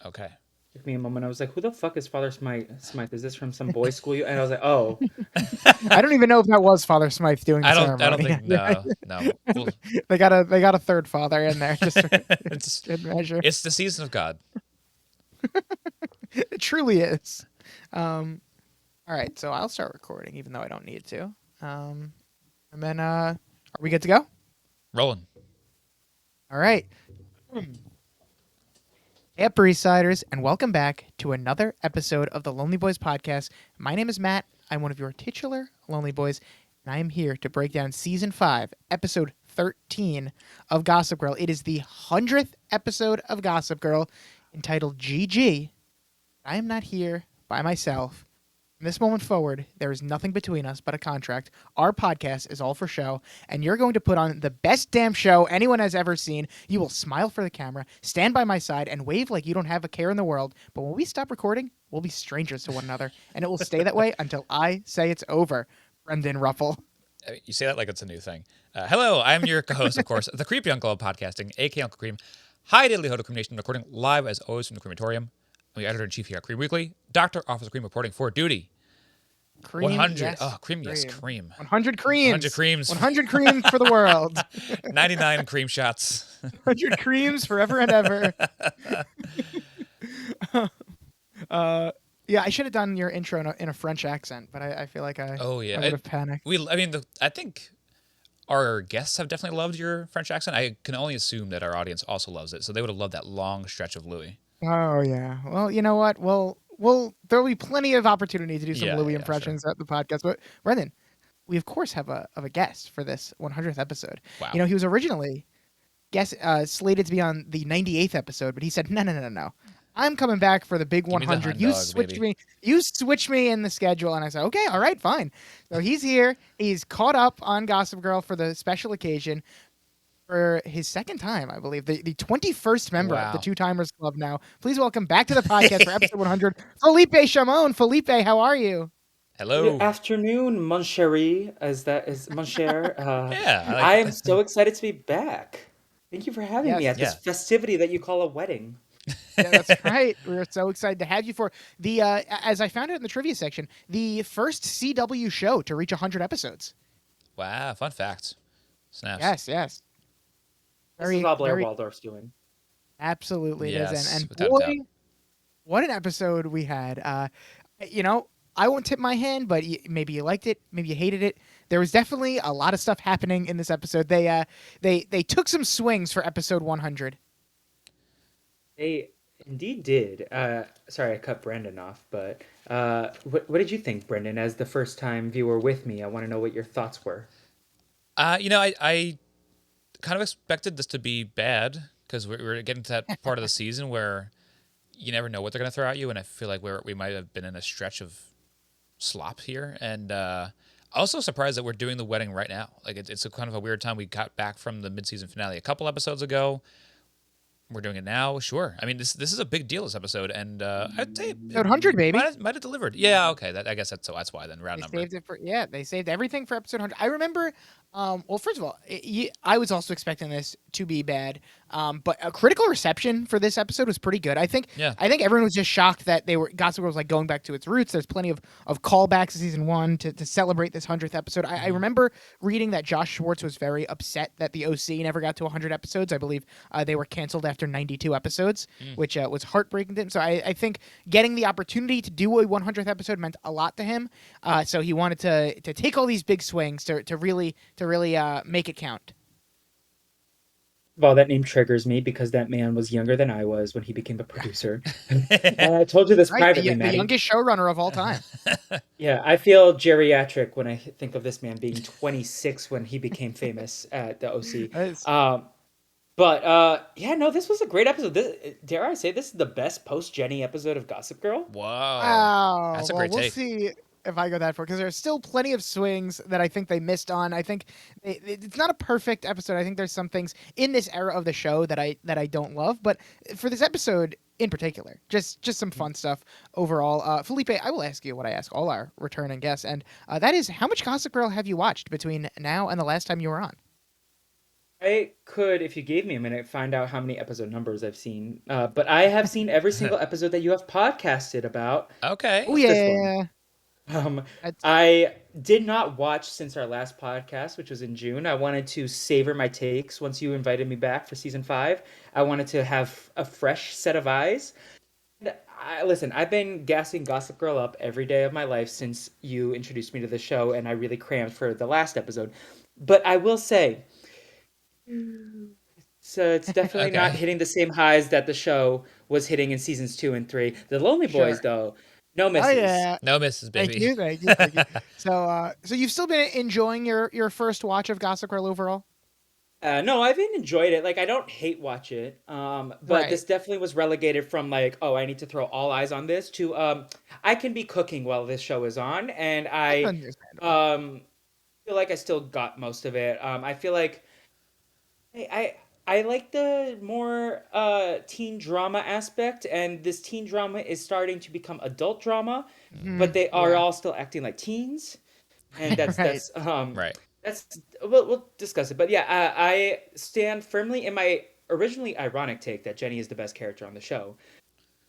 Okay. Took me a moment. I was like, "Who the fuck is Father Smythe? Is this from some boys' school?" And I was like, "Oh, I don't even know if that was Father Smythe doing the I don't. I don't ceremony. think. No. No. Well, They got a third father in there just for it's good measure. it's the season of God. It truly is. All right, so I'll start recording, even though I don't need to. And then, are we good to go? Rolling. All right. Hey up, Breezesiders, and welcome back to another episode of the Lonely Boys podcast. My name is Matt. I'm one of your titular Lonely Boys, and I am here to break down Season 5, Episode 13 of Gossip Girl. It is the 100th episode of Gossip Girl, entitled GG. I am not here by myself. From this moment forward, there is nothing between us but a contract. Our podcast is all for show, and you're going to put on the best damn show anyone has ever seen. You will smile for the camera, stand by my side, and wave like you don't have a care in the world. But when we stop recording, we'll be strangers to one another, and it will stay that way until I say it's over. Brendan Ruffle. You say that like it's a new thing. Hello, I'm your co-host, of course, the Creepy Uncle of Podcasting, aka Uncle Cream. Hi, Diddly Ho to Cream Nation, recording live as always from the crematorium. I'm the editor-in-chief here at Cream Weekly, Dr. Officer Cream reporting for duty. Cream, 100. yes. Oh, cream, yes, cream. 100 creams. 100 creams. 100 creams for the world. 99 cream shots. 100 creams forever and ever. Yeah, I should have done your intro in a French accent, but I feel like I would have panicked. I think our guests have definitely loved your French accent. I can only assume that our audience also loves it, so they would have loved that long stretch of Louis. Oh yeah. Well, you know what? There'll be plenty of opportunity to do some Louis impressions at the podcast. But Brendan, we of course have a guest for this 100th episode. Wow. You know, he was originally slated to be on the 98th episode, but he said no. I'm coming back for the big 100. You switched me in the schedule, and I said, okay, all right, fine. So he's here. He's caught up on Gossip Girl for the special occasion for his second time, I believe, the 21st member of the Two Timers Club now. Please welcome back to the podcast for episode 100, Felipe Chamon. Felipe, how are you? Hello. Good afternoon, mon chéri, mon cher. Yeah. I am so excited to be back. Thank you for having me at this festivity that you call a wedding. Yeah, that's right. We're so excited to have you for the, as I found out in the trivia section, the first CW show to reach 100 episodes. Wow, fun fact. Snaps. Yes. This is all Blair Waldorf's doing. Absolutely, yes, it is. And boy, what an episode we had. You know, I won't tip my hand, but maybe you liked it, maybe you hated it. There was definitely a lot of stuff happening in this episode. They took some swings for episode 100. They indeed did. Sorry, I cut Brendan off, but what did you think, Brendan, as the first-time viewer with me? I want to know what your thoughts were. I kind of expected this to be bad because we're getting to that part of the season where you never know what they're going to throw at you, and I feel like we might have been in a stretch of slop here. And also surprised that we're doing the wedding right now. Like it's a kind of a weird time. We got back from the mid-season finale a couple episodes ago. We're doing it now, sure. I mean, this is a big deal, this episode, and I'd say 100, baby. Might have delivered. Yeah, okay. I guess that's why then. Round number. They saved everything for episode 100. I remember. Well, first of all, I was also expecting this to be bad, but a critical reception for this episode was pretty good. I think everyone was just shocked that Gossip Girl was like going back to its roots. There's plenty of callbacks to season 1 to celebrate this 100th episode. I remember reading that Josh Schwartz was very upset that the OC never got to 100 episodes. I believe they were canceled after 92 episodes, which was heartbreaking to him. So I think getting the opportunity to do a 100th episode meant a lot to him. So he wanted to take all these big swings to really make it count. Well, that name triggers me because that man was younger than I was when he became a producer. And I told you this privately, the youngest showrunner of all time. Yeah, I feel geriatric when I think of this man being 26 when he became famous at the OC. This was a great episode. Dare I say this is the best post-Jenny episode of Gossip Girl? Wow. That's a great take. We'll see if I go that far, because there's still plenty of swings that I think they missed on. I think it's not a perfect episode. I think there's some things in this era of the show that I don't love, but for this episode in particular, just some fun stuff overall. Felipe, I will ask you what I ask all our returning guests, and that is, how much Gossip Girl have you watched between now and the last time you were on? I could, if you gave me a minute, find out how many episode numbers I've seen. But I have seen every single episode that you have podcasted about. Okay. Oh Just this one. yeah, Um, that's I did not watch since our last podcast, which was in June. I wanted to savor my takes once you invited me back for season 5. I wanted to have a fresh set of eyes. And listen, I've been gassing Gossip Girl up every day of my life since you introduced me to the show, and I really crammed for the last episode. But I will say, so it's definitely not Okay. hitting the same highs that the show was hitting in seasons 2 and 3. The Lonely Boys, sure. though, no Oh misses. yeah. No misses, Thank baby. you, thank you, thank you. So you've still been enjoying your first watch of Gossip Girl overall? No, I've been enjoyed it. Like I don't hate watch it. But Right. this definitely was relegated from like, oh, I need to throw all eyes on this to I can be cooking while this show is on, and That's I understandable. um feel like I still got most of it. I feel like I like the more teen drama aspect, and this teen drama is starting to become adult drama, but they are Yeah. all still acting like teens, and that's Right. that's Right. that's we'll discuss it. But yeah, I stand firmly in my originally ironic take that Jenny is the best character on the show.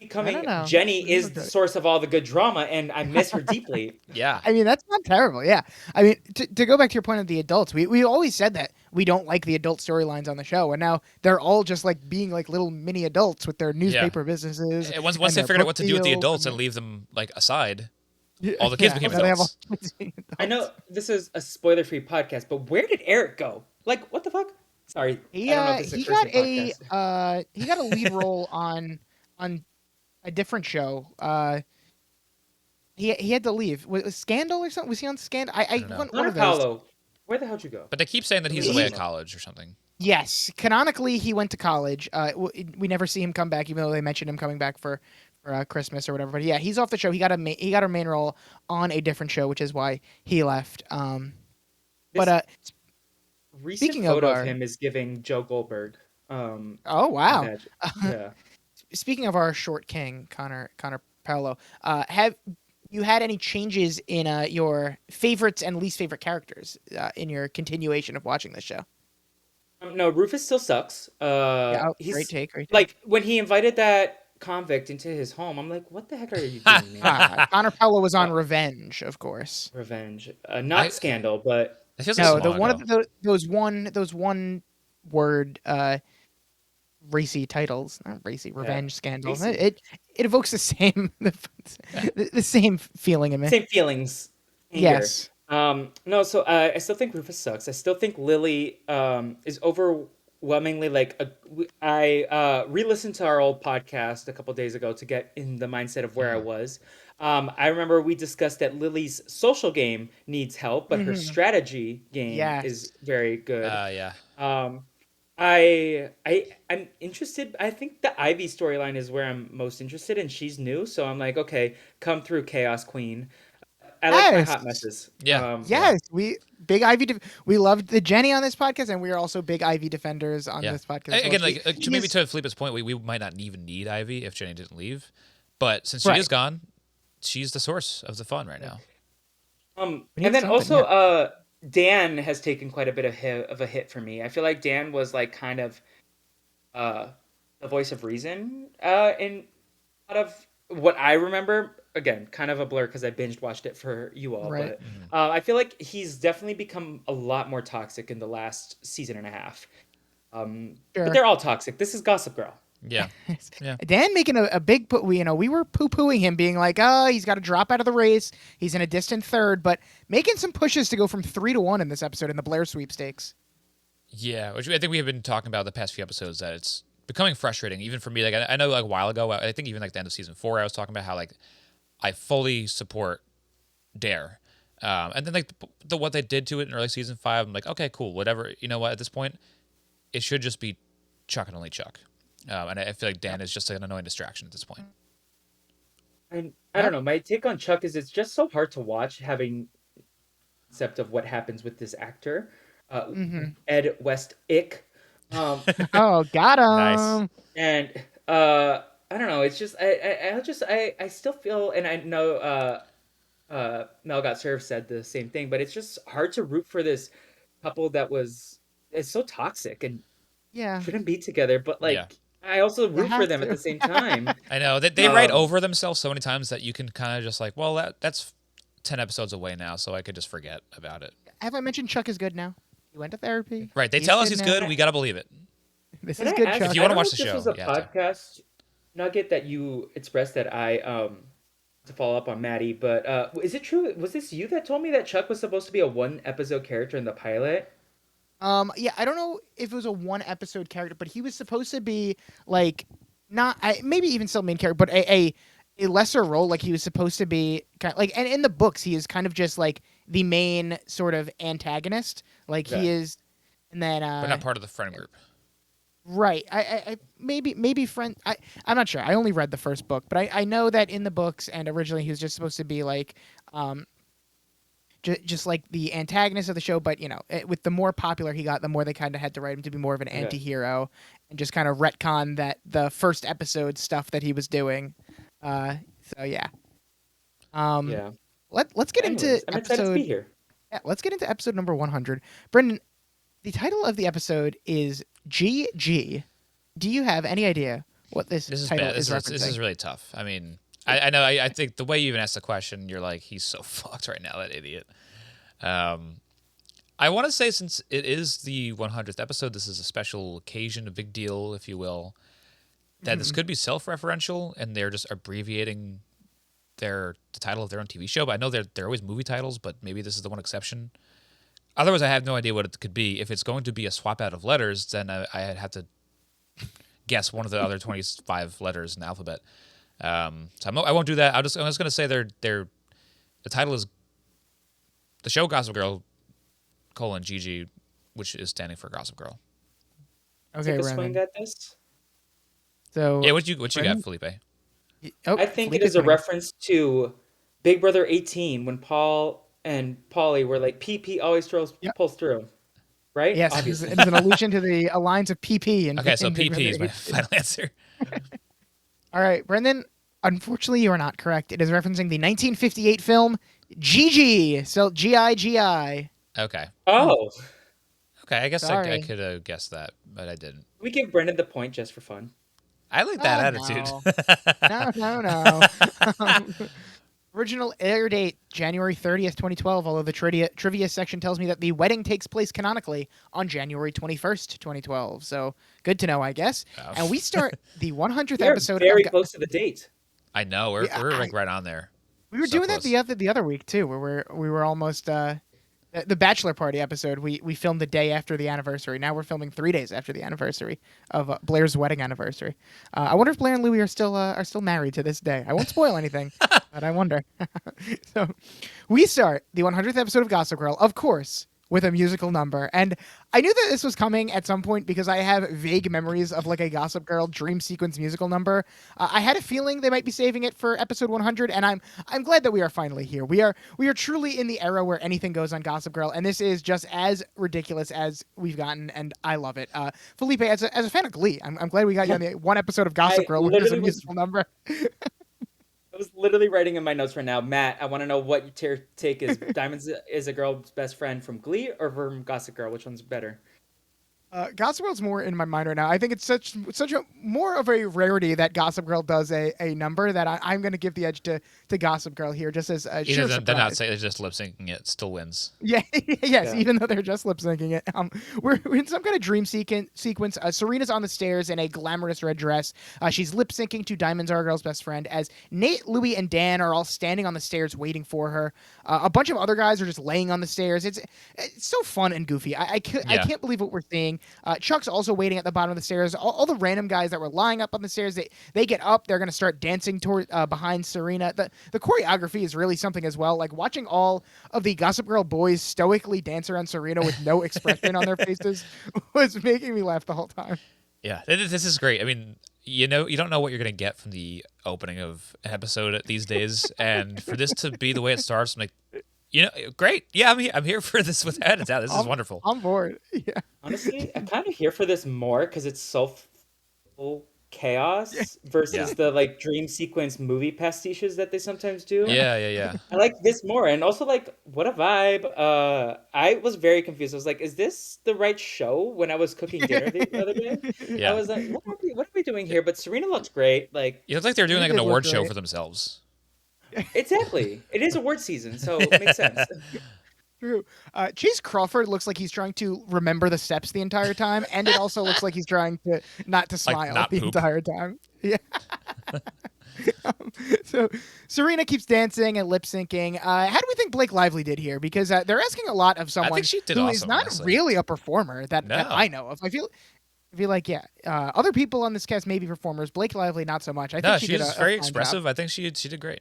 I don't Becoming know. Jenny Never is the good. source of all the good drama, and I miss her deeply. Yeah. I mean, that's not terrible. Yeah. I mean, to go back to your point of the adults, we always said that we don't like the adult storylines on the show, and now they're all just like being like little mini adults with their Yeah. newspaper businesses And once and they their figured out book what to do with the deals. adults and leave them like aside, Yeah, all the kids yeah. became Now they have all adults. kids being I know adults. this is a spoiler-free podcast, but where did Eric go? Like, what the fuck? Sorry, I don't know if this is a cursing podcast. He got a lead role on a different show. He had to leave. Was Scandal or something? Was he on Scandal? I don't know. One Connor of those. Paolo, where the hell'd you go? But they keep saying that Let me he's look away He at him up. college or something. Yes, canonically he went to college. We never see him come back, even though they mentioned him coming back for Christmas or whatever. But yeah, he's off the show. He got a main role on a different show, which is why he left. But This recent speaking of photo of our him is giving Joe Goldberg. oh wow, Imagine. Yeah. speaking of our short king Connor Paolo, have you had any changes in your favorites and least favorite characters in your continuation of watching this show? No, Rufus still sucks. Yeah, oh, great He's take, great take. like when he invited that convict into his home. I'm like, what the heck are you doing, man? Connor Paolo was on Uh, Revenge, of course. Revenge, I not Scandal, but it feels like so No, the long one ago. of those one word racy titles, not racy, yeah, revenge scandal. Macy. It evokes the same the same feeling in me. Same feelings, anger. Yes. No, so I still think Rufus sucks. I still think Lily is overwhelmingly like I re-listened to our old podcast a couple days ago to get in the mindset of where I Hmm. was. I remember we discussed that Lily's social game needs help, but her Hmm. strategy game is Yes. very good. Yeah. Um, I'm interested. I think the Ivy storyline is where I'm most interested, and she's new, so I'm like, okay, come through, Chaos Queen. I like my Yes. hot messes. Yeah. Yeah. Yes. We big Ivy. We loved the Jenny on this podcast, and we are also big Ivy defenders on Yeah. this podcast as well. Again, like maybe She's to Felipe's point, we might not even need Ivy if Jenny didn't leave, but since she right. is gone, she's the source of the fun right now. We And need then something. also, Yeah. Dan has taken quite a bit of a hit for me. I feel like Dan was like kind of uh, the voice of reason in a lot of what I remember. Again, kind of a blur because I binged watched it for you all, Right. but Mhm. I feel like he's definitely become a lot more toxic in the last season and a half. But Sure. they're all toxic. This is Gossip Girl. Yeah. Yeah. Dan making a big put. We were poo pooing him, being like, oh, he's got to drop out of the race. He's in a distant third, but making some pushes to go from 3-1 in this episode in the Blair sweepstakes. Yeah, which I think we have been talking about the past few episodes that it's becoming frustrating, even for me. Like I know, like a while ago, I think even like the end of season 4, I was talking about how like I fully support Dare, and then like what they did to it in early season 5, I'm like, okay, cool, whatever. You know what? At this point, it should just be Chuck and only Chuck, and I feel like Dan is just like an annoying distraction at this point. And I don't know. My take on Chuck is it's just so hard to watch having concept of what happens with this actor, uh, Mm-hmm. Ed West Ick. Um, Oh, got Nice. him. and I don't know. It's just I still feel, and I know Mel Got Served said the same thing, but it's just hard to root for this couple that was it's so toxic and Yeah, shouldn't be together. But Yeah. like, I also you root for have them at to. the same time. I know they write Um, over themselves so many times that you can kind of just like, well, that's 10 episodes away now, so I could just forget about it. Have I mentioned Chuck is good now? He went to therapy. Right? They He's tell us good he's now. good. We gotta believe it. This can is I good, ask? If Chuck. you I want to don't know watch if the this was show, a you have to. podcast nugget that you expressed that I to follow up on Maddie, but is it true? Was this you that told me that Chuck was supposed to be a one episode character in the pilot? Yeah, I don't know if it was a one episode character, but he was supposed to be like not maybe even still main character, but a lesser role. Like he was supposed to be kind of, like, and in the books he is kind of just like the main sort of antagonist. Like he Okay. is, and then But not part of the friend group. right. I maybe friend. I'm not sure. I only read the first book, but I know that in the books and originally he was just supposed to be like um just like the antagonist of the show, but with the more popular he got, the more they kind of had to write him to be more of an Okay. anti-hero and just kind of retcon that the first episode stuff that he was doing. So yeah. Um, Yeah. let's get into Anyways, I'm excited to be episode. here. Yeah, let's get into episode number 100. Brendan, the title of the episode is GG. Do you have any idea what this This is title bad. is referencing? This is really tough. I mean, I know. I think the way you even asked the question, you're like, he's so fucked right now, that idiot. I want to say, since it is the 100th episode, this is a special occasion, a big deal, if you will, that this could be self-referential, and they're just abbreviating the title of their own TV show. But I know they're always movie titles, but maybe this is the one exception. Otherwise, I have no idea what it could be. If it's going to be a swap out of letters, then I'd have to guess one of the other 25 letters in the alphabet. So I won't do that. I'm just going to say the title is the show Gossip Girl : GG, which is standing for Gossip Girl. Okay, Take a swing Brendan. at this. So Yeah, what you Brendan, got, Felipe? oh, I think it Felipe's is a winning. reference to Big Brother 18 when Paul and Polly were like, PP always Yep. pulls through, right? Yes, Obviously. it is an allusion to the alliance of PP and Okay, so in Big PP is Brother my 18. final answer. All right, Brendan. Unfortunately, you are not correct. It is referencing the 1958 film Gigi, spelled Gigi. Okay. Oh, Okay, I guess I Sorry. could have guessed that, but I didn't. we give Brendan the point just for fun. I like that Oh, attitude. no. Original air date January 30th, 2012. Although the trivia section tells me that the wedding takes place canonically on January 21st, 2012. So good to know, I guess. Oh. And we start the 100th We're episode. very close to the date. I know we're like right on there. We were So doing close. that the other week too, where we were almost the bachelor party episode. We filmed the day after the anniversary. Now we're filming 3 days after the anniversary of Blair's wedding anniversary. I wonder if Blair and Louie are still married to this day. I won't spoil anything, but I wonder. So we start the 100th episode of Gossip Girl, of course, with a musical number. And I knew that this was coming at some point because I have vague memories of like a Gossip Girl dream sequence musical number. I had a feeling they might be saving it for episode 100, and I'm glad that we are finally here. We are truly in the era where anything goes on Gossip Girl, and this is just as ridiculous as we've gotten, and I love it. Felipe, as a fan of Glee, I'm glad we got you on the one episode of Gossip I Girl where there's a literally was musical number. I was literally writing in my notes right now, Matt. I want to know what your take is. Diamonds is a girl's best friend from Glee or from Gossip Girl. Which one's better? Gossip Girl's more in my mind right now. I think it's such a more of a rarity that Gossip Girl does a number that I'm going to give the edge to Gossip Girl here, just as a sheer Either they're not surprise. saying, they're just lip syncing it, still wins. Yeah, yes, Yeah. even though they're just lip syncing it. We're in some kind of dream sequence. Serena's on the stairs in a glamorous red dress. She's lip syncing to Diamonds Are a Girl's Best Friend as Nate, Louie, and Dan are all standing on the stairs waiting for her. A bunch of other guys are just laying on the stairs. It's so fun and goofy. I can't believe what we're seeing. Chuck's also waiting at the bottom of the stairs. All the random guys that were lying up on the stairs, they get up. They're going to start dancing toward behind Serena. The choreography is really something as well. Like watching all of the Gossip Girl boys stoically dance around Serena with no expression on their faces was making me laugh the whole time. Yeah, this is great. I mean, you don't know what you're gonna get from the opening of an episode these days, and for this to be the way it starts, I'm like, great. Yeah, I'm here for this without a doubt. This is wonderful. I'm bored. Yeah. Honestly, I'm kind of here for this more because it's so full chaos Yeah. versus the like dream sequence movie pastiches that they sometimes do. Yeah. I like this more, and also like what a vibe. I was very confused. I was like, "Is this the right show?" When I was cooking dinner the other day, I Yeah. was like, "What are we doing here?" But Serena looks great. Like, It looks like they're doing Serena like an did look award show great. for themselves. exactly, it is award season, so it makes sense. True. Chase Crawford looks like he's trying to remember the steps the entire time, and it also looks like he's trying to not to Like smile not the poop. entire time. Yeah. So Serena keeps dancing and lip syncing. How do we think Blake Lively did here? Because they're asking a lot of I think someone she did who is awesome, not honestly. really a performer that No. I know of. I feel like yeah, other people on this cast may be performers. Blake Lively not so much. I think No, she she did was a very fine job. expressive. I think she did great.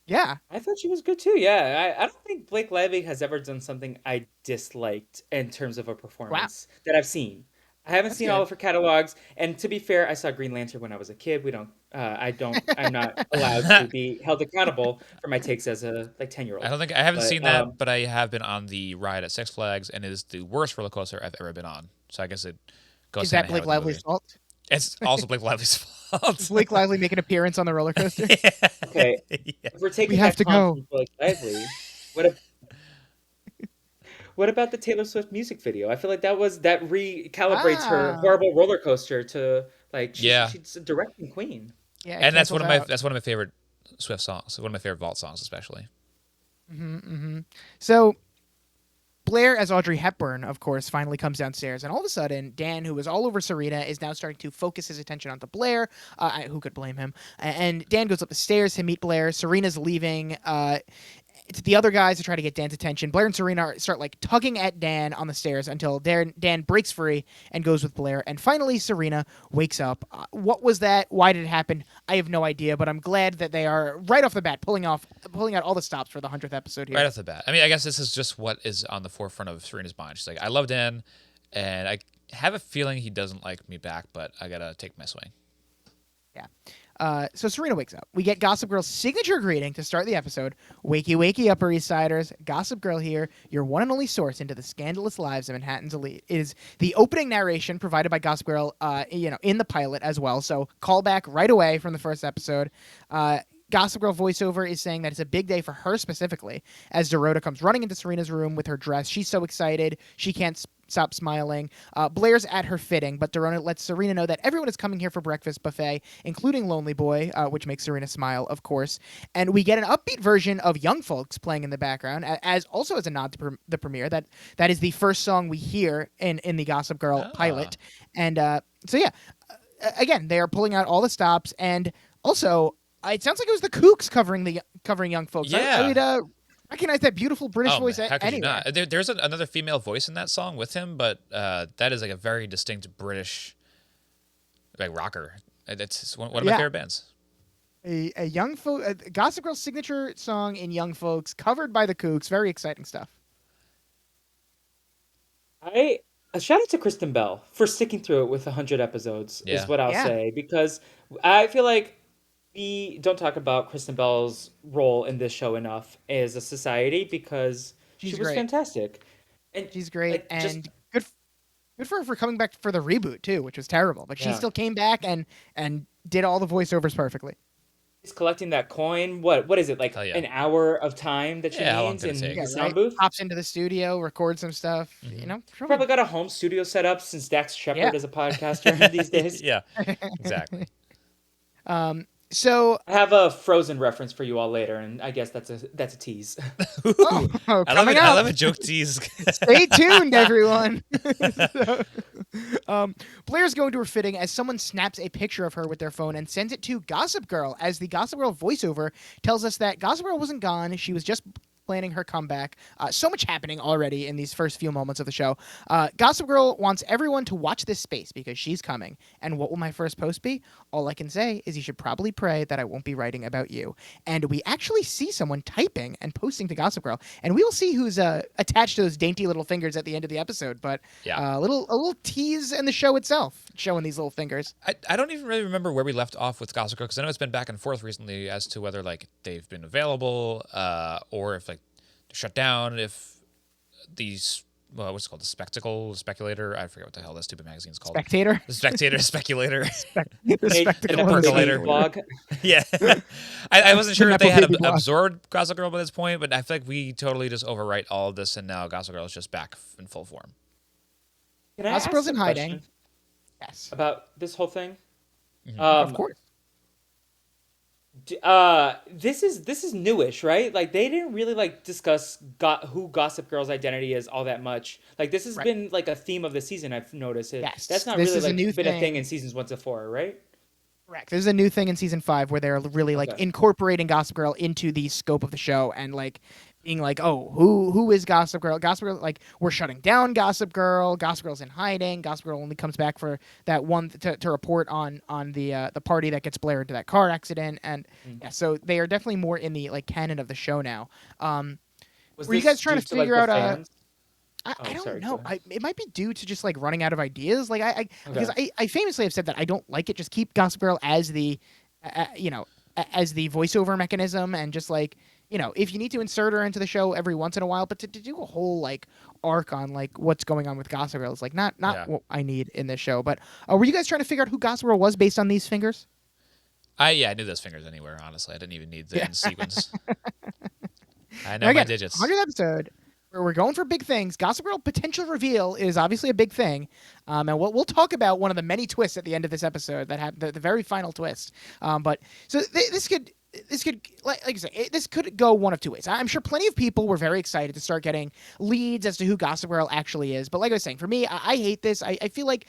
Yeah. I thought she was good too. Yeah, I don't think Blake Lively has ever done something I disliked in terms of a Wow. performance that I've seen. I haven't That's seen all good. of her catalogs, and to be fair, I saw Green Lantern when I was a kid. We don't, I don't, I'm not allowed to be held accountable for my takes as a like 10-year-old. I haven't But seen that, but I have been on the ride at Six Flags, and it is the worst roller coaster I've ever been on. So I guess it goes Is hand that in hand Blake with the Lively's movie. fault? It's also Blake Lively's Does fault. Blake Lively make an appearance on the roller coaster? okay, Yeah. if we're We taking have that to taunt go. from Blake Lively, what a, what about the Taylor Swift music video? I feel like that recalibrates her Ah. horrible roller coaster to like Yeah, she's a directing queen. Yeah, it and cancels out. that's one of my favorite Swift songs. One of my favorite Vault songs, especially. So Blair, as Audrey Hepburn, of course, finally comes downstairs, and all of a sudden, Dan, who was all over Serena, is now starting to focus his attention onto Blair. Who could blame him? And Dan goes up the stairs to meet Blair. Serena's leaving. It's the other guys to try to get Dan's attention. Blair and Serena start like tugging at Dan on the stairs until Dan breaks free and goes with Blair. And finally, Serena wakes up. What was that? Why did it happen? I have no idea, but I'm glad that they are right off the bat pulling out all the stops for the 100th episode here. Right off the bat. I mean, I guess this is just what is on the forefront of Serena's mind. She's like, I love Dan, and I have a feeling he doesn't like me back, but I gotta take my swing. Yeah. So Serena wakes up. We get Gossip Girl's signature greeting to start the episode. Wakey, wakey, Upper East Siders. Gossip Girl here, your one and only source into the scandalous lives of Manhattan's elite. It is the opening narration provided by Gossip Girl, in the pilot as well. So callback right away from the first episode. Gossip Girl voiceover is saying that it's a big day for her specifically, as Dorota comes running into Serena's room with her dress. She's so excited. She can't stop smiling. Blair's at her fitting, but Dorota lets Serena know that everyone is coming here for breakfast buffet, including Lonely Boy, which makes Serena smile, of course. And we get an upbeat version of Young Folks playing in the background, as a nod to the premiere. That is the first song we hear in the Gossip Girl pilot. And again, they are pulling out all the stops, and also it sounds like it was the Kooks covering Young Folks. Yeah. I would recognize that beautiful British voice How could anywhere. you not? There's another female voice in that song with him, but that is like a very distinct British like rocker. It's one of my favorite bands. A Gossip Girl signature song in Young Folks, covered by the Kooks. Very exciting stuff. A shout out to Kristen Bell for sticking through it with 100 episodes is Yeah. what I'll Yeah. say, because I feel like we don't talk about Kristen Bell's role in this show enough as a society because She's she was great. fantastic. And She's great, like, and good for her for coming back for the reboot too, which was terrible. But she Yeah. still came back and did all the voiceovers perfectly. she's collecting that coin. What is it, like Hell yeah. an hour of time that she Yeah, how long needs could it in take? the Yeah, sound right. booth? Pops into the studio, records some stuff. Mhm. You know, Probably got a home studio set up since Dax Shepard Yeah. is a podcaster these days. Yeah, exactly. So I have a Frozen reference for you all later, and I guess that's a tease. Ooh, I love coming it. I up. love a joke tease. Stay tuned, everyone. Blair's going to her fitting as someone snaps a picture of her with their phone and sends it to Gossip Girl, as the Gossip Girl voiceover tells us that Gossip Girl wasn't gone. She was just planning her comeback. So much happening already in these first few moments of the show. Gossip Girl wants everyone to watch this space because she's coming. And what will my first post be? All I can say is you should probably pray that I won't be writing about you. And we actually see someone typing and posting to Gossip Girl. And we will see who's attached to those dainty little fingers at the end of the episode. But Yeah. a little tease in the show itself, showing these little fingers. I don't even really remember where we left off with Gossip Girl because I know it's been back and forth recently as to whether like they've been available or if like they're shut down, if these what's it called? The Speculator. I forget what the hell that stupid magazine's called. Spectator. The Spectator, Speculator. The spectacle the and percolator. Blog. Yeah. I wasn't sure The if they Nepo had Baby blog. absorbed Gossip Girl by this point, but I feel like we totally just overwrite all of this, and now Gossip Girl is just back in full form. Can I Gossip ask Girl's a in hiding. question Yes. about this whole thing? Of course. This is newish, right? Like they didn't really like discuss who Gossip Girl's identity is all that much. Like this has Right. been like a theme of the season. I've noticed it. Yes, That's not this really is a like new been a thing thing. in seasons 1 to 4, right? Correct. There's a new thing in season 5 where they're really like Okay. incorporating Gossip Girl into the scope of the show and like being like, oh, who is Gossip Girl? Gossip Girl, like we're shutting down Gossip Girl. Gossip Girl's in hiding. Gossip Girl only comes back for that one to report on the party that gets Blair into that car accident. And yeah, so they are definitely more in the like canon of the show now. Was Were you this guys trying due to like, figure the out fans? I Oh, don't sorry, know. go ahead. It might be due to just like running out of ideas. Like because Okay. I famously have said that I don't like it. Just keep Gossip Girl as the, as the voiceover mechanism, and just like if you need to insert her into the show every once in a while, but to do a whole like arc on like what's going on with Gossip Girl is like not Yeah. what I need in this show. But were you guys trying to figure out who Gossip Girl was based on these fingers? I knew those fingers anywhere. Honestly, I didn't even need the Yeah. end sequence. I know Now my again, digits. 100th episode. Where we're going for big things. Gossip Girl potential reveal is obviously a big thing, and we'll talk about one of the many twists at the end of this episode that have the very final twist. But so this could like I say, this could go one of two ways. I'm sure plenty of people were very excited to start getting leads as to who Gossip Girl actually is. But like I was saying, for me, I hate this. I feel like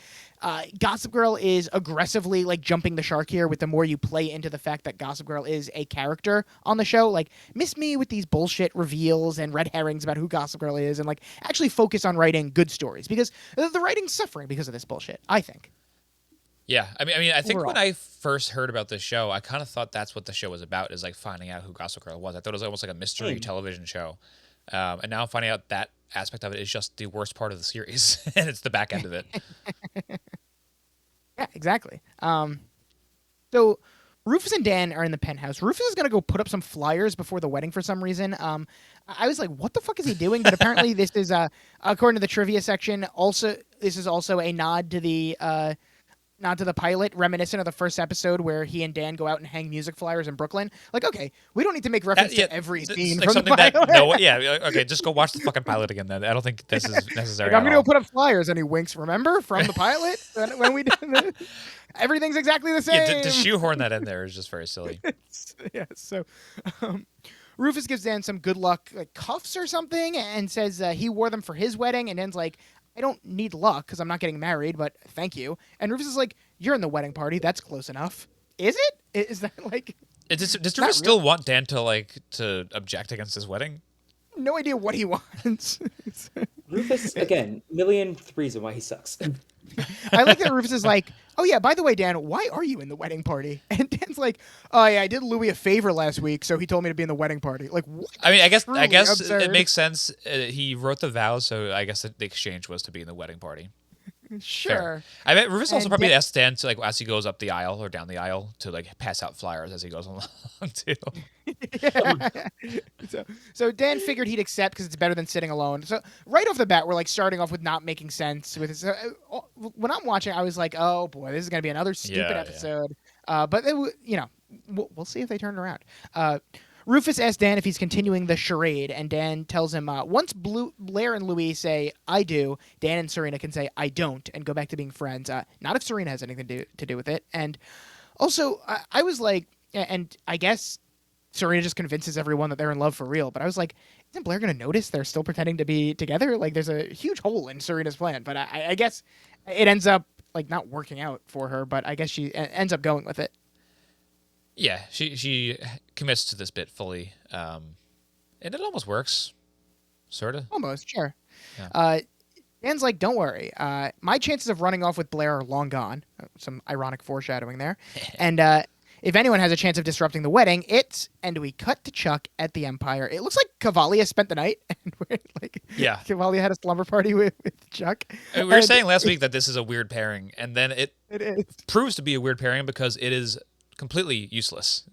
Gossip Girl is aggressively like jumping the shark here with the more you play into the fact that Gossip Girl is a character on the show. Like miss me with these bullshit reveals and red herrings about who Gossip Girl is, and like actually focus on writing good stories, because the writing's suffering because of this bullshit, I think. Yeah, I mean, I think when Overall. I first heard about this show, I kind of thought that's what the show was about, is like finding out who Gossip Girl was. I thought it was almost like a mystery Same. television show, and now I'm finding out that aspect of it is just the worst part of the series, and it's the back end of it. Yeah, exactly. So Rufus and Dan are in the penthouse. Rufus is gonna go put up some flyers before the wedding for some reason. I was like, what the fuck is he doing? But apparently this is according to the trivia section, this is also a nod to the pilot, reminiscent of the first episode where he and Dan go out and hang music flyers in Brooklyn. Like, okay, we don't need to make reference to every it's scene like from the something pilot. that okay, just go watch the fucking pilot again. Then I don't think this is necessary. Like, I'm at gonna all. go put up flyers, and he winks. Remember from the pilot when we did it? Everything's exactly the same. Yeah, to shoehorn that in there is just very silly. Yeah, so Rufus gives Dan some good luck like cuffs or something, and says he wore them for his wedding, and Dan's like, I don't need luck because I'm not getting married, but thank you. And Rufus is like, you're in the wedding party, that's close enough. Is it? Is that like Does Not Rufus still want Dan to object against his wedding? no idea what he wants? Rufus again, millionth reason why he sucks. I like that Rufus is like, oh yeah, by the way, Dan, why are you in the wedding party? And Dan's like, oh yeah, I did Louis a favor last week, so he told me to be in the wedding party. Like, what? I mean, I guess Truly absurd. it makes sense. He wrote the vows, so I guess the exchange was to be in the wedding party. Sure. Fair. I bet Rufus also And probably Dan- asked Dan to, like, as he goes up the aisle or down the aisle, to like pass out flyers as he goes along too. So Dan figured he'd accept because it's better than sitting alone. So right off the bat, we're like starting off with not making sense with this. When I'm watching, I was like, oh boy, this is gonna be another stupid Yeah. episode. But we'll see if they turn it around. Rufus asks Dan if he's continuing the charade, and Dan tells him once Blair and Louis say I do, Dan and Serena can say I don't and go back to being friends. Not if Serena has anything to do with it. And also, I was like, and I guess Serena just convinces everyone that they're in love for real. But I was like, isn't Blair going to notice they're still pretending to be together? Like, there's a huge hole in Serena's plan. But I guess it ends up like not working out for her. But I guess she ends up going with it. Yeah, she commits to this bit fully, and it almost works, sort of. Almost, sure. Yeah. Dan's like, don't worry. My chances of running off with Blair are long gone. Some ironic foreshadowing there. And if anyone has a chance of disrupting the wedding, and we cut to Chuck at the Empire. It looks like Cavalia spent the night. And Yeah. Cavalia had a slumber party with Chuck. We were saying last week that this is a weird pairing, and then it It is. proves to be a weird pairing because it is completely useless.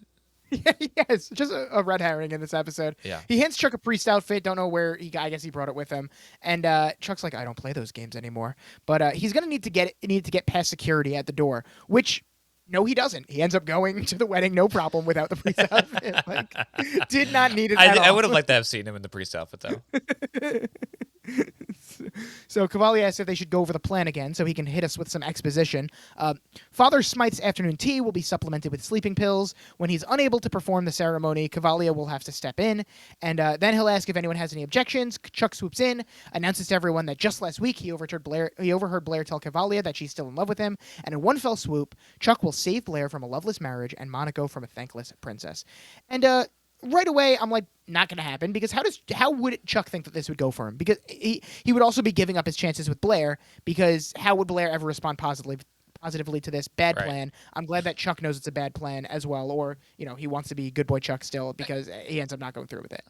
Yes, just a red herring in this episode. Yeah. He hands Chuck a priest outfit. Don't know where I guess he brought it with him. And Chuck's like, I don't play those games anymore. But he's gonna need to get past security at the door. Which, no, he doesn't. He ends up going to the wedding, no problem, without the priest outfit. Like, did not need it at all. I would have liked to have seen him in the priest outfit though. So Cavalia asks if they should go over the plan again so he can hit us with some exposition. Father Smite's afternoon tea will be supplemented with sleeping pills. When he's unable to perform the ceremony, Cavalia will have to step in, and then he'll ask if anyone has any objections. Chuck swoops in, announces to everyone that just last week he overheard Blair tell Cavalia that she's still in love with him, and in one fell swoop, Chuck will save Blair from a loveless marriage and Monaco from a thankless princess. And right away, I'm like, not going to happen, because how would Chuck think that this would go for him? Because he would also be giving up his chances with Blair, because how would Blair ever respond positively to this bad plan? I'm glad that Chuck knows it's a bad plan as well, or he wants to be good boy Chuck still, because he ends up not going through with it.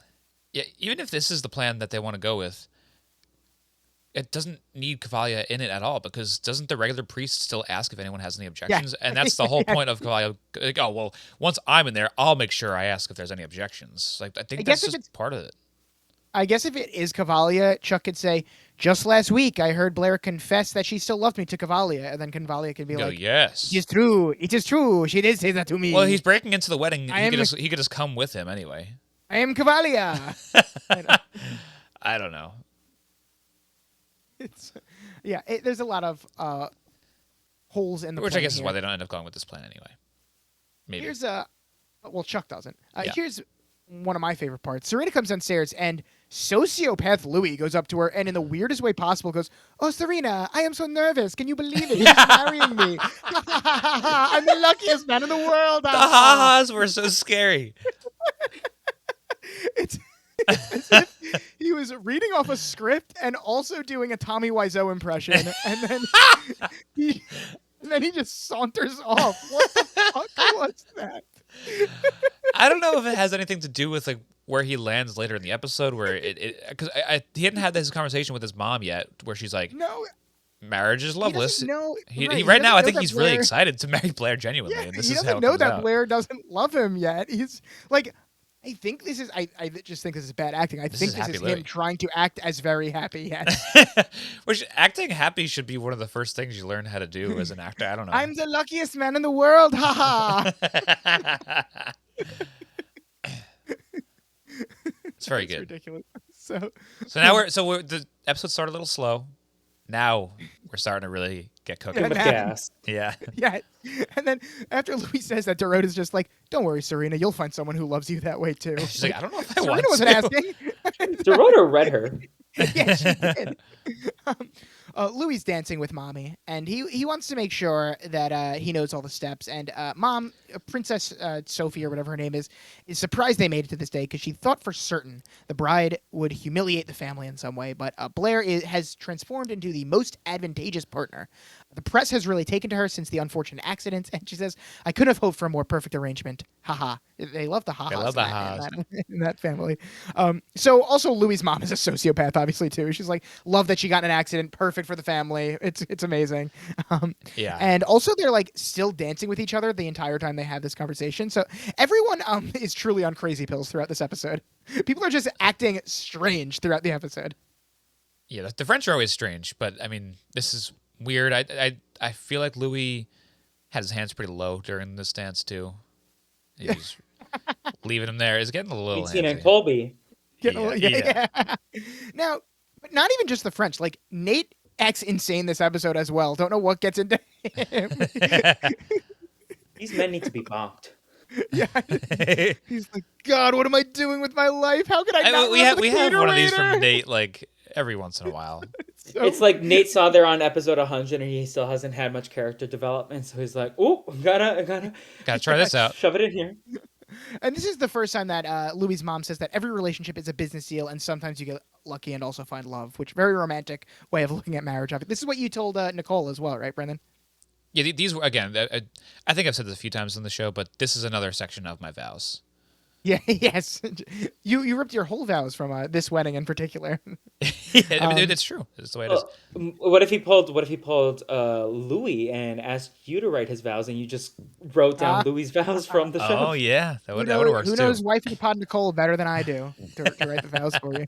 Yeah, even if this is the plan that they want to go with, it doesn't need Cavalia in it at all, because doesn't the regular priest still ask if anyone has any objections? Yeah. And that's the whole point of Cavalia. Like, oh, well, once I'm in there, I'll make sure I ask if there's any objections. Like, I think that's just part of it. I guess if it is Cavalia, Chuck could say, just last week I heard Blair confess that she still loved me to Cavalia, and then Cavalia could be like, yes. It is true. She did say that to me. Well, he's breaking into the wedding. He could just come with him anyway. I am Cavalia. I don't know. There's a lot of holes in the which plan I guess here. is why they don't end up going with this plan anyway. Maybe. Chuck doesn't. Here's one of my favorite parts. Serena comes downstairs and sociopath Louis goes up to her and in the weirdest way possible goes, "Oh, Serena, I am so nervous. Can you believe it? He's marrying me. I'm the luckiest man in the world." The ha-has were so scary. It's as if he was reading off a script and also doing a Tommy Wiseau impression, and then he just saunters off. What the fuck was that? I don't know if it has anything to do with like where he lands later in the episode, where because he hadn't had this conversation with his mom yet, where she's like, "No, marriage is loveless." Right now, I think he's really excited to marry Blair genuinely, and this is how it doesn't know that out. Blair doesn't love him yet. He's like, I think this is. I just think this is bad acting. This is him trying to act as very happy. Yes. Which acting happy should be one of the first things you learn how to do as an actor. I don't know. I'm the luckiest man in the world. Ha ha. It's very good. Ridiculous. So now the episode started a little slow. Now we're starting to really get cooking. With gas. Yeah. Yeah. And then after Louis says that, Dorota's just like, "Don't worry, Serena, you'll find someone who loves you that way too." She's like, "I don't know if I Serena want to." wasn't asking. Dorota read her. Yeah, she did. Louis is dancing with Mommy, and he wants to make sure that he knows all the steps. And Mom, Princess Sophie or whatever her name is surprised they made it to this day because she thought for certain the bride would humiliate the family in some way. But Blair has transformed into the most advantageous partner. The press has really taken to her since the unfortunate accident, and she says, "I couldn't have hoped for a more perfect arrangement." Haha. They love the ha-has. They love the ha-has. In that family. So also Louis' mom is a sociopath, obviously, too. She's like, love that she got in an accident. Perfect for the family. It's amazing. Yeah. And also they're like still dancing with each other the entire time they have this conversation. So everyone is truly on crazy pills throughout this episode. People are just acting strange throughout the episode. Yeah, the French are always strange, but I mean, this is weird. I feel like Louis had his hands pretty low during this dance too. He was leaving him there. It's getting a little. Tina and Colby. Yeah. Now, but not even just the French. Like Nate acts insane this episode as well. Don't know what gets into him. These men need to be bonked. Yeah, he's like, God, what am I doing with my life? How could I not? We have one of these from Nate like every once in a while. It's like Nate saw they're on episode 100 and he still hasn't had much character development, so he's like, "Oh, gotta try this out. Shove it in here." And this is the first time that Louis' mom says that every relationship is a business deal, and sometimes you get lucky and also find love, which very romantic way of looking at marriage. This is what you told Nicole as well, right, Brendan? Yeah, these were again. I think I've said this a few times on the show, but this is another section of my vows. Yeah, yes. You ripped your whole vows from this wedding in particular. Yeah, I mean, Um, it's true. It's the way it is. Well, what if he pulled Louis and asked you to write his vows and you just wrote down uh, Louis' vows from the show? Oh yeah, that would have worked who too. knows wifey Pod Nicole better than I do to write the vows for you.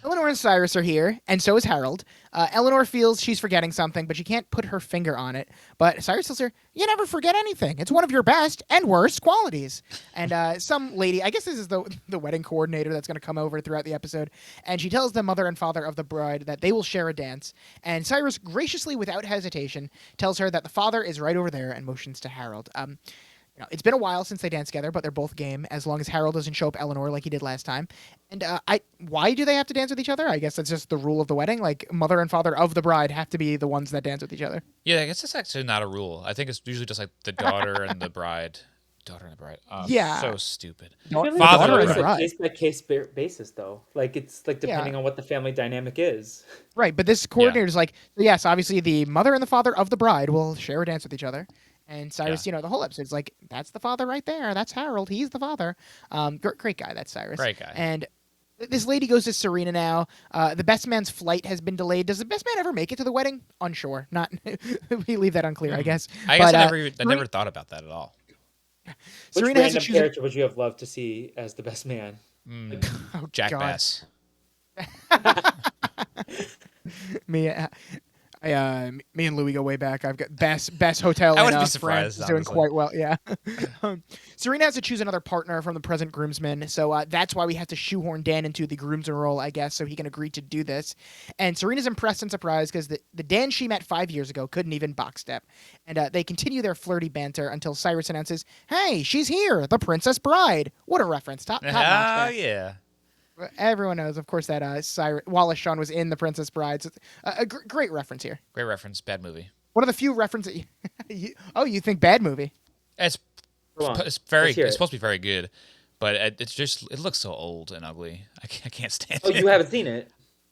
Eleanor and Cyrus are here, and so is Harold. Eleanor feels she's forgetting something, but she can't put her finger on it. But Cyrus tells her, "You never forget anything. It's one of your best and worst qualities." And some lady, I guess this is the wedding coordinator that's going to come over throughout the episode, and she tells the mother and father of the bride that they will share a dance. And Cyrus graciously, without hesitation, tells her that the father is right over there and motions to Harold. It's been a while since they danced together, but they're both game as long as Harold doesn't show up Eleanor like he did last time. And why do they have to dance with each other? I guess that's just the rule of the wedding. Like mother and father of the bride have to be the ones that dance with each other. Yeah, I guess it's actually not a rule. I think it's usually just like the daughter and the bride. Daughter and the bride. Oh, Yeah. so stupid. I feel like Father it's and always the a bride. case-by-case basis, though. Like it's like depending on what the family dynamic is. Right, but this coordinator is like, yes, obviously the mother and the father of the bride will share a dance with each other. And Cyrus, the whole episode's like, that's the father right there. That's Harold. He's the father. Great guy, that's Cyrus. Great guy. And this lady goes to Serena now. The best man's flight has been delayed. Does the best man ever make it to the wedding? Unsure. Not. We leave that unclear, I guess. I guess But, I never thought about that at all. Serena has to Which random choose. character would you have loved to see as the best man? Oh, Jack God. Bass. Me, me and Louis go way back. I've got best hotel I in wouldn't be France surprised, is doing honestly. quite well. Yeah. Serena has to choose another partner from the present groomsmen, so that's why we have to shoehorn Dan into the groomsman role, I guess, so he can agree to do this. And Serena's impressed and surprised because the Dan she met 5 years ago couldn't even box step. And they continue their flirty banter until Cyrus announces, "Hey, she's here, the Princess Bride." What a reference! Top notch Oh there. yeah. Everyone knows, of course, that Cyrus Wallace Shawn was in The Princess Bride. So, a great reference here. Great reference. Bad movie. One of the few references. You think bad movie? It's Go on. it's very. Let's hear It's it. supposed to be very good, but it looks so old and ugly. I can't stand Oh, it. you haven't seen it?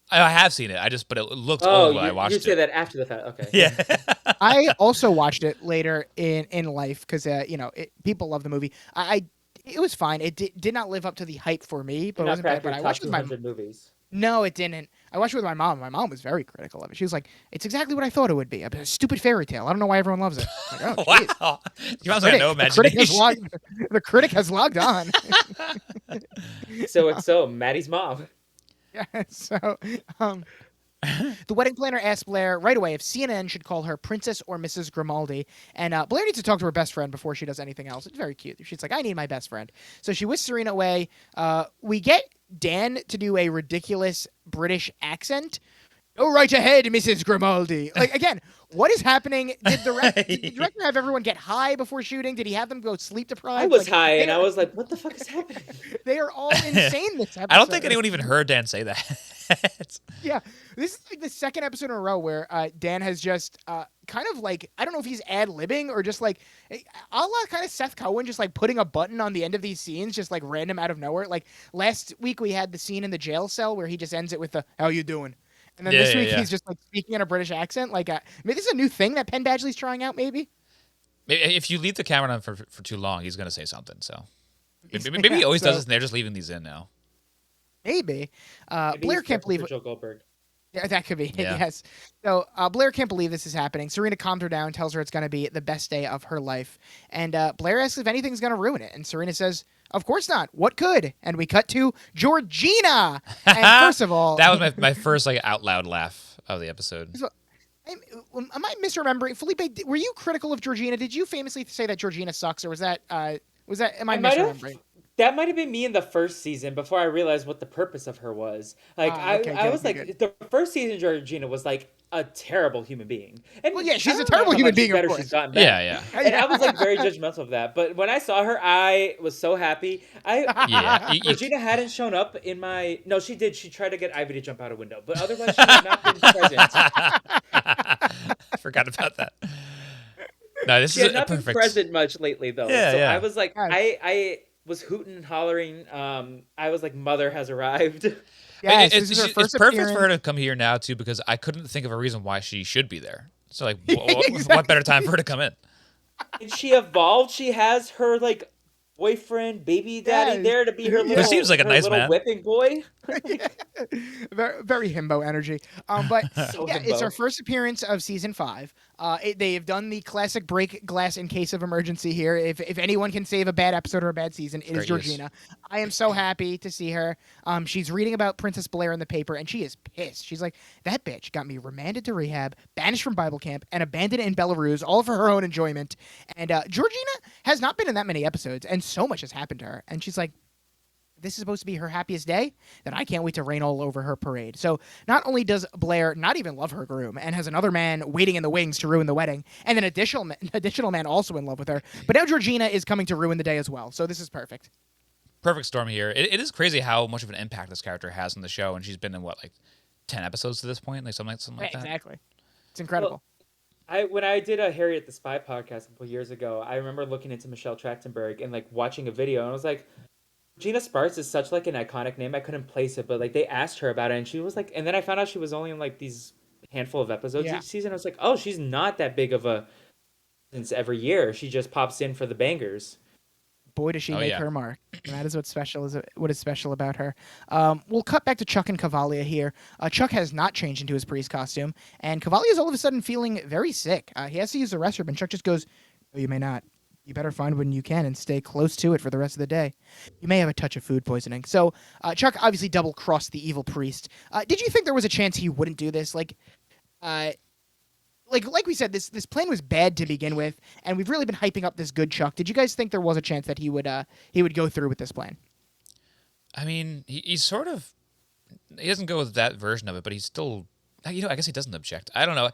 I have seen it. But it looked Oh, old when I watched you it. say that after the fact. Okay. Yeah. I also watched it later in life because people love the movie. It was fine. It did not live up to the hype for me, but You're it not wasn't bad. cracking But your I top watched it with my 200 movies. no, it didn't. I watched it with my mom. My mom was very critical of it. She was like, "It's exactly what I thought it would be. A stupid fairy tale. I don't know why everyone loves it." I'm like, oh, jeez. Wow. You must have no The critic has imagination. the critic has logged on. So Maddie's mom. Yeah, so the wedding planner asks Blair right away if CNN should call her Princess or Mrs. Grimaldi, and Blair needs to talk to her best friend before she does anything else. It's very cute. She's like, "I need my best friend," so she whisks Serena away. We get Dan to do a ridiculous British accent. "Go right ahead, Mrs. Grimaldi." Like, again, what is happening? Did the director have everyone get high before shooting? Did he have them go sleep deprived? I was Like, high and I was like, "What the fuck is happening?" they are all insane this episode. I don't think anyone even heard Dan say that. Yeah, this is like the second episode in a row where Dan has just kind of like, I don't know if he's ad-libbing or just like a la kind of Seth Cohen, just like putting a button on the end of these scenes, just like random out of nowhere. Like last week we had the scene in the jail cell where he just ends it with the "How you doing?" And then this week he's just like speaking in a British accent. Like, maybe this is a new thing that Penn Badgley's trying out. Maybe If you leave the camera on for too long, he's gonna say something. So maybe he always does this, and they're just leaving these in now. Maybe. Maybe Blair he's can't careful believe for it. Joe Goldberg. Yeah, that could be. Yeah. Yes. So Blair can't believe this is happening. Serena calms her down, tells her it's going to be the best day of her life. And Blair asks if anything's going to ruin it. And Serena says, "Of course not. What could?" And we cut to Georgina. And first of all, That was my first like out loud laugh of the episode. am I misremembering? Felipe, were you critical of Georgina? Did you famously say that Georgina sucks, or was that am I might have. misremembering? That might have been me in the first season before I realized what the purpose of her was. Like Okay, I good, was like, good. the first season Georgina was like a terrible human being. And Well, yeah, she's I a don't know terrible how human much being, of better course. she's gotten better. Yeah, And I was like very judgmental of that. But when I saw her, I was so happy. Yeah. Georgina hadn't shown up in my. No, she did. She tried to get Ivy to jump out a window, but otherwise she had not been present. I forgot about that. No, this She is had a not been perfect. present much lately, though. Yeah, So yeah. I was like, Yeah. I was hooting and hollering. I was like, "Mother has arrived." Yes, It's this is her first perfect for her appearance. to come here now too, because I couldn't think of a reason why she should be there. So like, Exactly. what better time for her to come in? And she evolved. She has her like boyfriend, baby daddy Yes. there to be her Yeah. Who seems like a nice little man. whipping boy. Yeah. Very, very himbo energy. But So yeah, it's our himbo. first appearance of season 5. They have done the classic break glass in case of emergency here. If anyone can save a bad episode or a bad season, it is Great use. Georgina. I am so happy to see her. She's reading about Princess Blair in the paper, and she is pissed. She's like, that bitch got me remanded to rehab, banished from Bible camp, and abandoned in Belarus, all for her own enjoyment. And Georgina has not been in that many episodes, and so much has happened to her. And she's like, this is supposed to be her happiest day, then I can't wait to rain all over her parade. So not only does Blair not even love her groom and has another man waiting in the wings to ruin the wedding, and an additional man also in love with her, but now Georgina is coming to ruin the day as well. So this is perfect. Perfect storm here. It is crazy how much of an impact this character has on the show, and she's been in what, like 10 episodes to this point, like something like that. Exactly. It's incredible. When I did a Harriet the Spy podcast a couple years ago, I remember looking into Michelle Trachtenberg and like watching a video, and I was like, Gina Sparks is such like an iconic name. I couldn't place it, but like they asked her about it, and she was like, and then I found out she was only in like these handful of episodes Yeah. each season. I was like, oh, she's not that big of a since every year. She just pops in for the bangers. Boy, does she Oh, make yeah. her mark. And that is what is special about her. We'll cut back to Chuck and Cavalia here. Chuck has not changed into his priest costume, and Cavalia is all of a sudden feeling very sick. He has to use the restroom, and Chuck just goes, "No, you may not. You better find one you can and stay close to it for the rest of the day. You may have a touch of food poisoning." So Chuck obviously double-crossed the evil priest. Did you think there was a chance he wouldn't do this? Like we said, this plan was bad to begin with, and we've really been hyping up this good Chuck. Did you guys think there was a chance that he would go through with this plan? I mean, he's sort of, he doesn't go with that version of it, but he's still, I guess he doesn't object. I don't know.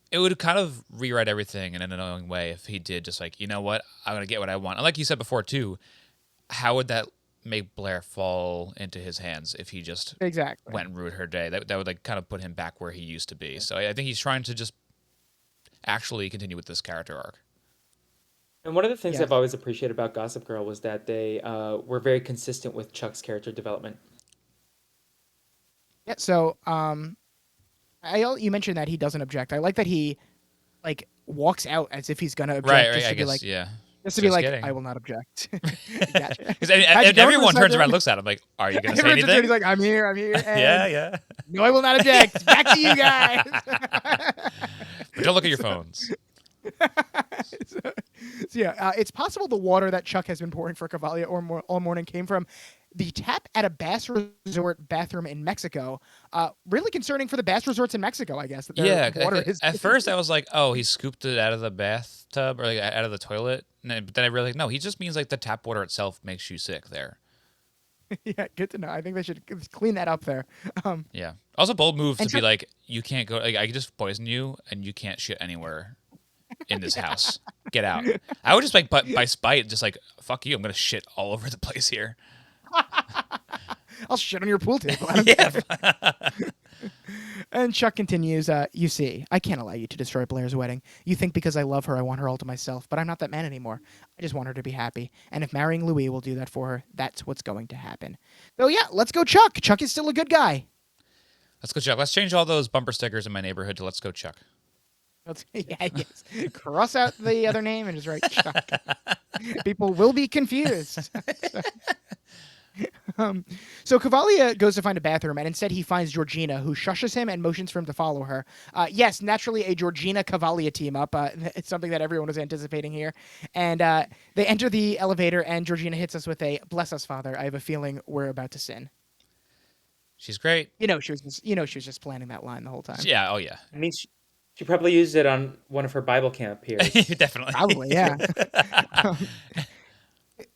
It would kind of rewrite everything in an annoying way if he did just like, you know what, I'm going to get what I want. And like you said before, too, how would that make Blair fall into his hands if he just Exactly. went and ruined her day? That would like kind of put him back where he used to be. So I think he's trying to just actually continue with this character arc. And one of the things Yes. I've always appreciated about Gossip Girl was that they were very consistent with Chuck's character development. Yeah. So you mentioned that he doesn't object. I like that he like walks out as if he's gonna object, Right, just I to be guess, like, yeah. just to be like, kidding. I will not object. Gotcha. Because How'd you go everyone for a turns second? around and looks at him like, are you going to say Everyone's just anything? like, I'm here. And Yeah. no, I will not object. Back to you guys. But don't look at your phones. so, yeah, it's possible the water that Chuck has been pouring for Cavalia all morning came from the tap at a Bass Resort bathroom in Mexico. Really concerning for the Bass Resorts in Mexico, I guess. That their Yeah. water is At first, I was like, oh, he scooped it out of the bathtub or like out of the toilet. But then I realized, no, he just means like the tap water itself makes you sick there. Yeah, good to know. I think they should clean that up there. Yeah. Also, bold move to And be like, you can't go. Like, I can just poison you, and you can't shit anywhere in this house. Get out. I would just like, by spite, just like, fuck you. I'm gonna shit all over the place here. I'll shit on your pool table. I don't care. Yeah. And Chuck continues, you see, I can't allow you to destroy Blair's wedding. You think because I love her, I want her all to myself, but I'm not that man anymore. I just want her to be happy. And if marrying Louis will do that for her, that's what's going to happen. So yeah, let's go Chuck. Chuck is still a good guy. Let's go, Chuck. Let's change all those bumper stickers in my neighborhood to "Let's go, Chuck." Yes. Cross out the other name and just write Chuck. People will be confused. So Cavalia goes to find a bathroom, and instead he finds Georgina, who shushes him and motions for him to follow her. Yes, naturally a Georgina-Cavalia team-up. It's something that everyone was anticipating here. And they enter the elevator, and Georgina hits us with a, "Bless us, Father. I have a feeling we're about to sin." She's great. She was just planning that line the whole time. Yeah. Oh yeah. I mean, she probably used it on one of her Bible camp peers. Definitely. Probably, yeah. I would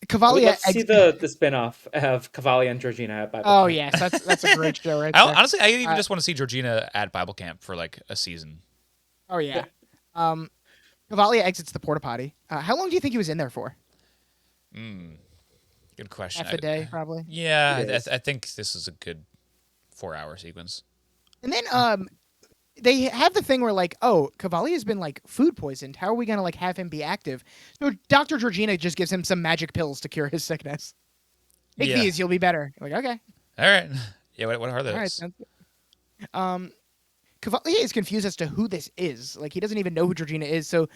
Cavalia. love to see the spinoff of Cavalia and Georgina at Bible Oh camp. yes, that's a great show right there. Honestly, I even just want to see Georgina at Bible camp for like a season. Oh yeah. Cavalia exits the porta potty. How long do you think he was in there for? Good question. Half a day, probably. Yeah, It is. I think this is a good 4-hour sequence. And then they have the thing where like, oh, Cavalia's been like food poisoned. How are we gonna like have him be active? So Dr. Georgina just gives him some magic pills to cure his sickness. Take Yeah. these, you'll be better. Like, okay. All right. Yeah. What are those? All right. Sounds good. Cavalier is confused as to who this is. Like, he doesn't even know who Georgina is. So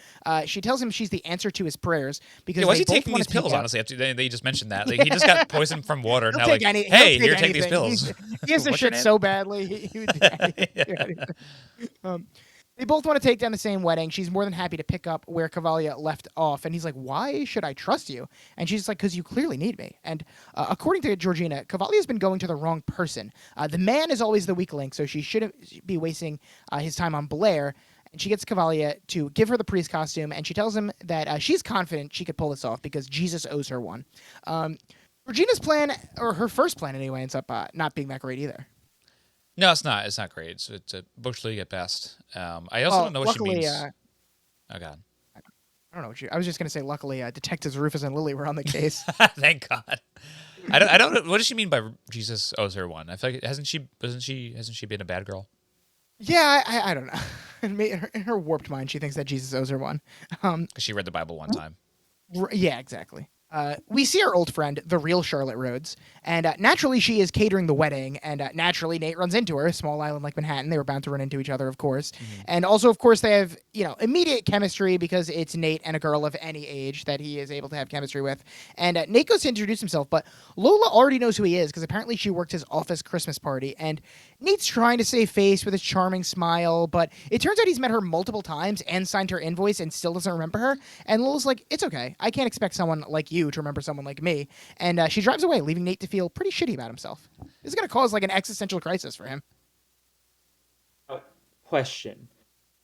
she tells him she's the answer to his prayers because Yeah, why is they he both taking want these to take pills? out. Honestly, after they just mentioned that, like, he just got poisoned from water. He'll Now, take like, any. hey, He'll take here, take these anything. pills. He has the What's your shit name? so badly. He would do anything. Yeah. Do anything. They both want to take down the same wedding. She's more than happy to pick up where Cavalier left off. And he's like, why should I trust you? And she's like, because you clearly need me. And according to Georgina, Cavalier's been going to the wrong person. The man is always the weak link, so she shouldn't be wasting his time on Blair. And she gets Cavalier to give her the priest costume, and she tells him that she's confident she could pull this off because Jesus owes her one. Georgina's plan, or her first plan anyway, ends up not being that great either. No, it's not. It's not great. It's a bush league at best. I also don't know what luckily, she means. Oh God. I don't know what I was just gonna say. Luckily, detectives Rufus and Lily were on the case. Thank God. I don't know. What does she mean by Jesus owes her one? I feel like hasn't she been a bad girl? Yeah, I don't know. In her warped mind, she thinks that Jesus owes her one. Because she read the Bible one time. Yeah, exactly. We see our old friend, the real Charlotte Rhodes, and naturally she is catering the wedding, and naturally Nate runs into her. A small island like Manhattan, they were bound to run into each other, of course. Mm-hmm. And also, of course, they have, immediate chemistry because it's Nate and a girl of any age that he is able to have chemistry with. And Nate goes to introduce himself, but Lola already knows who he is because apparently she worked his office Christmas party, and Nate's trying to save face with his charming smile, but it turns out he's met her multiple times and signed her invoice and still doesn't remember her. And Lola's like, it's okay. I can't expect someone like you to remember someone like me. And she drives away, leaving Nate to feel pretty shitty about himself. This is going to cause like an existential crisis for him. Question.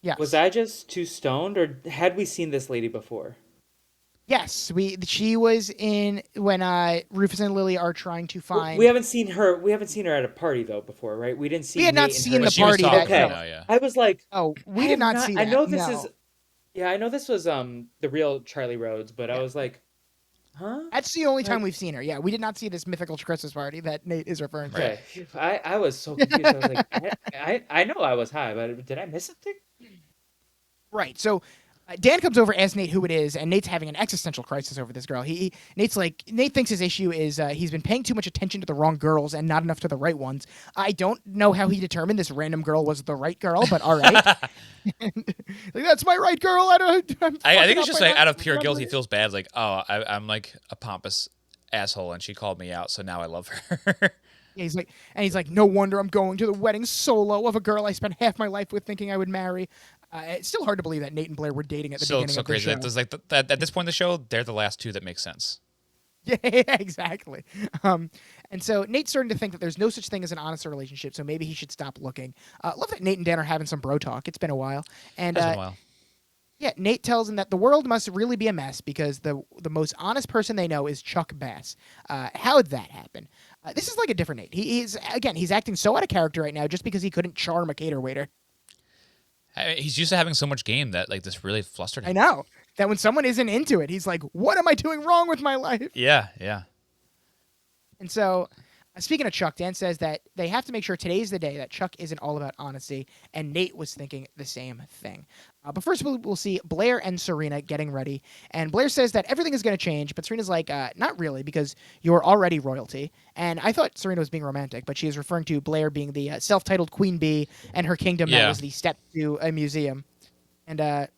Yes. Was I just too stoned, or had we seen this lady before? Yes, she was in when Rufus and Lily are trying to find. We haven't seen her. We haven't seen her at a party though before, right? We didn't see. We had not Nate and seen her. the But she was party. talking, Okay. no, yeah. I was like, Oh, we I did have not see that. I know this No. is. Yeah, I know this was the real Charlie Rhodes, but I was like, huh? That's the only time we've seen her. Yeah, we did not see this mythical Christmas party that Nate is referring to. Okay. I was so confused. I was like, I know I was high, but did I miss something? Right. So Dan comes over, asks Nate who it is, and Nate's having an existential crisis over this girl. Nate thinks his issue is he's been paying too much attention to the wrong girls and not enough to the right ones. I don't know how he determined this random girl was the right girl, but all right. Like, that's my right girl. I think it's just like out of pure guilt, he feels bad. Like, oh, I'm like a pompous asshole, and she called me out, so now I love her. Yeah, he's like, no wonder I'm going to the wedding solo of a girl I spent half my life with thinking I would marry. It's still hard to believe that Nate and Blair were dating at the beginning So of the crazy. show. There's like at this point in the show, they're the last two that make sense. Yeah, exactly. And so Nate's starting to think that there's no such thing as an honest relationship, so maybe he should stop looking. Love that Nate and Dan are having some bro talk. It's been a while. And That's been a while. yeah, Nate tells him that the world must really be a mess because the most honest person they know is Chuck Bass. How'd that happen? This is like a different Nate. He's acting so out of character right now just because he couldn't charm a cater waiter. He's used to having so much game that like this really flustered him. I know that when someone isn't into it, he's like, "What am I doing wrong with my life?" Yeah. And so, speaking of Chuck, Dan says that they have to make sure today's the day that Chuck isn't all about honesty, and Nate was thinking the same thing. But first, we'll see Blair and Serena getting ready, and Blair says that everything is going to change, but Serena's like, not really, because you're already royalty. And I thought Serena was being romantic, but she is referring to Blair being the self-titled queen bee and her kingdom that was the step to a museum. And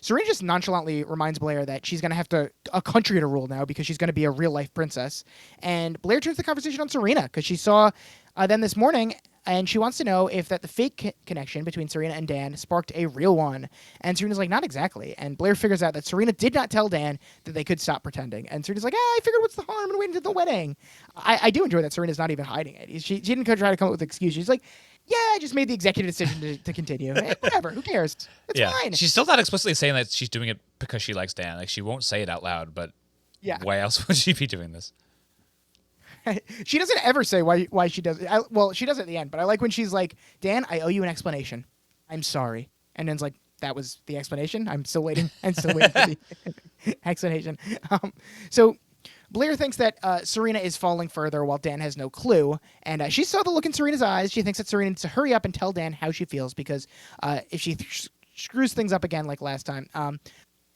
Serena just nonchalantly reminds Blair that she's going to have a country to rule now because she's going to be a real-life princess. And Blair turns the conversation on Serena because she saw them this morning, and she wants to know if the fake connection between Serena and Dan sparked a real one. And Serena's like, not exactly. And Blair figures out that Serena did not tell Dan that they could stop pretending. And Serena's like, I figured what's the harm in waiting until the wedding? I do enjoy that Serena's not even hiding it. She didn't try to come up with an excuse. She's like, yeah, I just made the executive decision to continue. Whatever, who cares? It's fine. She's still not explicitly saying that she's doing it because she likes Dan. Like, she won't say it out loud, but why else would she be doing this? She doesn't ever say why she does it. Well, she does it at the end, but I like when she's like, Dan, I owe you an explanation. I'm sorry. And Dan's like, that was the explanation? I'm still waiting for the explanation. So Blair thinks that Serena is falling further while Dan has no clue. And she saw the look in Serena's eyes. She thinks that Serena needs to hurry up and tell Dan how she feels because if she screws things up again like last time. A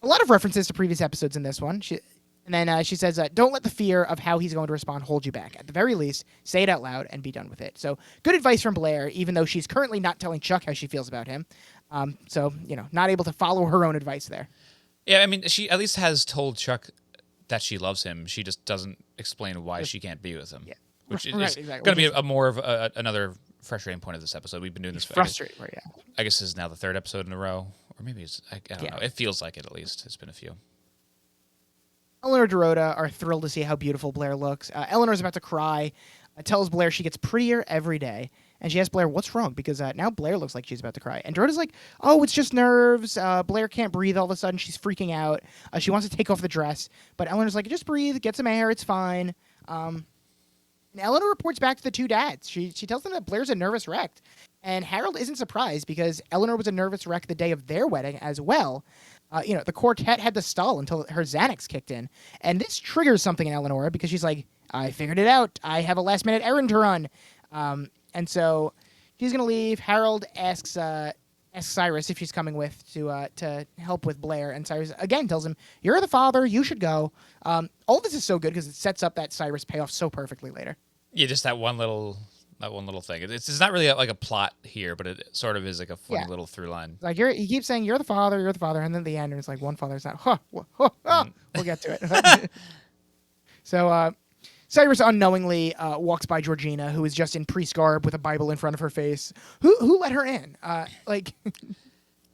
lot of references to previous episodes in this one. And then she says, don't let the fear of how he's going to respond hold you back. At the very least, say it out loud and be done with it. So good advice from Blair, even though she's currently not telling Chuck how she feels about him. So, not able to follow her own advice there. Yeah, I mean, she at least has told Chuck that she loves him. She just doesn't explain why she can't be with him. Yeah. Which is Right, exactly. going to be a more of another frustrating point of this episode. We've been doing this for, Frustrating, right, yeah. I guess this is now the third episode in a row. Or maybe it's, I don't know. It feels like it, at least. It's been a few. Eleanor and Dorota are thrilled to see how beautiful Blair looks. Eleanor's about to cry, tells Blair she gets prettier every day. And she asks Blair, what's wrong? Because now Blair looks like she's about to cry. And Dorota's like, oh, it's just nerves. Blair can't breathe all of a sudden. She's freaking out. She wants to take off the dress. But Eleanor's like, just breathe, get some air, it's fine. And Eleanor reports back to the two dads. She tells them that Blair's a nervous wreck. And Harold isn't surprised because Eleanor was a nervous wreck the day of their wedding as well. The quartet had to stall until her Xanax kicked in. And this triggers something in Eleanor because she's like, I figured it out. I have a last-minute errand to run. And so she's going to leave. Harold asks Cyrus if she's coming with to help with Blair. And Cyrus, again, tells him, you're the father. You should go. All this is so good because it sets up that Cyrus payoff so perfectly later. Yeah, just that one little thing. It's not really like a plot here, but it sort of is like a funny little through line. Like he keeps saying, you're the father, and then at the end, it's like one father's not. We'll get to it. So Cyrus unknowingly walks by Georgina, who is just in priest garb with a Bible in front of her face. Who let her in? If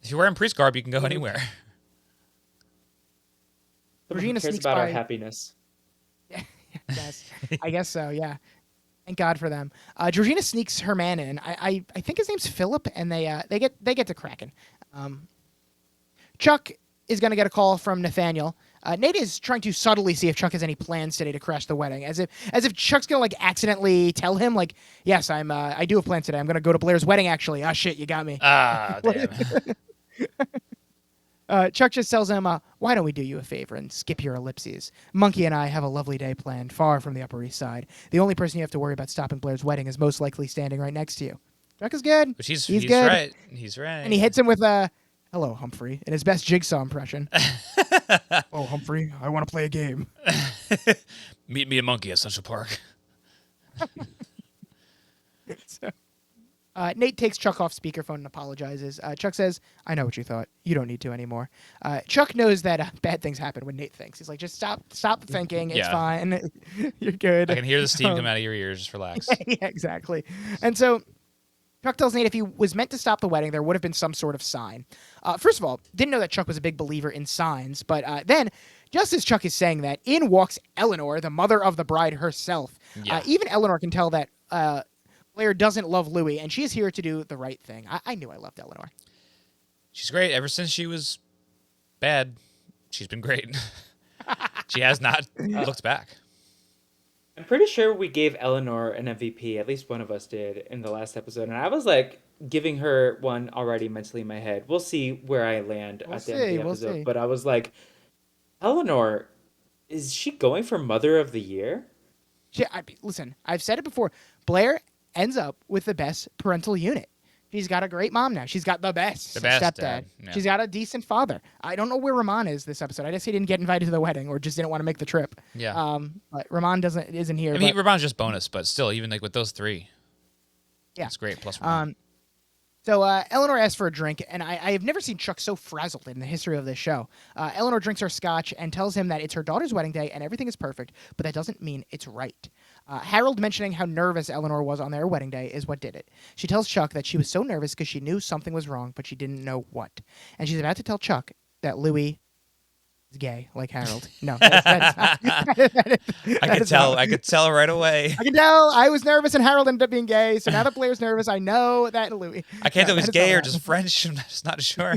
you're wearing priest garb, you can go anywhere. Georgina cares about our happiness. Yes, I guess so. Yeah, thank God for them. Georgina sneaks her man in. I think his name's Philip, and they get to cracking. Chuck is going to get a call from Nathaniel. Nate is trying to subtly see if Chuck has any plans today to crash the wedding, as if Chuck's gonna accidentally tell him yes, I do have plans today. I'm gonna go to Blair's wedding actually. Ah, shit, you got me. Ah, damn. Chuck just tells him, why don't we do you a favor and skip your ellipses? Monkey and I have a lovely day planned far from the Upper East Side. The only person you have to worry about stopping Blair's wedding is most likely standing right next to you. Chuck is good. But he's good. right. He's right. And he hits him with hello, Humphrey, in his best Jigsaw impression. Oh, Humphrey, I want to play a game. Meet me a monkey at Central Park. Nate takes Chuck off speakerphone and apologizes. Chuck says, I know what you thought. You don't need to anymore. Chuck knows that bad things happen when Nate thinks. He's like, just stop thinking. It's fine. You're good. I can hear the steam come out of your ears. Just relax. Yeah, exactly. And so Chuck tells Nate if he was meant to stop the wedding, there would have been some sort of sign. First of all, didn't know that Chuck was a big believer in signs, but then, just as Chuck is saying that, in walks Eleanor, the mother of the bride herself. Yeah. Even Eleanor can tell that Blair doesn't love Louis, and she is here to do the right thing. I knew I loved Eleanor. She's great. Ever since she was bad, she's been great. She has not looked back. I'm pretty sure we gave Eleanor an MVP. At least one of us did in the last episode. And I was giving her one already mentally in my head. We'll see where I land at the end of the episode. See. But I was like, Eleanor, is she going for Mother of the Year? Listen, I've said it before. Blair ends up with the best parental unit. She's got a great mom now. She's got the best stepdad. Dad. Yeah. She's got a decent father. I don't know where Ramon is this episode. I guess he didn't get invited to the wedding or just didn't want to make the trip. Yeah. But Ramon isn't here. I mean, Ramon's just bonus, but still, even with those three, it's great. Plus one. So Eleanor asks for a drink, and I have never seen Chuck so frazzled in the history of this show. Eleanor drinks her scotch and tells him that it's her daughter's wedding day and everything is perfect, but that doesn't mean it's right. Harold mentioning how nervous Eleanor was on their wedding day is what did it. She tells Chuck that she was so nervous because she knew something was wrong, but she didn't know what. And she's about to tell Chuck that Louis is gay, like Harold. No, that is not. I could tell right away. I can tell. I was nervous, and Harold ended up being gay. So now that Blair's nervous, I know that Louis. I can't tell if he's gay or just French. I'm just not sure.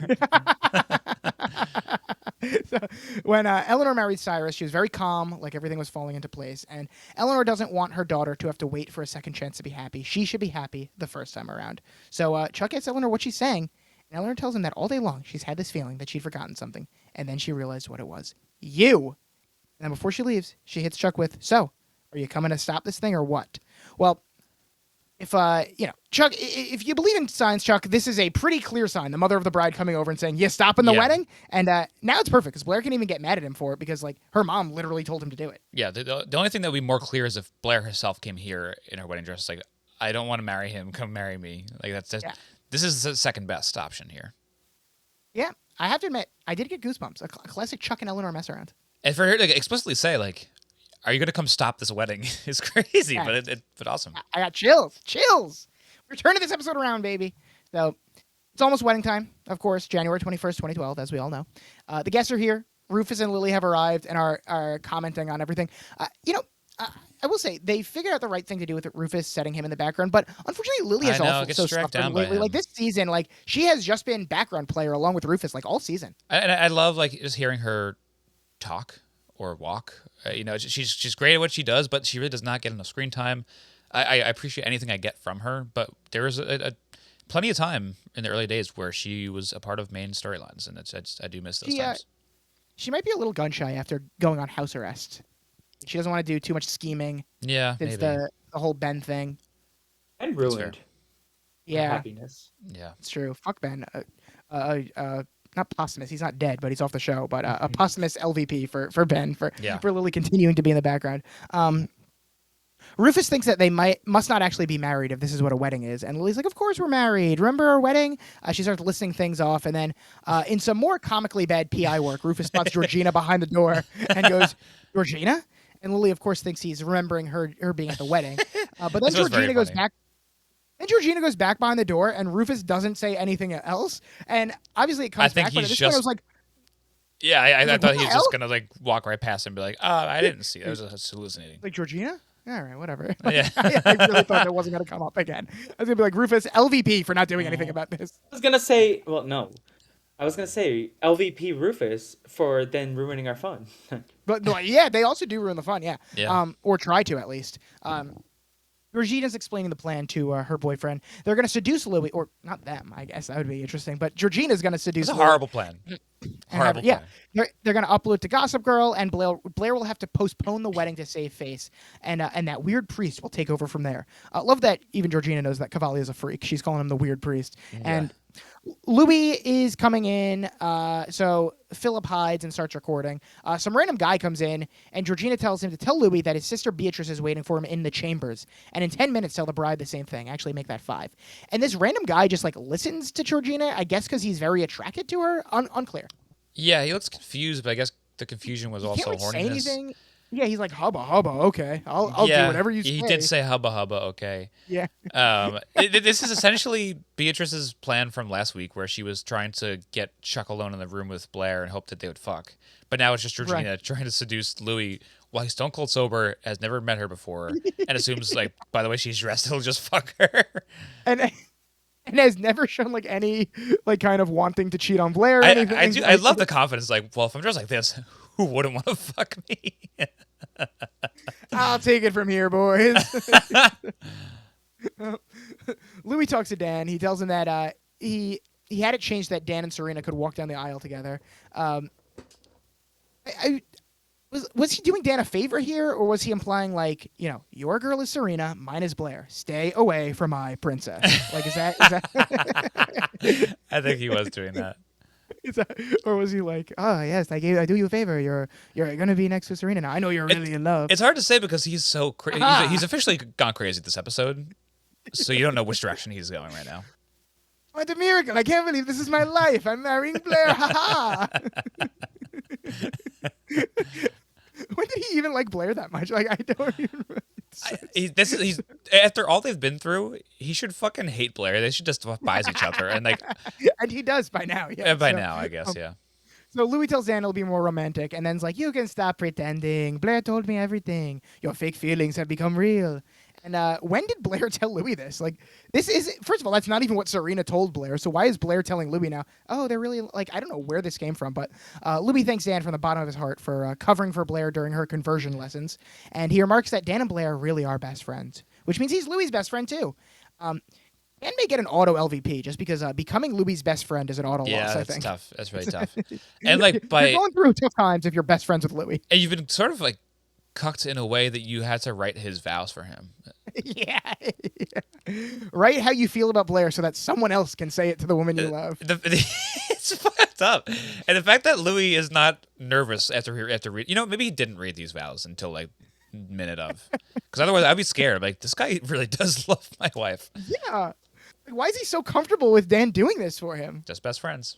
So when Eleanor married Cyrus, she was very calm, like everything was falling into place. And Eleanor doesn't want her daughter to have to wait for a second chance to be happy. She should be happy the first time around. So Chuck asks Eleanor what she's saying, and Eleanor tells him that all day long she's had this feeling that she'd forgotten something, and then she realized what it was. You! And then before she leaves, she hits Chuck with, so, are you coming to stop this thing or what? Well, if Chuck, if you believe in signs, Chuck, this is a pretty clear sign. The mother of the bride coming over and saying, "You stopping the Yeah. wedding," and now it's perfect because Blair can even get mad at him for it because like her mom literally told him to do it. Yeah, the only thing that would be more clear is if Blair herself came here in her wedding dress, like, I don't want to marry him, come marry me. Like, that's just, Yeah. this is the second best option here. Yeah, I have to admit, I did get goosebumps. A classic Chuck and Eleanor mess around. And for her to explicitly say, like, are you going to come stop this wedding is crazy, Yeah. but awesome. I got chills. We're turning this episode around, baby. So it's almost wedding time, of course, January 21st, 2012, as we all know. The guests are here. Rufus and Lily have arrived and are commenting on everything. I will say they figured out the right thing to do with Rufus setting him in the background, but unfortunately Lily has also gets dragged down by lately. him. Like this season, like she has just been background player along with Rufus like all season. And I love, like, just hearing her talk or walk. She's great at what she does, but she really does not get enough screen time. I appreciate anything I get from her, but there was a plenty of time in the early days where she was a part of main storylines, and I do miss those times. She might be a little gun shy after going on house arrest. She doesn't want to do too much scheming. Yeah, Since maybe. the whole Ben thing. And fair. ruined. Yeah, Happiness. Yeah. it's true. Fuck Ben. Not posthumous. He's not dead, but he's off the show. But a posthumous LVP for Ben for Lily continuing to be in the background. Rufus thinks that they must not actually be married if this is what a wedding is, and Lily's like, "Of course we're married. Remember our wedding?" She starts listing things off, and then in some more comically bad PI work, Rufus spots Georgina behind the door and goes, "Georgina?" And Lily, of course, thinks he's remembering her being at the wedding. But then Georgina goes back. Then Georgina goes back behind the door, and Rufus doesn't say anything else. And obviously, it comes back. But at this point, I was like, yeah, I like, thought what he the was hell? just gonna like walk right past him and be like, "Oh, I didn't see it. I was just hallucinating." like Georgina? All right, whatever. Yeah. I really thought that wasn't going to come up again. I was going to be like, Rufus, LVP for not doing anything about this. I was gonna say, well, no. I was gonna say LVP Rufus for then ruining our fun. But no, yeah, they also do ruin the fun, yeah. Yeah. Or try to, at least. Georgina's explaining the plan to her boyfriend. They're going to seduce Louis, or not them, I guess. That would be interesting. But Georgina's going to seduce It's a Louis. horrible plan. Horrible Yeah, plan. they're going to upload to Gossip Girl, and Blair will have to postpone the wedding to save face, and that weird priest will take over from there. Love that even Georgina knows that Cavalli is a freak. She's calling him the weird priest. Yeah. And Louis is coming in, so Philip hides and starts recording. Some random guy comes in, and Georgina tells him to tell Louis that his sister Beatrice is waiting for him in the chambers, and in 10 minutes tell the bride the same thing. Actually, make that 5. And this random guy just like listens to Georgina, I guess because he's very attracted to her. Unclear. Yeah, he looks confused, but I guess the confusion was also Can't like, say horniness. anything. Yeah, he's like hubba hubba. Okay, I'll do whatever you say. He did say hubba hubba. Okay. Yeah. This is essentially Beatrice's plan from last week, where she was trying to get Chuck alone in the room with Blair and hoped that they would fuck. But now it's just Georgina trying to seduce Louis while he's stone cold sober, has never met her before, and assumes like, by the way she's dressed, he'll just fuck her. And has never shown like any like kind of wanting to cheat on Blair or anything. I love the confidence. Like, well, if I'm dressed like this, who wouldn't want to fuck me? I'll take it from here, boys. Louis talks to Dan. He tells him that he had it changed that Dan and Serena could walk down the aisle together. Was he doing Dan a favor here, or was he implying like, your girl is Serena, mine is Blair. Stay away from my princess. Like, is that? I think he was doing that. Or was he like, oh yes, I do you a favor. You're gonna be next to Serena now. I know you're really in love. It's hard to say because he's so crazy. He's officially gone crazy this episode, so you don't know which direction he's going right now. What a miracle! I can't believe this is my life. I'm marrying Blair. Ha ha! When did he even like Blair that much? Like, I don't even. He's after all they've been through, he should fucking hate Blair. They should just buys each other and like. And he does by now. Yeah. By now, I guess. Yeah. So Louis tells Dan it'll be more romantic, and then's like, you can stop pretending. Blair told me everything. Your fake feelings have become real. And when did Blair tell Louis this? Like, this is, first of all, that's not even what Serena told Blair. So why is Blair telling Louis now? Oh, they're really, like, I don't know where this came from, but Louis thanks Dan from the bottom of his heart for covering for Blair during her conversion lessons. And he remarks that Dan and Blair really are best friends, which means he's Louis' best friend too. Dan may get an auto LVP just because becoming Louis' best friend is an auto loss, I think. Yeah, that's tough. That's really tough. And like you're going through tough times if you're best friends with Louis. And you've been sort of like cucked in a way that you had to write his vows for him. Yeah. Write how you feel about Blair so that someone else can say it to the woman you love. It's fucked up, and the fact that Louis is not nervous after read. Maybe he didn't read these vows until like minute of, because otherwise I'd be scared. Like this guy really does love my wife. Yeah. Like, why is he so comfortable with Dan doing this for him? Just best friends.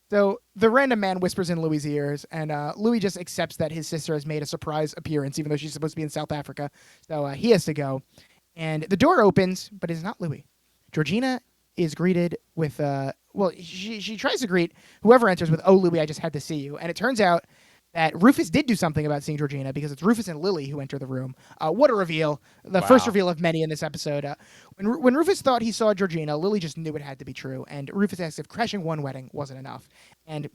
So the random man whispers in Louis' ears, and Louis just accepts that his sister has made a surprise appearance, even though she's supposed to be in South Africa. So he has to go. And the door opens, but it's not Louis. Georgina is greeted with, she tries to greet whoever enters with, "Oh, Louis, I just had to see you." And it turns out that Rufus did do something about seeing Georgina, because it's Rufus and Lily who enter the room. What a reveal. The first Wow. reveal of many in this episode. When Rufus thought he saw Georgina, Lily just knew it had to be true. And Rufus asked if crashing one wedding wasn't enough. And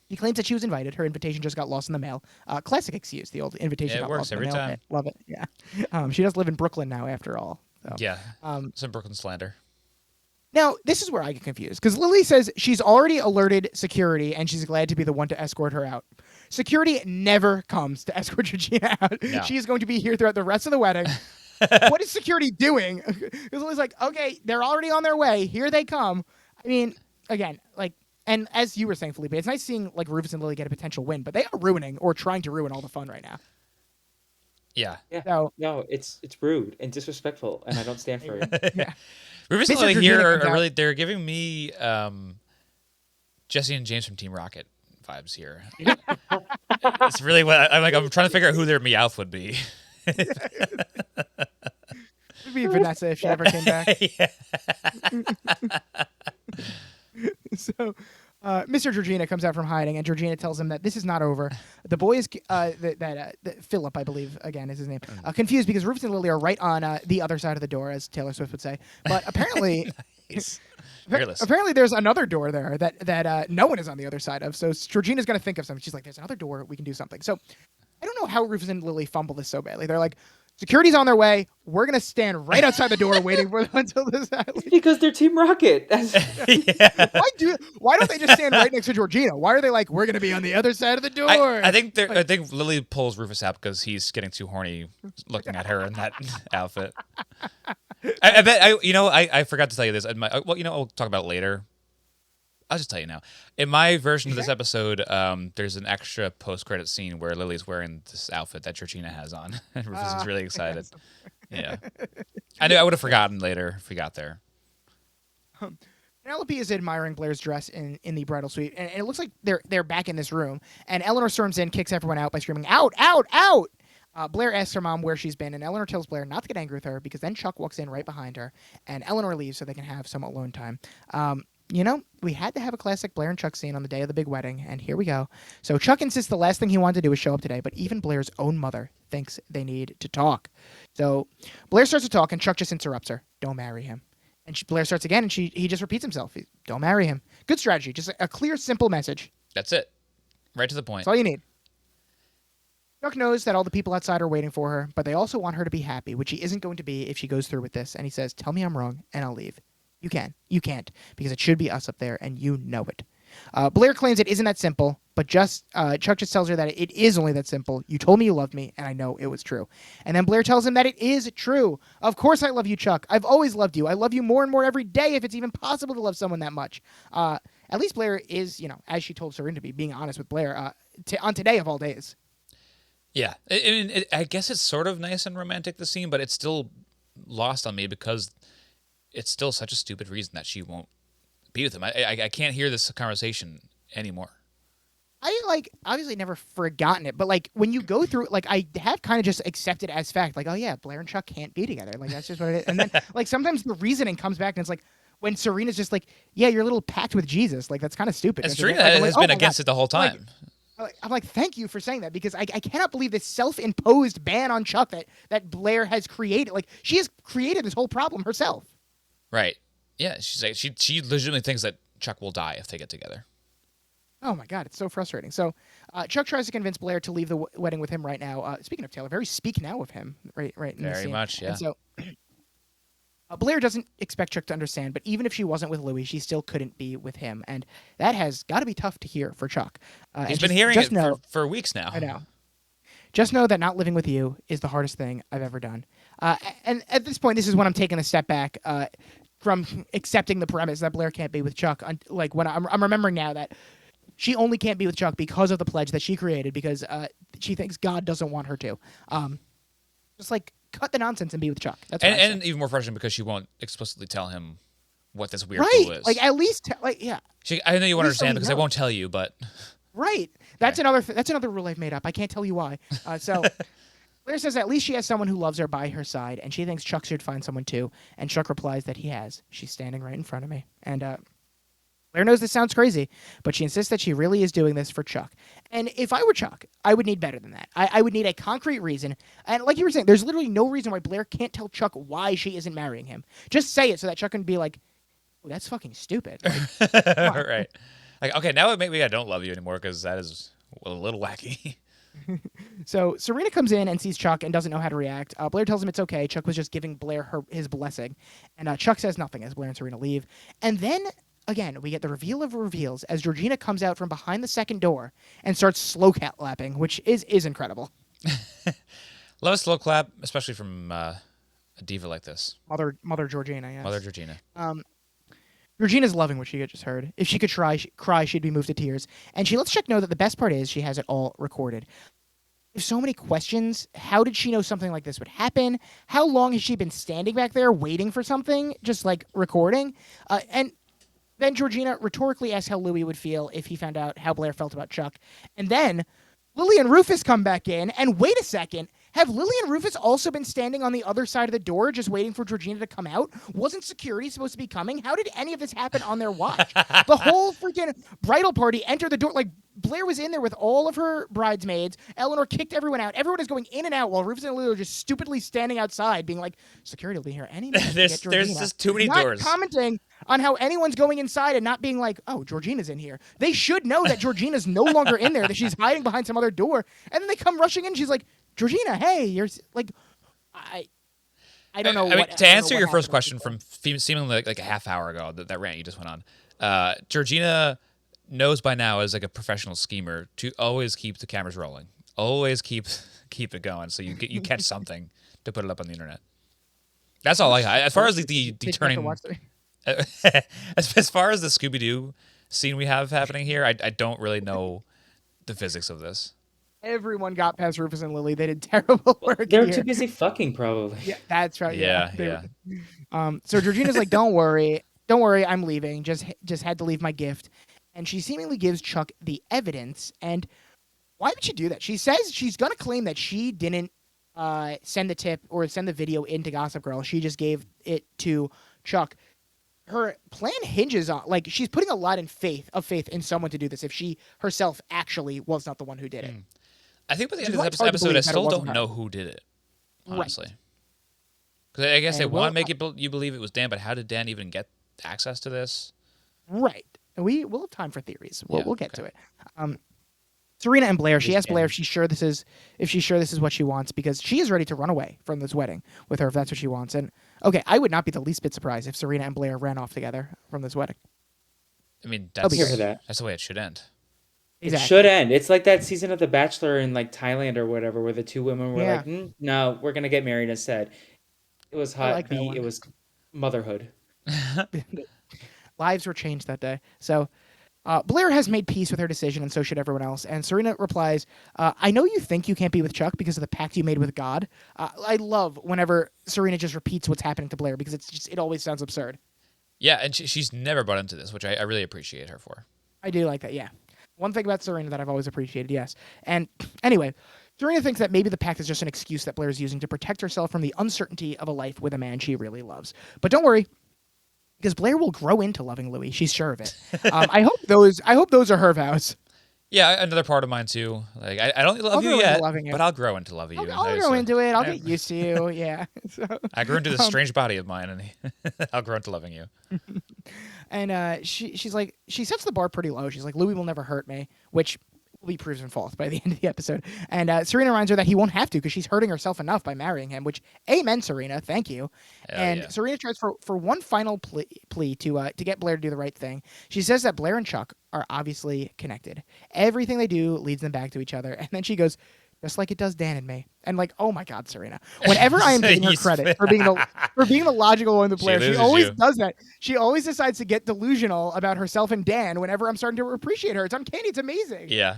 he claims that she was invited. Her invitation just got lost in the mail. Classic excuse, the old invitation Yeah, it got works lost in the every mail. time. Love it, yeah. She does live in Brooklyn now, after all. So. Yeah, some Brooklyn slander. Now, this is where I get confused, because Lily says she's already alerted security and she's glad to be the one to escort her out. Security never comes to escort Georgina out. No. She is going to be here throughout the rest of the wedding. What is security doing? Because Lily's like, okay, they're already on their way. Here they come. I mean, again, like, and as you were saying, Felipe, it's nice seeing like Rufus and Lily get a potential win, but they are ruining or trying to ruin all the fun right now. Yeah. Yeah. So, No, it's rude and disrespectful, and I don't stand for it. yeah. Rufus and Mr. Lily Georgina here comes are out. really, they're giving me Jesse and James from Team Rocket vibes here. It's really what I'm trying to figure out who their Meowth would be. It'd be Vanessa if she ever came back. Yeah. So, Mr. Georgina comes out from hiding, and Georgina tells him that this is not over. The boy is Philip, I believe, again is his name, confused because Rufus and Lily are right on the other side of the door, as Taylor Swift would say. But apparently, Nice. Fearless. apparently, there's another door there that no one is on the other side of. So Georgina's gonna think of something. She's like, "There's another door. We can do something." So I don't know how Rufus and Lily fumble this so badly. They're like, "Security's on their way. We're gonna stand right outside the door waiting for them until this happens." Because they're Team Rocket. Yeah. Why don't they just stand right next to Georgina? Why are they like, "We're gonna be on the other side of the door"? I think Lily pulls Rufus out because he's getting too horny looking at her in that outfit. I bet I forgot to tell you this. We'll talk about it later. I'll just tell you now. In my version of this episode, there's an extra post-credit scene where Lily's wearing this outfit that Georgina has on, and Rufus is really excited. Yeah, I knew I would have forgotten later if we got there. Penelope is admiring Blair's dress in the bridal suite, and it looks like they're back in this room. And Eleanor storms in, kicks everyone out by screaming, "Out! Out! Out!" Blair asks her mom where she's been, and Eleanor tells Blair not to get angry with her because then Chuck walks in right behind her, and Eleanor leaves so they can have some alone time. We had to have a classic Blair and Chuck scene on the day of the big wedding, and here we go. So Chuck insists the last thing he wanted to do is show up today, but even Blair's own mother thinks they need to talk. So Blair starts to talk, and Chuck just interrupts her. "Don't marry him." And Blair starts again, and he just repeats himself. "Don't marry him." Good strategy. Just a clear, simple message. That's it. Right to the point. That's all you need. Chuck knows that all the people outside are waiting for her, but they also want her to be happy, which she isn't going to be if she goes through with this. And he says, "Tell me I'm wrong, and I'll leave." "You can. You can't, because it should be us up there, and you know it." Blair claims it isn't that simple, but Chuck just tells her that it is only that simple. "You told me you loved me, and I know it was true." And then Blair tells him that it is true. "Of course I love you, Chuck. I've always loved you. I love you more and more every day if it's even possible to love someone that much." At least Blair is, as she told Serin to be, being honest with Blair on today of all days. Yeah, I guess it's sort of nice and romantic, the scene, but it's still lost on me because it's still such a stupid reason that she won't be with him. I can't hear this conversation anymore. I obviously never forgotten it, but when you go through it, I have kind of just accepted as fact, oh yeah, Blair and Chuck can't be together. That's just what it is. And then sometimes the reasoning comes back and it's when Serena's just yeah, your little pact with Jesus, that's kind of stupid. And Serena has been against it the whole time. I'm like, thank you for saying that, because I cannot believe this self-imposed ban on Chuck that Blair has created. She has created this whole problem herself. Right. Yeah, she's like she legitimately thinks that Chuck will die if they get together. Oh my God, it's so frustrating. So Chuck tries to convince Blair to leave the wedding with him right now. Speaking of Taylor, very speak now of him, right in this Very scene. much, yeah. And so Blair doesn't expect Chuck to understand, but even if she wasn't with Louis, she still couldn't be with him, and that has got to be tough to hear for Chuck. He's been hearing it for weeks now. I know. Just know that not living with you is the hardest thing I've ever done. And at this point, this is when I'm taking a step back from accepting the premise that Blair can't be with Chuck. Like when I'm remembering now that she only can't be with Chuck because of the pledge that she created because she thinks God doesn't want her to. Just like cut the nonsense and be with Chuck. That's what and even more frustrating because she won't explicitly tell him what this weird right. tool is. Like at least yeah. I know you won't At least so understand he because I knows. won't tell you, but Right. That's another rule I've made up. I can't tell you why. So Blair says at least she has someone who loves her by her side, and she thinks Chuck should find someone too. And Chuck replies that he has. She's standing right in front of me. And Blair knows this sounds crazy, but she insists that she really is doing this for Chuck. And if I were Chuck, I would need better than that. I would need a concrete reason. And like you were saying, there's literally no reason why Blair can't tell Chuck why she isn't marrying him. Just say it so that Chuck can be like, oh, that's fucking stupid. Like, right. Like, okay, now maybe I don't love you anymore because that is a little wacky. So Serena comes in and sees Chuck and doesn't know how to react. Blair tells him it's okay. Chuck was just giving Blair his blessing. And Chuck says nothing as Blair and Serena leave. And then, again, we get the reveal of reveals as Georgina comes out from behind the second door and starts slow cat lapping, which is incredible. Love a slow clap, especially from a diva like this. Mother Georgina, yes. Mother Georgina. Georgina's loving what she had just heard. If she could cry, she'd be moved to tears. And she lets Chuck know that the best part is she has it all recorded. There's so many questions. How did she know something like this would happen? How long has she been standing back there waiting for something, just like recording? And then Georgina rhetorically asks how Louis would feel if he found out how Blair felt about Chuck. And then Lily and Rufus come back in, and wait a second. Have Lily and Rufus also been standing on the other side of the door just waiting for Georgina to come out? Wasn't security supposed to be coming? How did any of this happen on their watch? The whole freaking bridal party entered the door. Like, Blair was in there with all of her bridesmaids. Eleanor kicked everyone out. Everyone is going in and out while Rufus and Lily are just stupidly standing outside being like, security will be here any minute to get Georgina. There's just too many Not doors. commenting on how anyone's going inside and not being like, oh, Georgina's in here. They should know that Georgina's no longer in there, that she's hiding behind some other door. And then they come rushing in. She's like, Georgina, hey, you're like, I don't know. I mean, to answer your first question from seemingly like a half hour ago, that rant you just went on, Georgina knows by now as like a professional schemer to always keep the cameras rolling, always keep it going, so you catch something to put it up on the internet. That's all I got. As far as the turning, as far as the Scooby-Doo scene we have happening here, I don't really know the physics of this. Everyone got past Rufus and Lily. They did terrible work. They're here. too busy fucking, probably. Yeah, that's right. Yeah. So Georgina's like, don't worry, I'm leaving. Just had to leave my gift. And she seemingly gives Chuck the evidence. And why would she do that? She says she's gonna claim that she didn't send the tip or send the video into Gossip Girl. She just gave it to Chuck. Her plan hinges on, like, she's putting a lot of faith in someone to do this if she herself actually was not the one who did it. I think by the end Which of is this why it's hard to episode, I believe that it still wasn't don't her. know who did it, honestly. Right. Because I guess they And want to make you believe it was Dan, but how did Dan even get access to this? Right. And we'll have time for theories. We'll get okay. to it. Serena and Blair. She Just asked Blair Dan. if she's sure this is what she wants, because she is ready to run away from this wedding with her if that's what she wants. And okay, I would not be the least bit surprised if Serena and Blair ran off together from this wedding. I mean, I'll be that's here for that. that's the way it should end. It should end. It's like that season of The Bachelor in like Thailand or whatever, where the two women were Yeah. like, "No, we're gonna get married instead." It was hot. like that one. It was motherhood. Lives were changed that day. So Blair has made peace with her decision, and so should everyone else. And Serena replies, I know you think you can't be with Chuck because of the pact you made with God. I love whenever Serena just repeats what's happening to Blair, because it always sounds absurd. Yeah, and she's never bought into this, which I really appreciate her for. I do like that, yeah. One thing about Serena that I've always appreciated, yes. And anyway, Serena thinks that maybe the pact is just an excuse that Blair is using to protect herself from the uncertainty of a life with a man she really loves. But don't worry, because Blair will grow into loving Louis. She's sure of it. I hope those are her vows. Yeah, another part of mine too. Like I don't love I'll you grow into yet, loving you. but I'll grow into loving you. I'll grow into it. I'll get used to you. Yeah. So, I grew into this strange body of mine, and I'll grow into loving you. and she's like, she sets the bar pretty low. She's like, Louis will never hurt me, which will be proven false by the end of the episode. And Serena reminds her that he won't have to because she's hurting herself enough by marrying him, which, amen, Serena. Thank you. Yeah. Serena tries for one final plea to get Blair to do the right thing. She says that Blair and Chuck are obviously connected. Everything they do leads them back to each other. And then she goes, just like it does Dan and me. And like, oh my God, Serena. Whenever I am giving her He's- credit for being the logical one to She Blair, she loses always you. does that. She always decides to get delusional about herself and Dan whenever I'm starting to appreciate her. It's uncanny. It's amazing. Yeah.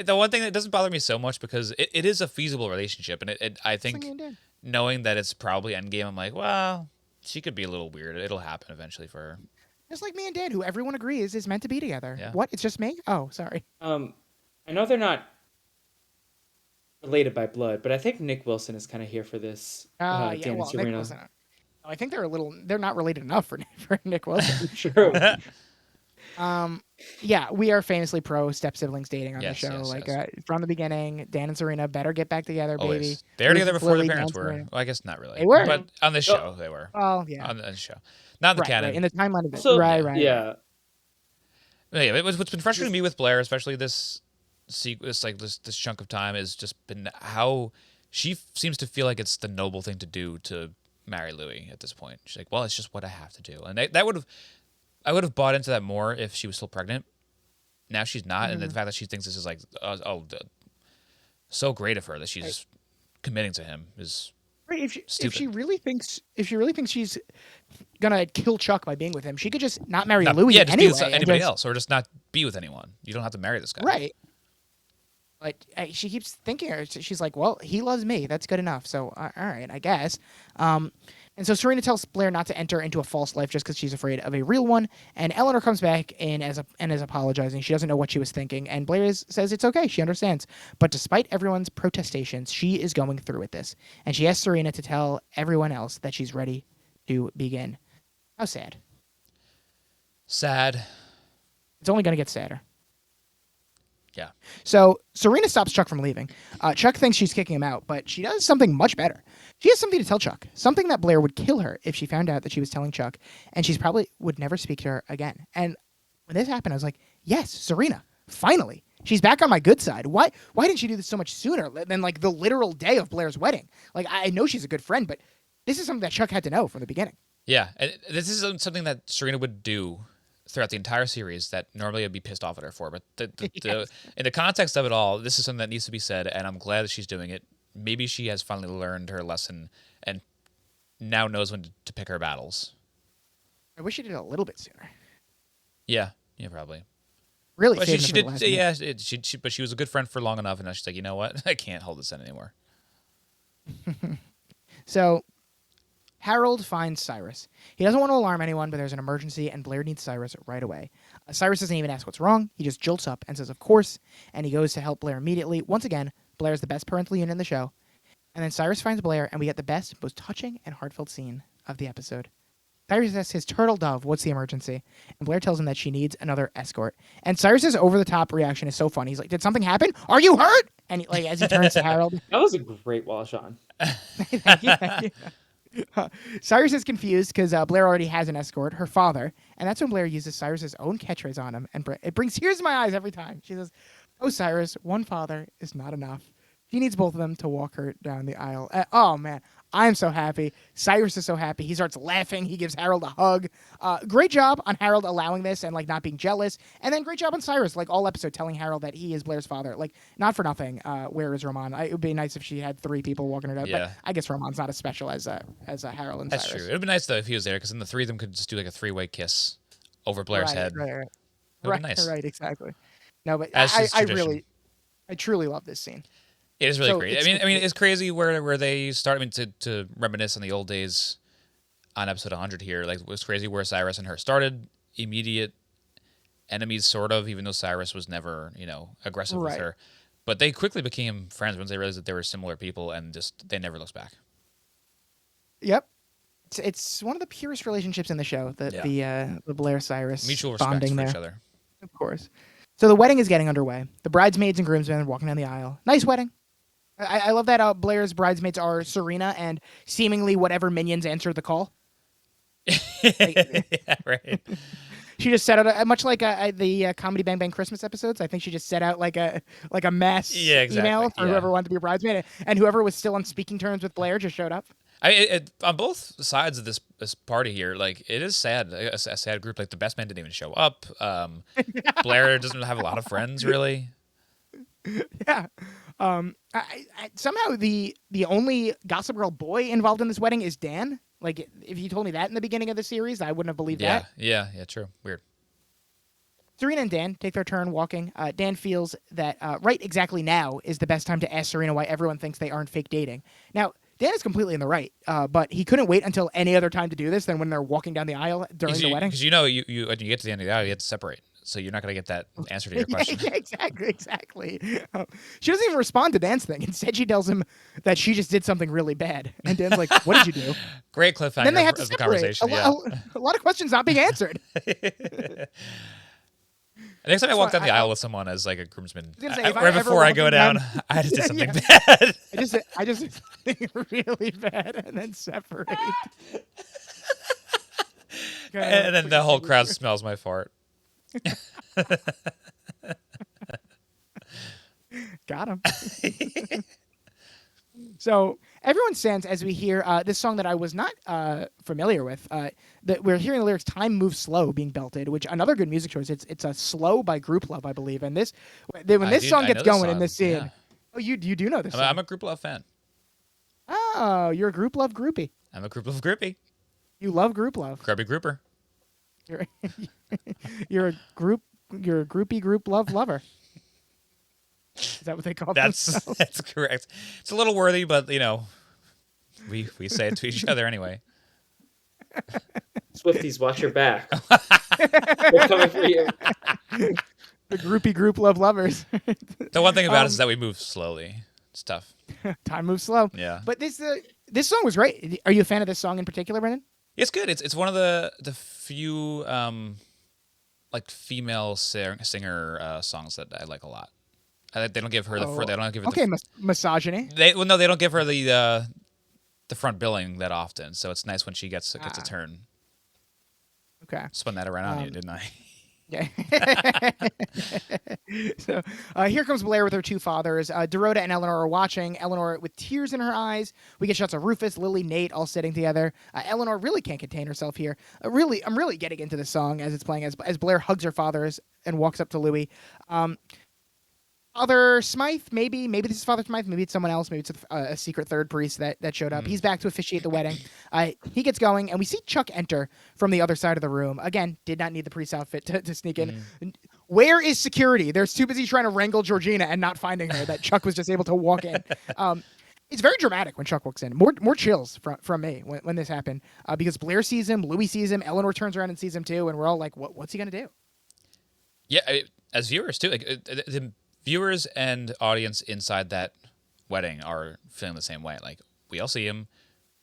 The one thing that doesn't bother me so much because it is a feasible relationship, and I Just like think me and Dan. knowing that it's probably endgame, I'm like, well, she could be a little weird. It'll happen eventually for her. Just like me and Dan, who everyone agrees is meant to be together. Yeah. What? It's just me? Oh, sorry. I know they're not related by blood, but I think Nick Wilson is kind of here for this. Yeah, Dan and well, Nick Serena. Wilson. I think they're not related enough for Nick Wilson. True. Yeah, we are famously pro step siblings dating on Yes, the show. yes, Like yes. from the beginning, Dan and Serena better get back together, baby. Always. They were together Rufus, before Lily, their parents Dan, were. Serena. Well, I guess not really. They were. But on this show, they were. Oh yeah, On the show. Not in the right, canon. right. In the timeline of it. So, right. Yeah. Yeah, what's been frustrating me with Blair, especially this chunk of time, has just been how she seems to feel like it's the noble thing to do to marry Louis at this point. She's like, well, it's just what I have to do, and I would have bought into that more if she was still pregnant. Now she's not, and the fact that she thinks this is like, so great of her that she's committing to him is Right, if stupid. she really thinks she's gonna kill Chuck by being with him, she could just not marry Louis just anyway. be with and anybody just- else, or just not be with anyone. You don't have to marry this guy. Right. But she keeps thinking, she's like, well, he loves me. That's good enough. So, all right, I guess. And so Serena tells Blair not to enter into a false life just because she's afraid of a real one. And Eleanor comes back in and is apologizing. She doesn't know what she was thinking. And Blair says it's okay. She understands. But despite everyone's protestations, she is going through with this. And she asks Serena to tell everyone else that she's ready to begin. How sad. Sad. It's only going to get sadder. Yeah. So Serena stops Chuck from leaving. Chuck thinks she's kicking him out, but she does something much better. She has something to tell Chuck, something that Blair would kill her if she found out that she was telling Chuck, and she's probably would never speak to her again. And when this happened, I was like, yes, Serena, finally. She's back on my good side. Why didn't she do this so much sooner than like the literal day of Blair's wedding? Like, I know she's a good friend, but this is something that Chuck had to know from the beginning. Yeah, and this is something that Serena would do throughout the entire series that normally I'd be pissed off at her for. But Yes. in the context of it all, this is something that needs to be said, and I'm glad that she's doing it. Maybe she has finally learned her lesson and now knows when to pick her battles. I wish she did it a little bit sooner. Yeah, probably. Really, But saving she it for the did, last minute. yeah. But she was a good friend for long enough, and now she's like, you know what? I can't hold this in anymore. So Harold finds Cyrus. He doesn't want to alarm anyone, but there's an emergency, and Blair needs Cyrus right away. Cyrus doesn't even ask what's wrong. He just jolts up and says, of course, and he goes to help Blair immediately. Once again, Blair's the best parental unit in the show. And then Cyrus finds Blair, and we get the best, most touching, and heartfelt scene of the episode. Cyrus asks his turtle dove, what's the emergency? And Blair tells him that she needs another escort. And Cyrus's over-the-top reaction is so funny. He's like, did something happen? Are you hurt? And like as he turns to Harold, That was a great Wash on. thank you. Cyrus is confused because Blair already has an escort, her father, and that's when Blair uses Cyrus's own catchphrase on him, and it brings tears to my eyes every time. She says, "Oh, Cyrus, one father is not enough. She needs both of them to walk her down the aisle." Oh man, I'm so happy. Cyrus is so happy. He starts laughing. He gives Harold a hug. Great job on Harold allowing this and like not being jealous, and then great job on Cyrus, like all episode, telling Harold that he is Blair's father. Like not for nothing. Where is Roman? It would be nice if she had 3 people walking her down. Yeah. But I guess Roman's not as special as Harold and That's Cyrus. true. It would be nice though if he was there, because then the 3 of them could just do like a 3-way kiss over Blair's head. Right. It would be nice. Right, exactly. No, but As is I tradition. truly love this scene. It is really So great. it's I mean, it's crazy where they start. I mean, to reminisce on the old days on episode 100 here. Like, it was crazy where Cyrus and her started, immediate enemies, sort of, even though Cyrus was never, aggressive with Right. her. But they quickly became friends once they realized that they were similar people, and just they never looked back. Yep. It's one of the purest relationships in the show. The Blair Cyrus Mutual respect bonding for there, each other. of course. So the wedding is getting underway. The bridesmaids and groomsmen are walking down the aisle. Nice wedding. I love that Blair's bridesmaids are Serena and seemingly whatever minions answered the call. Yeah, right. She just set out much like the Comedy Bang Bang Christmas episodes. I think she just set out like a mass Yeah, exactly. email for Yeah. whoever wanted to be a bridesmaid, and whoever was still on speaking terms with Blair just showed up. On both sides of this party here, like, it is sad. A sad group. Like, the best man didn't even show up. Blair doesn't have a lot of friends, really. Yeah. Somehow the only Gossip Girl boy involved in this wedding is Dan. Like, if you told me that in the beginning of the series, I wouldn't have believed Yeah, that. yeah, true. Weird. Serena and Dan take their turn walking. Dan feels that right exactly now is the best time to ask Serena why everyone thinks they aren't fake dating. Now, Dan is completely in the right, but he couldn't wait until any other time to do this than when they're walking down the aisle during the wedding. Because you when you get to the end of the aisle, you have to separate. So you're not going to get that answer to your question. Yeah, exactly. She doesn't even respond to Dan's thing. Instead, she tells him that she just did something really bad. And Dan's like, "What did you do?" Great cliffhanger And then they have to of the separate. conversation. A lot of questions not being answered. Next time I walk down the I- aisle with someone as like a groomsman, gonna say, if I right ever before I walk go in down, down- I just did something Yeah. bad. I just did something really bad and then separate. And then the whole crowd smells my fart. Got him. So everyone stands as we hear this song that I was not familiar with. That we're hearing the lyrics "Time Moves Slow" being belted, which another good music choice. It's a "Slow" by Group Love, I believe. And this when this song I gets know this going in song, this scene, yeah. oh, you do know this song. I'm a Group Love fan. Oh, you're a Group Love groupie. I'm a Group Love groupie. You love Group Love. Grubby grouper. You're you're a groupie Group Love lover. Is that what they call themselves? That's correct. It's a little worthy, but we say it to each other anyway. Swifties, watch your back. They're coming for you. The groupie Group Love lovers. The one thing about it is that we move slowly. It's tough. Time moves slow. Yeah. But this song was great. Are you a fan of this song in particular, Brendan? It's good. It's one of the few like female singer songs that I like a lot. They don't give her they don't give her misogyny. they don't give her the front billing that often. So it's nice when she gets a turn. Okay. Spun that around on you, didn't I? Yeah. So here comes Blair with her two fathers. Dorota and Eleanor are watching. Eleanor with tears in her eyes. We get shots of Rufus, Lily, Nate all sitting together. Eleanor really can't contain herself here. I'm really getting into this song as it's playing as Blair hugs her fathers and walks up to Louis. Father Smythe, maybe this is Father Smythe, maybe it's someone else, maybe it's a secret third priest that showed up. He's back to officiate the wedding. He gets going, and we see Chuck enter from the other side of the room. Again, did not need the priest outfit to sneak in. Where is security? They're too busy trying to wrangle Georgina and not finding her, that Chuck was just able to walk in. It's very dramatic when Chuck walks in. More chills from me when this happened, because Blair sees him, Louis sees him, Eleanor turns around and sees him too, and we're all like, what's he going to do? Yeah, as viewers too, like the viewers and audience inside that wedding are feeling the same way. Like, we all see him.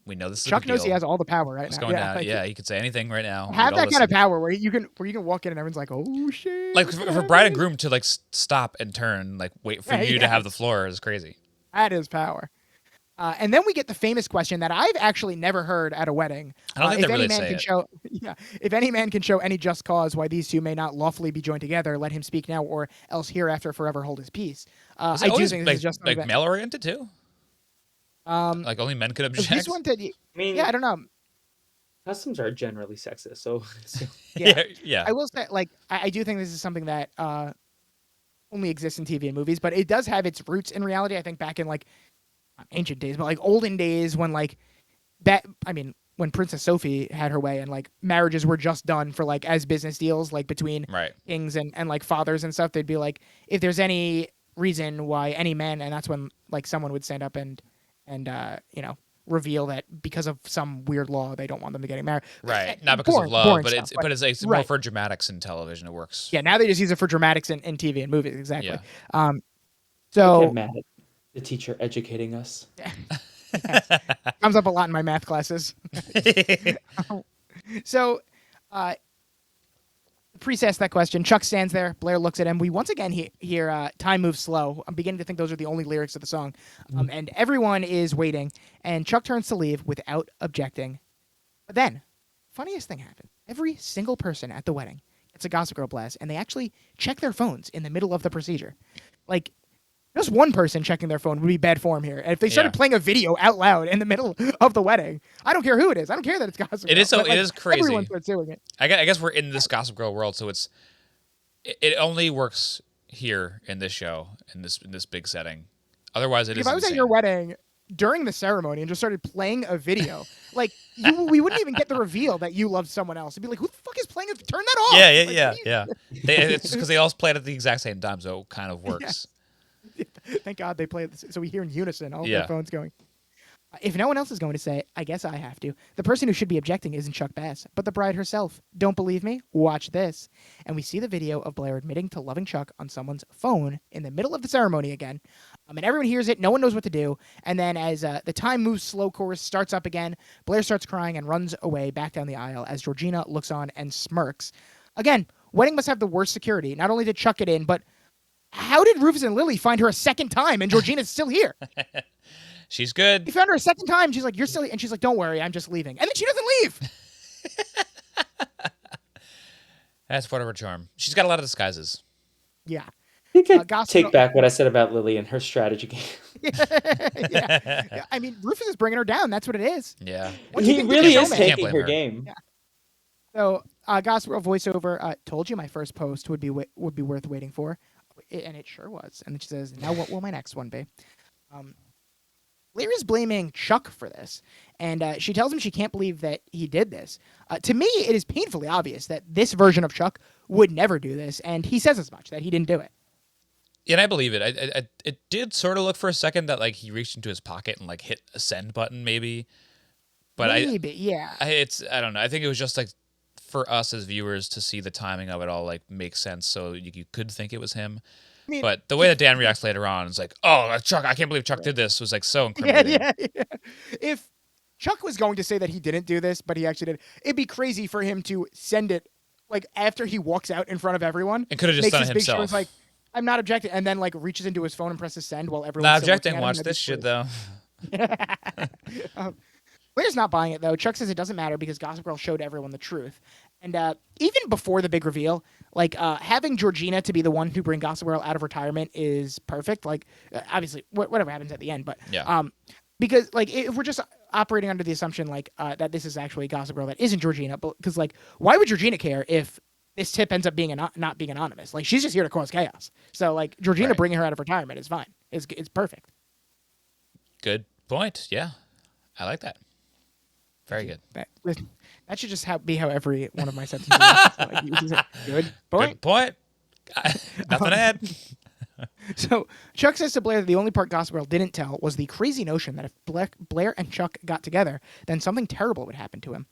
We know this is Chuck a big knows deal. he has all the power right What's now. going down? Like, Yeah, he could say anything right now. have We'd all that kind of listen. power where you can walk in and everyone's like, oh shit. Like for bride and groom to like stop and turn, like wait for you to have the floor is crazy. That is power. And then we get the famous question that I've actually never heard at a wedding. I don't think if they any really man say can it. show, if any man can show any just cause why these two may not lawfully be joined together, let him speak now, or else hereafter forever hold his peace. Was it I do always, think like, this is just something like that, male oriented too. Like only men could object. this one did. I mean, Yeah, I don't know. customs are generally sexist, so Yeah. I will say, like, I do think this is something that only exists in TV and movies, but it does have its roots in reality. I think back in like not ancient days, but like olden days when like when Princess Sophie had her way and like marriages were just done for like as business deals, like between Right. kings and like fathers and stuff, they'd be like, if there's any reason why any man, and that's when like someone would stand up and reveal that because of some weird law they don't want them to getting married. Right. Not because Boring- of love, boring but stuff, it's more right. for dramatics in television. It works. Yeah, now they just use it for dramatics in TV and movies. Exactly. Yeah. get So mad at the teacher educating us. comes up a lot in my math classes. So, the priest asks that question. Chuck stands there. Blair looks at him. We once again hear "Time Moves Slow." I'm beginning to think those are the only lyrics of the song. And everyone is waiting. And Chuck turns to leave without objecting. But then, funniest thing happens. Every single person at the wedding gets a Gossip Girl blast, and they actually check their phones in the middle of the procedure. Like, just one person checking their phone would be bad form here. And if they started playing a video out loud in the middle of the wedding, I don't care who it is. I don't care that it's Gossip Girl. It is so. But, like, It is crazy. Everyone starts doing it. I guess we're in this Gossip Girl world, so it only works here in this show in this big setting. Otherwise, it If is I was at insane. your wedding during the ceremony and just started playing a video, like we wouldn't even get the reveal that you loved someone else. It'd be like, who the fuck is playing? Turn that off. Yeah, yeah, Like, yeah, what yeah. It's because they all played at the exact same time, so it kind of works. Thank God they play this, so we hear in unison all of Yeah. their phones going. If no one else is going to say it, I guess I have to. The person who should be objecting isn't Chuck Bass, but the bride herself. Don't believe me? Watch this. And we see the video of Blair admitting to loving Chuck on someone's phone in the middle of the ceremony again. And everyone hears it. No one knows what to do. And then as the time moves, slow chorus starts up again. Blair starts crying and runs away back down the aisle as Georgina looks on and smirks. Again, wedding must have the worst security. Not only did Chuck get in, but how did Rufus and Lily find her a second time and Georgina's still here? She's good. He found her a second time. She's like, you're silly. And she's like, don't worry, I'm just leaving. And then she doesn't leave. That's part of her charm. She's got a lot of disguises. Yeah. I think I Gossip take Girl- back what I said about Lily and her strategy game. Yeah. I mean, Rufus is bringing her down. That's what it is. Yeah. What do you He think really the is showman- Can't taking blame her her. game. Yeah. So, Gossip Girl voiceover told you my first post would be worth waiting for, and it sure was. And then she says, now what will my next one be? Blair is blaming Chuck for this, and she tells him she can't believe that he did this. To me, it is painfully obvious that this version of Chuck would never do this, and he says as much, that he didn't do it. Yeah, and I believe it. It did sort of look for a second that like he reached into his pocket and like hit a send button maybe, but Maybe, yeah. I don't know. I think it was just like for us as viewers to see the timing of it all like make sense, so you could think it was him. I mean, But the way that Dan reacts later on is like, "Oh, that's Chuck! I can't believe Chuck did this." Was like so incriminating. yeah. If Chuck was going to say that he didn't do this, but he actually did, it'd be crazy for him to send it like after he walks out in front of everyone. And could have just makes done it this big show, himself. it's like, I'm not objecting, and then like reaches into his phone and presses send while everyone's Not still objecting. looking at Watch him. this shit though. Blair's not buying it though. Chuck says it doesn't matter because Gossip Girl showed everyone the truth. And even before the big reveal, like having Georgina to be the one to bring Gossip Girl out of retirement is perfect. Like obviously, whatever happens at the end, but Yeah. because like if we're just operating under the assumption like that this is actually Gossip Girl that isn't Georgina, but because like why would Georgina care if this tip ends up being not being anonymous? Like she's just here to cause chaos. So like Georgina Right. bringing her out of retirement is fine. It's perfect. Good point. Yeah, I like that. Very good. That should just be how every one of my sentences is. Like, you just say, good point. Good point. Nothing to add. So Chuck says to Blair that the only part Gossip Girl didn't tell was the crazy notion that if Blair and Chuck got together, then something terrible would happen to him.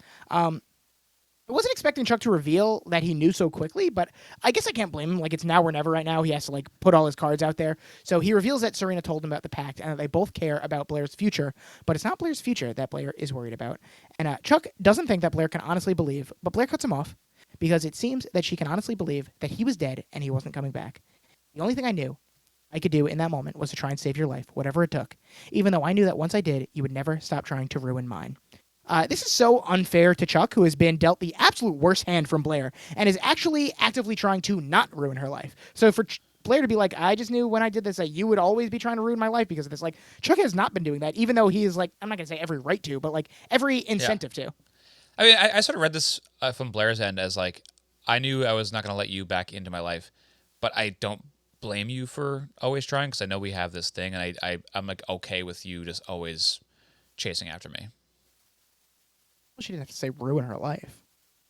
I wasn't expecting Chuck to reveal that he knew so quickly, but I guess I can't blame him. Like, it's now or never right now. He has to, like, put all his cards out there. So he reveals that Serena told him about the pact and that they both care about Blair's future, but it's not Blair's future that Blair is worried about. And Chuck doesn't think that Blair can honestly believe, but Blair cuts him off because it seems that she can honestly believe that he was dead and he wasn't coming back. The only thing I knew I could do in that moment was to try and save your life, whatever it took, even though I knew that once I did, you would never stop trying to ruin mine. This is so unfair to Chuck, who has been dealt the absolute worst hand from Blair and is actually actively trying to not ruin her life. So for Blair to be like, I just knew when I did this that you would always be trying to ruin my life because of this. Like, Chuck has not been doing that, even though he is like, I'm not going to say every right to, but like every incentive to. I mean, I sort of read this from Blair's end as like, I knew I was not going to let you back into my life, but I don't blame you for always trying because I know we have this thing, and I'm like okay with you just always chasing after me. Well, she didn't have to say ruin her life.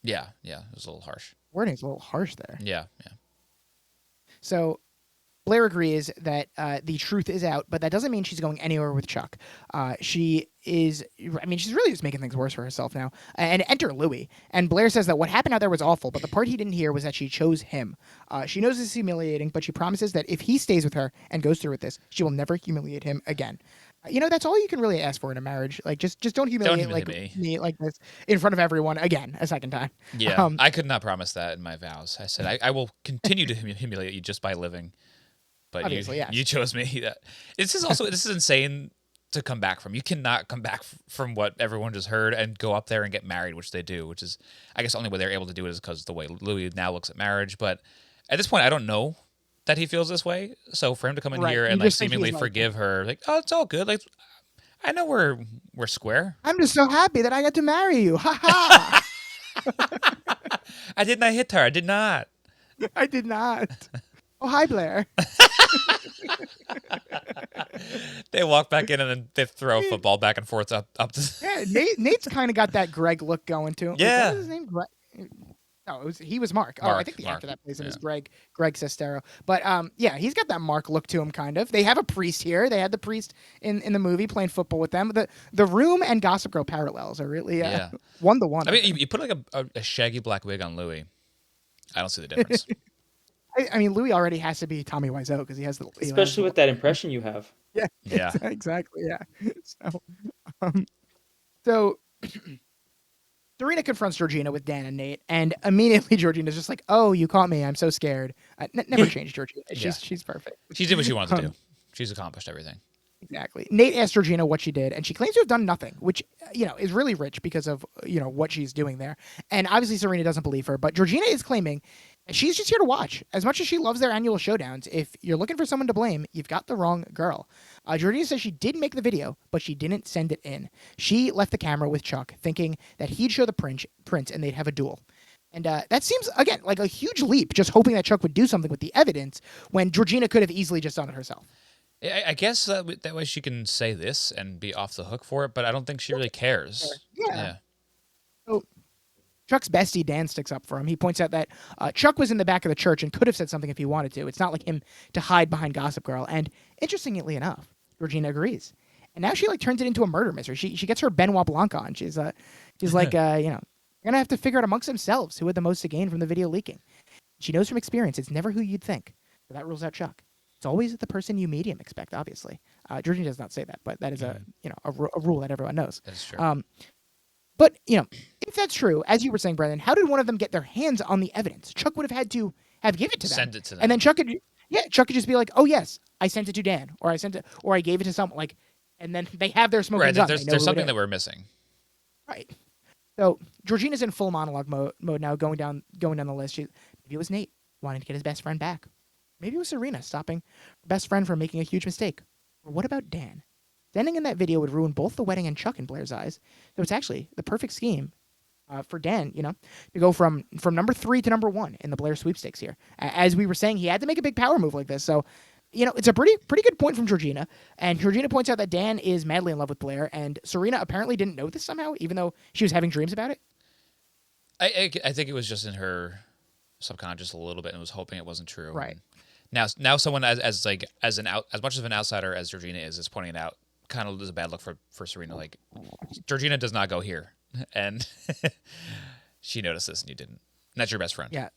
Yeah, it was a little harsh. Wording's a little harsh there. Yeah. So Blair agrees that the truth is out, but that doesn't mean she's going anywhere with Chuck. She's really just making things worse for herself now. And enter Louie. And Blair says that what happened out there was awful, but the part he didn't hear was that she chose him. She knows this is humiliating, but she promises that if he stays with her and goes through with this, she will never humiliate him again. That's all you can really ask for in a marriage. Like, just don't humiliate me like this in front of everyone again a second time. Yeah, I could not promise that in my vows. I said I will continue to humiliate you just by living. But obviously, yes. you chose me. This is insane to come back from. You cannot come back from what everyone just heard and go up there and get married, which they do. Which is, I guess, the only way they're able to do it is because the way Louis now looks at marriage. But at this point, I don't know that he feels this way. So for him to come in here and like seemingly forgive her, like, oh, it's all good. Like, I know we're square. I'm just so happy that I got to marry you. Ha ha. I did not hit her. I did not. I did not. Oh, hi, Blair. They walk back in and then they throw a football back and forth up to. Yeah, Nate's kind of got that Greg look going to him. Wait, what Yeah. was his name? Greg? No, he was Mark. Oh, I think the actor that plays him is Greg Sestero. But yeah, he's got that Mark look to him, kind of. They have a priest here. They had the priest in the movie playing football with them. The Room and Gossip Girl parallels are really 1-to-1. I mean, you put like a shaggy black wig on Louis. I don't see the difference. I mean, Louis already has to be Tommy Wiseau because he has the especially with that impression you have. Yeah, exactly. Yeah. So Serena confronts Georgina with Dan and Nate, and immediately Georgina's just like, "Oh, you caught me. I'm so scared." Never changed Georgina. She's perfect. She did what she wanted to do. She's accomplished everything. Exactly. Nate asked Georgina what she did, and she claims to have done nothing, which, is really rich because of, what she's doing there. And obviously Serena doesn't believe her, but Georgina is claiming she's just here to watch. As much as she loves their annual showdowns, if you're looking for someone to blame, you've got the wrong girl. Georgina says she did make the video, but she didn't send it in. She left the camera with Chuck, thinking that he'd show the print and they'd have a duel. And that seems, again, like a huge leap, just hoping that Chuck would do something with the evidence when Georgina could have easily just done it herself. I guess that way she can say this and be off the hook for it, but I don't think she really cares. Yeah. So Chuck's bestie, Dan, sticks up for him. He points out that Chuck was in the back of the church and could have said something if he wanted to. It's not like him to hide behind Gossip Girl. And interestingly enough, Georgina agrees. And now she turns it into a murder mystery. She gets her Benoit Blanc on. She's like, you're going to have to figure out amongst themselves who had the most to gain from the video leaking. She knows from experience it's never who you'd think. So that rules out Chuck. It's always the person you medium expect, obviously. Georgina does not say that, but that is a rule that everyone knows. That's true. But, if that's true, as you were saying, Brendan, how did one of them get their hands on the evidence? Chuck would have had to have given it to them. Send it to them. And then Chuck could just be like, oh, yes, I sent it to Dan, or I gave it to someone, and then they have their smoking gun. There's something that we're missing. Right. So Georgina's in full monologue mode now, going down the list. Maybe it was Nate wanting to get his best friend back. Maybe it was Serena stopping her best friend from making a huge mistake. Or what about Dan? Sending in that video would ruin both the wedding and Chuck in Blair's eyes. So it's actually the perfect scheme for Dan, to go from number 3 to number 1 in the Blair sweepstakes here. As we were saying, he had to make a big power move like this. So, it's a pretty good point from Georgina. And Georgina points out that Dan is madly in love with Blair, and Serena apparently didn't know this somehow, even though she was having dreams about it. I think it was just in her subconscious a little bit and was hoping it wasn't true. Right. Now someone as much of an outsider as Georgina is pointing it out, kind of is a bad look for Serena. Like, Georgina does not go here, and she noticed this and you didn't. And that's your best friend. Yeah.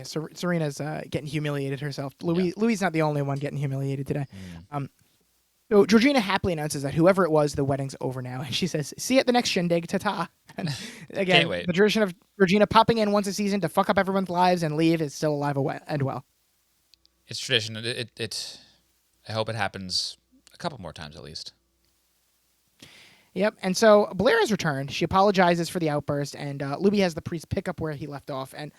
Serena's getting humiliated herself. Louis not the only one getting humiliated today. So Georgina happily announces that whoever it was, the wedding's over now, and she says, "See you at the next shindig, ta-ta." And again, Can't wait. The tradition of Georgina popping in once a season to fuck up everyone's lives and leave is still alive and well. It's tradition. I hope it happens a couple more times at least. Yep. And so Blair has returned. She apologizes for the outburst, and Louis has the priest pick up where he left off. And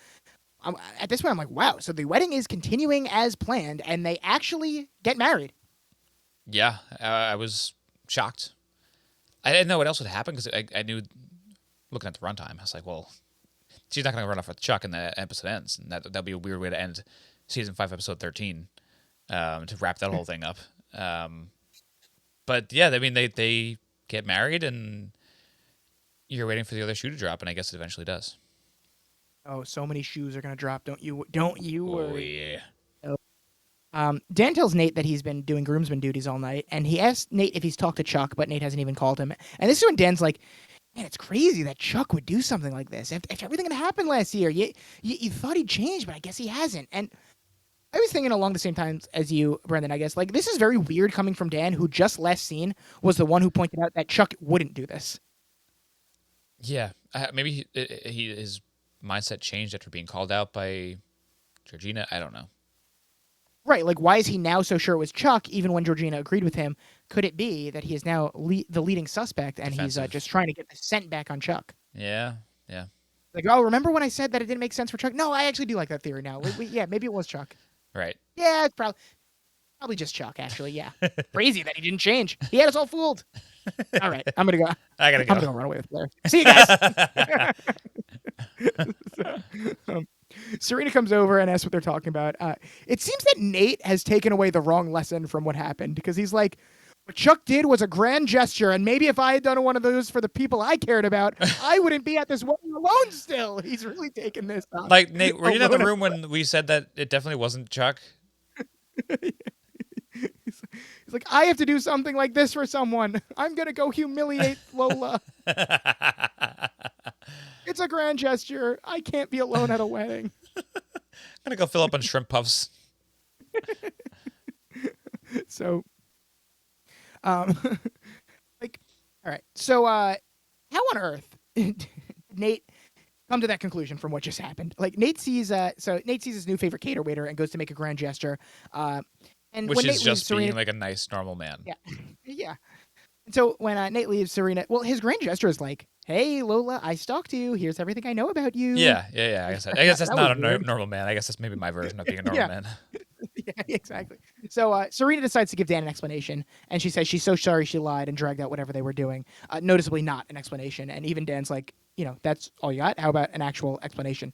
at this point, I'm like, wow. So the wedding is continuing as planned, and they actually get married. Yeah, I was shocked. I didn't know what else would happen because I knew, looking at the runtime, I was like, well, she's not going to run off with Chuck and the episode ends. And that'd be a weird way to end season 5, episode 13, to wrap that whole thing up. But yeah, I mean, they get married and you're waiting for the other shoe to drop, and I guess it eventually does. Oh, so many shoes are going to drop. Don't you worry. Oh, yeah. Dan tells Nate that he's been doing groomsman duties all night, and he asks Nate if he's talked to Chuck, but Nate hasn't even called him. And this is when Dan's like, man, it's crazy that Chuck would do something like this. After everything that happened last year, you thought he'd change, but I guess he hasn't. And I was thinking along the same time as you, Brendan, I guess, like, this is very weird coming from Dan, who just last scene was the one who pointed out that Chuck wouldn't do this. Yeah, maybe his mindset changed after being called out by Georgina. I don't know. Right, like, why is he now so sure it was Chuck, even when Georgina agreed with him? Could it be that he is now the leading suspect, and Defensive. he's just trying to get the scent back on Chuck? Yeah. Like, oh, remember when I said that it didn't make sense for Chuck? No, I actually do like that theory now. Yeah, maybe it was Chuck. Right. Yeah, it's probably just Chuck, actually, yeah. Crazy that he didn't change. He had us all fooled. All right, I'm going to go. I gotta go. I'm going to run away with Blair. See you guys. Serena comes over and asks what they're talking about. It seems that Nate has taken away the wrong lesson from what happened because he's like, what Chuck did was a grand gesture, and maybe if I had done one of those for the people I cared about, I wouldn't be at this wedding alone still. He's really taking this Like, Nate, were you in the alone. room when we said that it definitely wasn't Chuck? He's like, I have to do something like this for someone. I'm going to go humiliate Lola. It's a grand gesture. I can't be alone at a wedding. I'm gonna go fill up on shrimp puffs. So, like, all right. So, how on earth did Nate come to that conclusion from what just happened? Like, Nate sees his new favorite cater waiter and goes to make a grand gesture. And Which when is Nate just leaves, Serena, being like a nice, normal man. yeah, yeah. And so when Nate leaves, Serena, well, his grand gesture is like, "Hey, Lola, I stalked you. Here's everything I know about you." Yeah. I guess that's That not was a weird. normal man. I guess that's maybe my version of being a normal Yeah. man. Yeah, exactly. So Serena decides to give Dan an explanation, and she says she's so sorry she lied and dragged out whatever they were doing. Noticeably not an explanation, and even Dan's like, that's all you got? How about an actual explanation?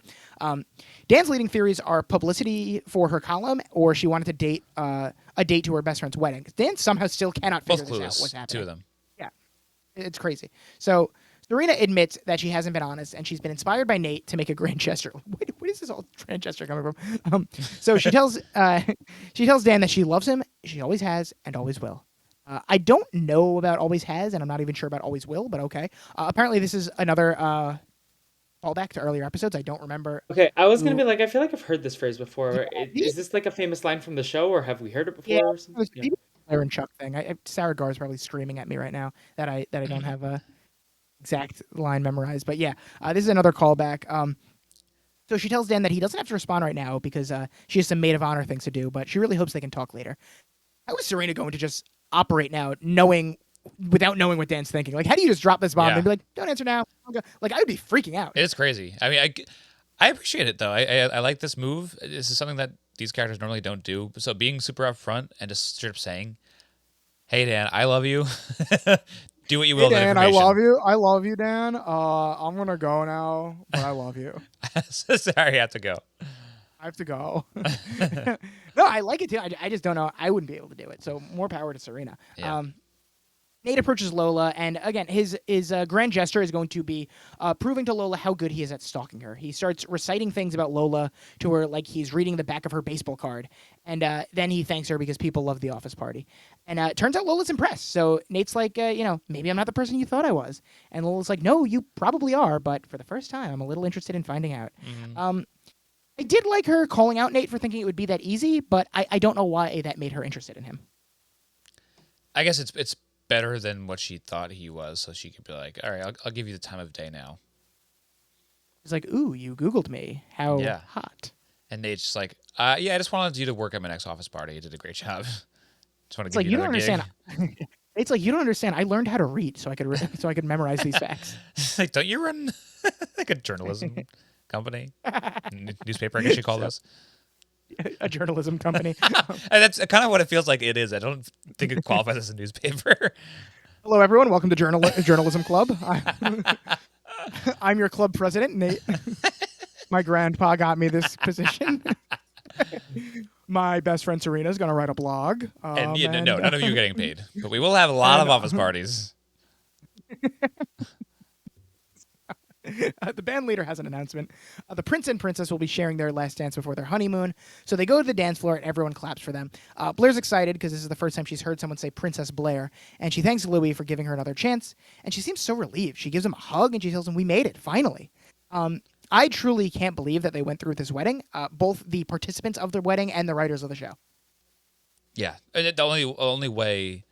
Dan's leading theories are publicity for her column, or she wanted to date a date to her best friend's wedding. Dan somehow still cannot figure Both this out. What's clueless. happening? Two of them. Yeah, it's crazy. So Serena admits that she hasn't been honest, and she's been inspired by Nate to make a grand gesture. Where is this all grand gesture coming from? So she tells Dan that she loves him, she always has, and always will. I don't know about always has, and I'm not even sure about always will, but okay. Apparently, this is another callback to earlier episodes. I don't remember. Okay, I was gonna Who, be like, I feel like I've heard this phrase before. maybe, Is this like a famous line from the show, or have we heard it yeah, before or something? Yeah. maybe Claire and Chuck thing. Sarah Gar's probably screaming at me right now that I don't have a exact line memorized. But yeah, this is another callback. So she tells Dan that he doesn't have to respond right now because she has some maid of honor things to do, but she really hopes they can talk later. How is Serena going to just operate now, without knowing what Dan's thinking? Like, how do you just drop this bomb Yeah. and be like, "Don't answer now"? Like, I would be freaking out. It is crazy. I mean, I appreciate it though. I like this move. This is something that these characters normally don't do. So being super upfront and just straight up saying, "Hey Dan, I love you. Do what you will Hey, with that Dan, I information." love you. I love you, Dan. I'm gonna go now, but I love you. Sorry, I have to go. I have to go. No, I like it too. I just don't know. I wouldn't be able to do it. So more power to Serena. Yeah. Nate approaches Lola, and again, his grand gesture is going to be proving to Lola how good he is at stalking her. He starts reciting things about Lola to her like he's reading the back of her baseball card, and then he thanks her because people love the office party. And it turns out Lola's impressed. So Nate's like, maybe I'm not the person you thought I was. And Lola's like, no, you probably are, but for the first time, I'm a little interested in finding out. Mhm. I did like her calling out Nate for thinking it would be that easy, but I don't know why that made her interested in him. I guess it's better than what she thought he was, so she could be like, "All right, I'll give you the time of day now." He's like, ooh, you Googled me. How Yeah. hot. And Nate's just like, "Yeah, I just wanted you to work at my next office party. You did a great job. Just want It's to give like, you you don't another understand. It's like, you don't understand. I learned how to read so I could memorize these facts. gig." Like, don't you run like a journalism company, newspaper? I guess you call this. A journalism company. And that's kind of what it feels like. It is. I don't think it qualifies as a newspaper. Hello, everyone. Welcome to Journalism Club. I'm your club president, Nate. My grandpa got me this position. My best friend Serena is going to write a blog. And no, none of you are getting paid, but we will have a lot of office parties. The band leader has an announcement. The prince and princess will be sharing their last dance before their honeymoon. So they go to the dance floor and everyone claps for them. Blair's excited because this is the first time she's heard someone say Princess Blair. And she thanks Louis for giving her another chance. And she seems so relieved. She gives him a hug and she tells him, we made it, finally. I truly can't believe that they went through with this wedding, both the participants of the wedding and the writers of the show. Yeah, and the only way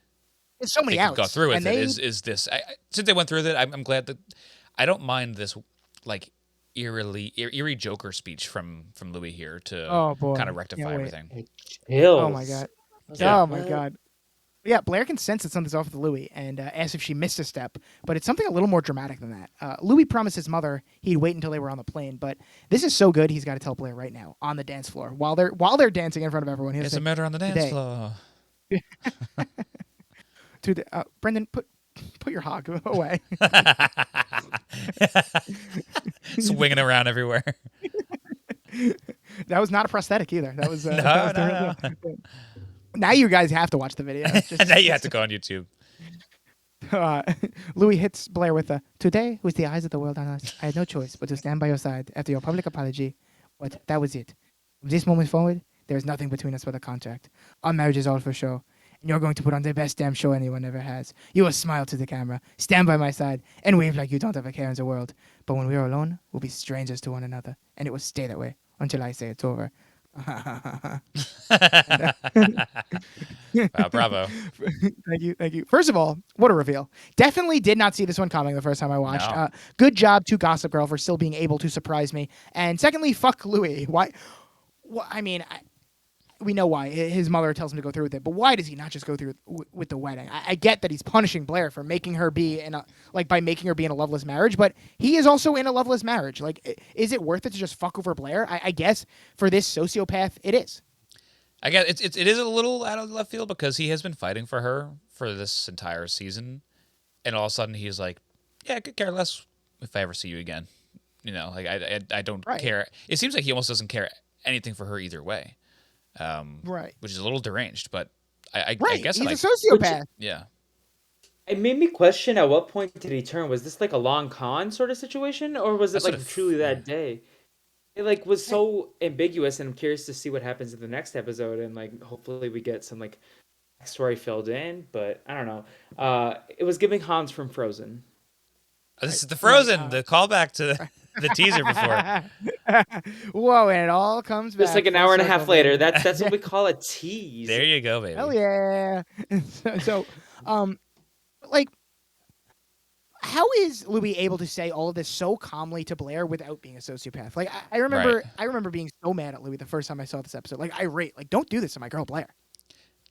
There's so many they could outs. go through with and it they, is this. Since they went through with it, I'm glad that I don't mind this like eerie Joker speech from Louis here to Oh, boy. kind of rectify Can't wait. everything. Chills. Oh, my God. Yeah. Oh, my God. Yeah, Blair can sense that something's off with Louis and asks if she missed a step, but it's something a little more dramatic than that. Louis promised his mother he'd wait until they were on the plane, but this is so good he's got to tell Blair right now on the dance floor while they're dancing in front of everyone. He has It's to a murder on the dance today. floor. Brendan, put your hog away. Swinging around everywhere. That was not a prosthetic either. That was that No, was the real no, deal. Now you guys have to watch the video. no. Just, Now you have to go on YouTube. uh, Louis hits Blair with a "Today, with the eyes of the world on us, I had no choice but to stand by your side after your public apology. But that was it. From this moment forward, there is nothing between us but a contract. Our marriage is all for show. And you're going to put on the best damn show anyone ever has. You will smile to the camera, stand by my side, and wave like you don't have a care in the world. But when we are alone, we'll be strangers to one another, and it will stay that way until I say it's over." Wow, bravo. Thank you. First of all, what a reveal! Definitely did not see this one coming the first time I watched. No. Good job to Gossip Girl for still being able to surprise me. And secondly, fuck Louis. Why? I mean, we know why. His mother tells him to go through with it, but why does he not just go through with the wedding? I get that he's punishing Blair for making her be by making her be in a loveless marriage, but he is also in a loveless marriage. Like, is it worth it to just fuck over Blair? I guess for this sociopath, it is. I guess it is a little out of left field because he has been fighting for her for this entire season, and all of a sudden he's like, "Yeah, I could care less if I ever see you again." You know, like I don't Right. care. It seems like he almost doesn't care anything for her either way, Right. which is a little deranged. But I Right. guess He's like a sociopath. yeah, It made me question at what point did he turn? Was this like a long con sort of situation, or was it That's what like it truly yeah. that day? It like was so ambiguous, and I'm curious to see what happens in the next episode, and like hopefully we get some like story filled in. But I don't know. It was giving Hans from Frozen. This is the Frozen, the callback to the teaser before. Whoa, and it all comes back. Just like an full hour and a circle, half later. baby. That's what we call a tease. There you go, baby. Hell yeah. So, like, how is Louis able to say all of this so calmly to Blair without being a sociopath? Like, I remember, Right. I remember being so mad at Louis the first time I saw this episode. Like, irate. Like, don't do this to my girl Blair.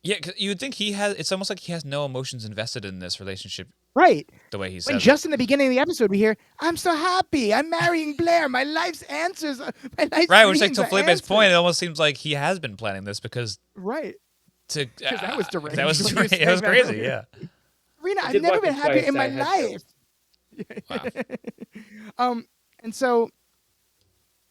Yeah, 'cause you would think he has. It's almost like he has no emotions invested in this relationship. Right. The way he When says just in the beginning of the episode we hear, "I'm so happy. I'm marrying Blair. My life's answers. My life's right, which like dreams to are Felipe's answered." point, it almost seems like he has been planning this because Right. to Because that was deranged. that was when you were it was saying that crazy. earlier. Yeah. Rena, I I've did never watch been it happier twice, in my I had life. Wow. And so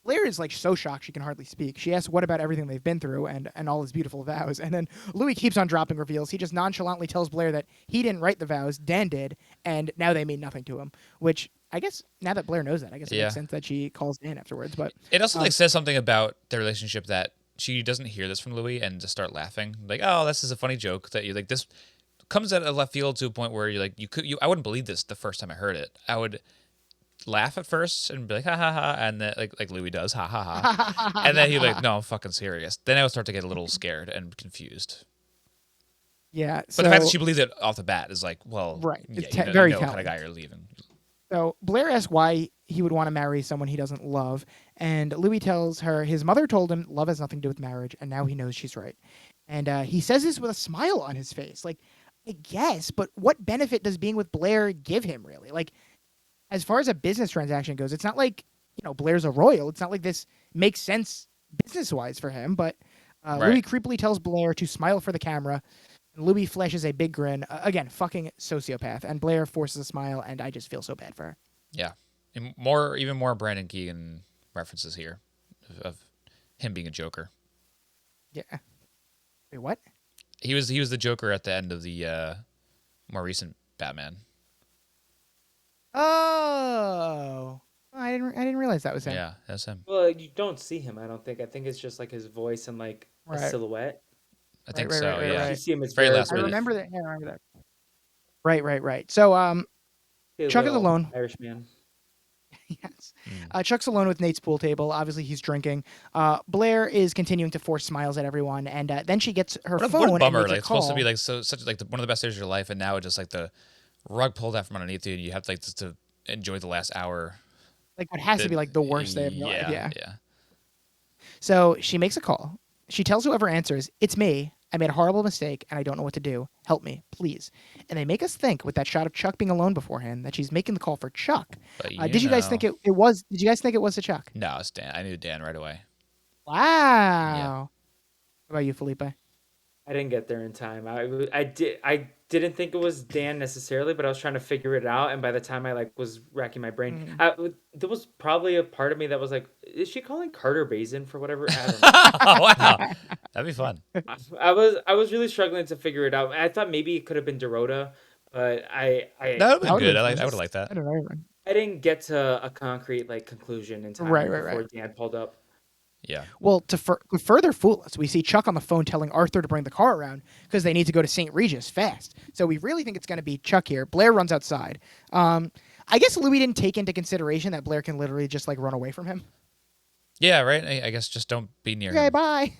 Blair is like so shocked she can hardly speak. She asks what about everything they've been through and all his beautiful vows. And then Louis keeps on dropping reveals. He just nonchalantly tells Blair that he didn't write the vows, Dan did, and now they mean nothing to him. Which I guess now that Blair knows that, I guess it Yeah. makes sense that she calls Dan afterwards. But It also like says something about their relationship that she doesn't hear this from Louis and just start laughing. Like, oh, this is a funny joke that you like. This comes out of left field to a point where you're like, I wouldn't believe this the first time I heard it. I would laugh at first and be like, ha ha ha, and then like Louis does, ha ha ha, and then he'd be like, no, I'm fucking serious. Then I would start to get a little scared and confused. yeah, But the fact that she believes it off the bat is like, well, Right. yeah, It's you know, very you know what kind telling. of guy you're leaving. So Blair asks why he would want to marry someone he doesn't love, and Louis tells her his mother told him love has nothing to do with marriage, and now he knows she's right. And he says this with a smile on his face. Like, I guess, but what benefit does being with Blair give him, really? Like, as far as a business transaction goes, it's not like, Blair's a royal. It's not like this makes sense business-wise for him, but Right. Louis creepily tells Blair to smile for the camera, and Louis flashes a big grin. Again, fucking sociopath. And Blair forces a smile, and I just feel so bad for her. Yeah, and even more Brandon Keegan references here of him being a Joker. Yeah. Wait, what? He was the Joker at the end of the more recent Batman. Oh, I didn't realize that was him. Yeah, that's him. Well, you don't see him. I don't think. I think it's just like his voice and like a Right. silhouette. I think right, so. right, Yeah, right. You see him as Very very last I minute. remember that. Yeah, I remember that. Right. So, a Chuck is little alone. Irish man. yes. Chuck's alone with Nate's pool table. Obviously, he's drinking. Blair is continuing to force smiles at everyone, and then she gets her phone What a and bummer! makes Like a it's supposed to be call. like such like one of the best days of your life, and now it's just like the rug pulled out from underneath you, and you have to like just to enjoy the last hour. Like, what has to be like the worst day of your life. Yeah. So she makes a call. She tells whoever answers, "It's me. I made a horrible mistake, and I don't know what to do. Help me, please." And they make us think, with that shot of Chuck being alone beforehand, that she's making the call for Chuck. But Did you guys think it was? Did you guys think it was to Chuck? No, it's Dan. I knew Dan right away. Wow. What about you, Felipe? I didn't get there in time. I did. I didn't think it was Dan necessarily, but I was trying to figure it out. And by the time I was racking my brain, Mm. there was probably a part of me that was like, "Is she calling Carter Bazin for whatever?" I don't know. Wow, that'd be fun. I was really struggling to figure it out. I thought maybe it could have been Dorota, but That would That have been would've good. been I fun. would have liked that. I don't know. I didn't get to a concrete conclusion in Right, time right, before right. Dan pulled up. Yeah. Well, to further fool us, we see Chuck on the phone telling Arthur to bring the car around because they need to go to St. Regis fast. So we really think it's going to be Chuck here. Blair runs outside. I guess Louis didn't take into consideration that Blair can literally just run away from him. Yeah, right. I guess just don't be near Okay, him. bye.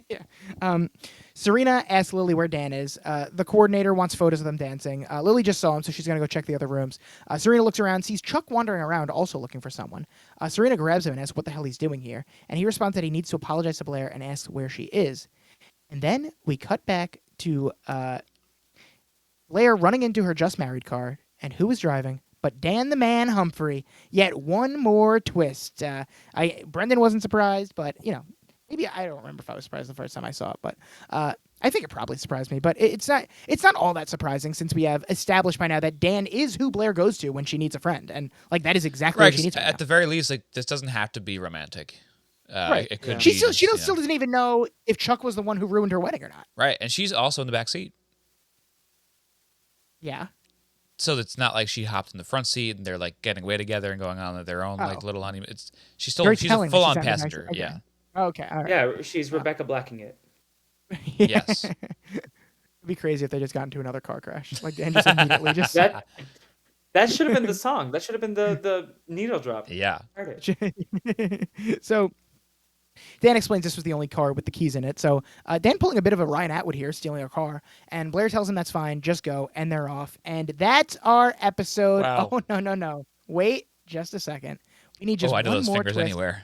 Yeah. Serena asks Lily where Dan is. The coordinator wants photos of them dancing. Lily just saw him, so she's going to go check the other rooms. Serena looks around, sees Chuck wandering around, also looking for someone. Serena grabs him and asks what the hell he's doing here. And he responds that he needs to apologize to Blair and asks where she is. And then we cut back to Blair running into her just married car. And who was driving? But Dan the Man Humphrey. Yet one more twist. Brendan wasn't surprised, but maybe I don't remember if I was surprised the first time I saw it, but I think it probably surprised me. But it's not all that surprising since we have established by now that Dan is who Blair goes to when she needs a friend, and that is exactly what she needs. At the very least, this doesn't have to be romantic. Right. It could She be. still doesn't even know if Chuck was the one who ruined her wedding or not. Right, and she's also in the back seat. Yeah. So it's not like she hopped in the front seat and they're getting away together and going on their own little honeymoon. She's a full on passenger. Okay. Yeah. Okay. All right. Yeah, she's Rebecca Blacking it. Yes. It'd be crazy if they just got into another car crash, and just immediately just that should have been the song. That should have been the needle drop. Yeah. So Dan explains this was the only car with the keys in it. So Dan pulling a bit of a Ryan Atwood here, stealing a car, and Blair tells him that's fine, just go, and they're off. And that's our episode. Wow. Oh no! Wait just a second. We need just I know one those more fingers twist. anywhere.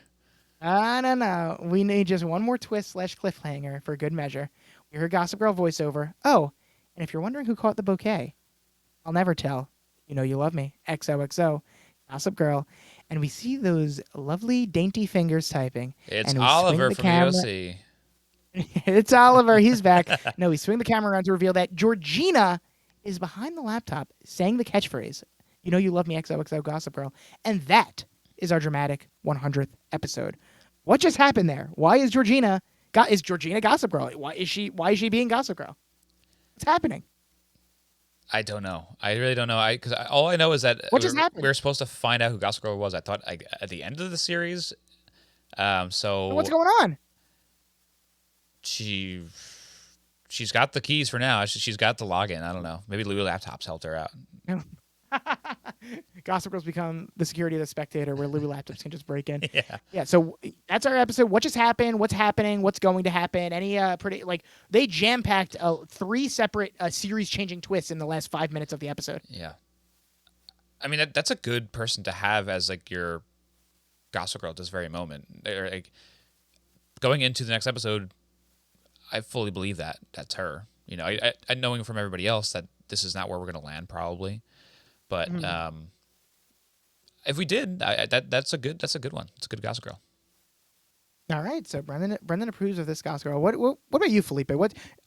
No. We need just one more twist / cliffhanger for good measure. We heard Gossip Girl voiceover. Oh, and if you're wondering who caught the bouquet, I'll never tell. You know you love me. XOXO. Gossip Girl. And we see those lovely, dainty fingers typing. It's and we Oliver swing the from camera. EOC. It's Oliver. He's back. No, we swing the camera around to reveal that Georgina is behind the laptop saying the catchphrase, you know you love me, XOXO, Gossip Girl. And that is our dramatic 100th episode. What just happened there? Why is Georgina Gossip Girl? Why is she being Gossip Girl? What's happening? I don't know. I really don't know. Because all I know is that What just happened? we were supposed to find out who Gossip Girl was. I thought at the end of the series. So What's going on? She's got the keys for now. She's got the login. I don't know. Maybe Louis Laptops helped her out. Gossip Girl's become the security of the Spectator, where Louis Laptops can just break in. Yeah. So that's our episode. What just happened? What's happening? What's going to happen? Any they jam packed 3 separate series changing twists in the last 5 minutes of the episode. Yeah. I mean that's a good person to have as your Gossip Girl at this very moment. They're, going into the next episode, I fully believe that that's her. I knowing from everybody else that this is not where we're going to land probably. But if we did, that's a good one. It's a good Gossip Girl. All right, so Brendan approves of this Gossip Girl. What about you, Felipe?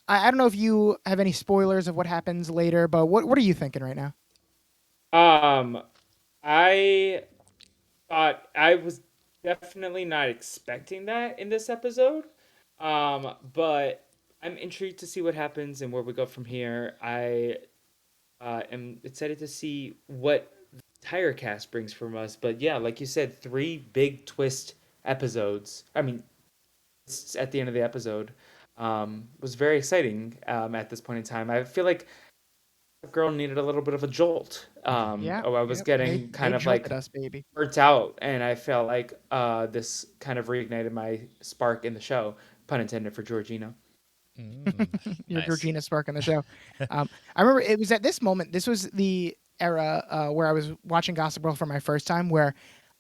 I don't know if you have any spoilers of what happens later, but what are you thinking right now? I thought I was definitely not expecting that in this episode. But I'm intrigued to see what happens and where we go from here. I am excited to see what the entire cast brings from us. But yeah, like you said, 3 big twist episodes. I mean, at the end of the episode was very exciting at this point in time. I feel like the girl needed a little bit of a jolt. I was getting kind of us, baby. burnt out, and I felt like this kind of reignited my spark in the show. Pun intended for Georgina. Your Nice. Georgina spark on the show. I remember it was at this moment. This was the era where I was watching Gossip Girl for my first time, where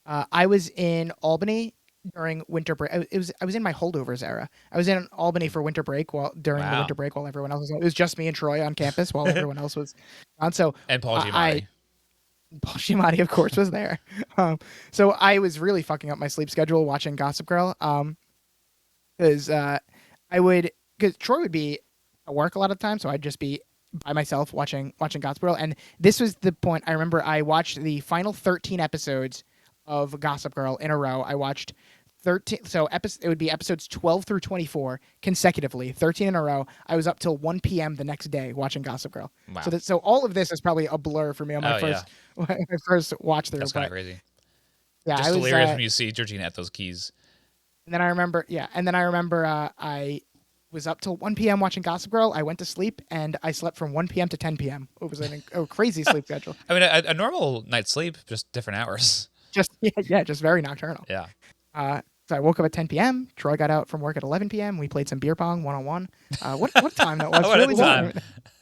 I was in Albany during winter break. I was in my holdovers era. I was in Albany for winter break during the winter break while everyone else was. It was just me and Troy on campus while everyone else was on. So And Paul Giamatti. Paul Giamatti, of course, was there. So I was really fucking up my sleep schedule watching Gossip Girl. Because Troy would be at work a lot of times, so I'd just be by myself watching Gossip Girl, and this was the point. I remember I watched the final 13 episodes of Gossip Girl in a row. I watched 13, so it would be episodes 12 through 24 consecutively, 13 in a row. I was up till 1 p.m. the next day watching Gossip Girl. Wow. So all of this is probably a blur for me on my Yeah. my first watch through. That's kind of But crazy. yeah, Just I was. hilarious when you see Georgina at those keys. And then I remember, I was up till 1 p.m. watching Gossip Girl. I went to sleep, and I slept from 1 p.m. to 10 p.m. It was a crazy sleep schedule. I mean, a normal night's sleep, just different hours. Just just very nocturnal. Yeah. So I woke up at 10 p.m. Troy got out from work at 11 p.m. We played some beer pong 1-on-1. What time that was? What a Really time.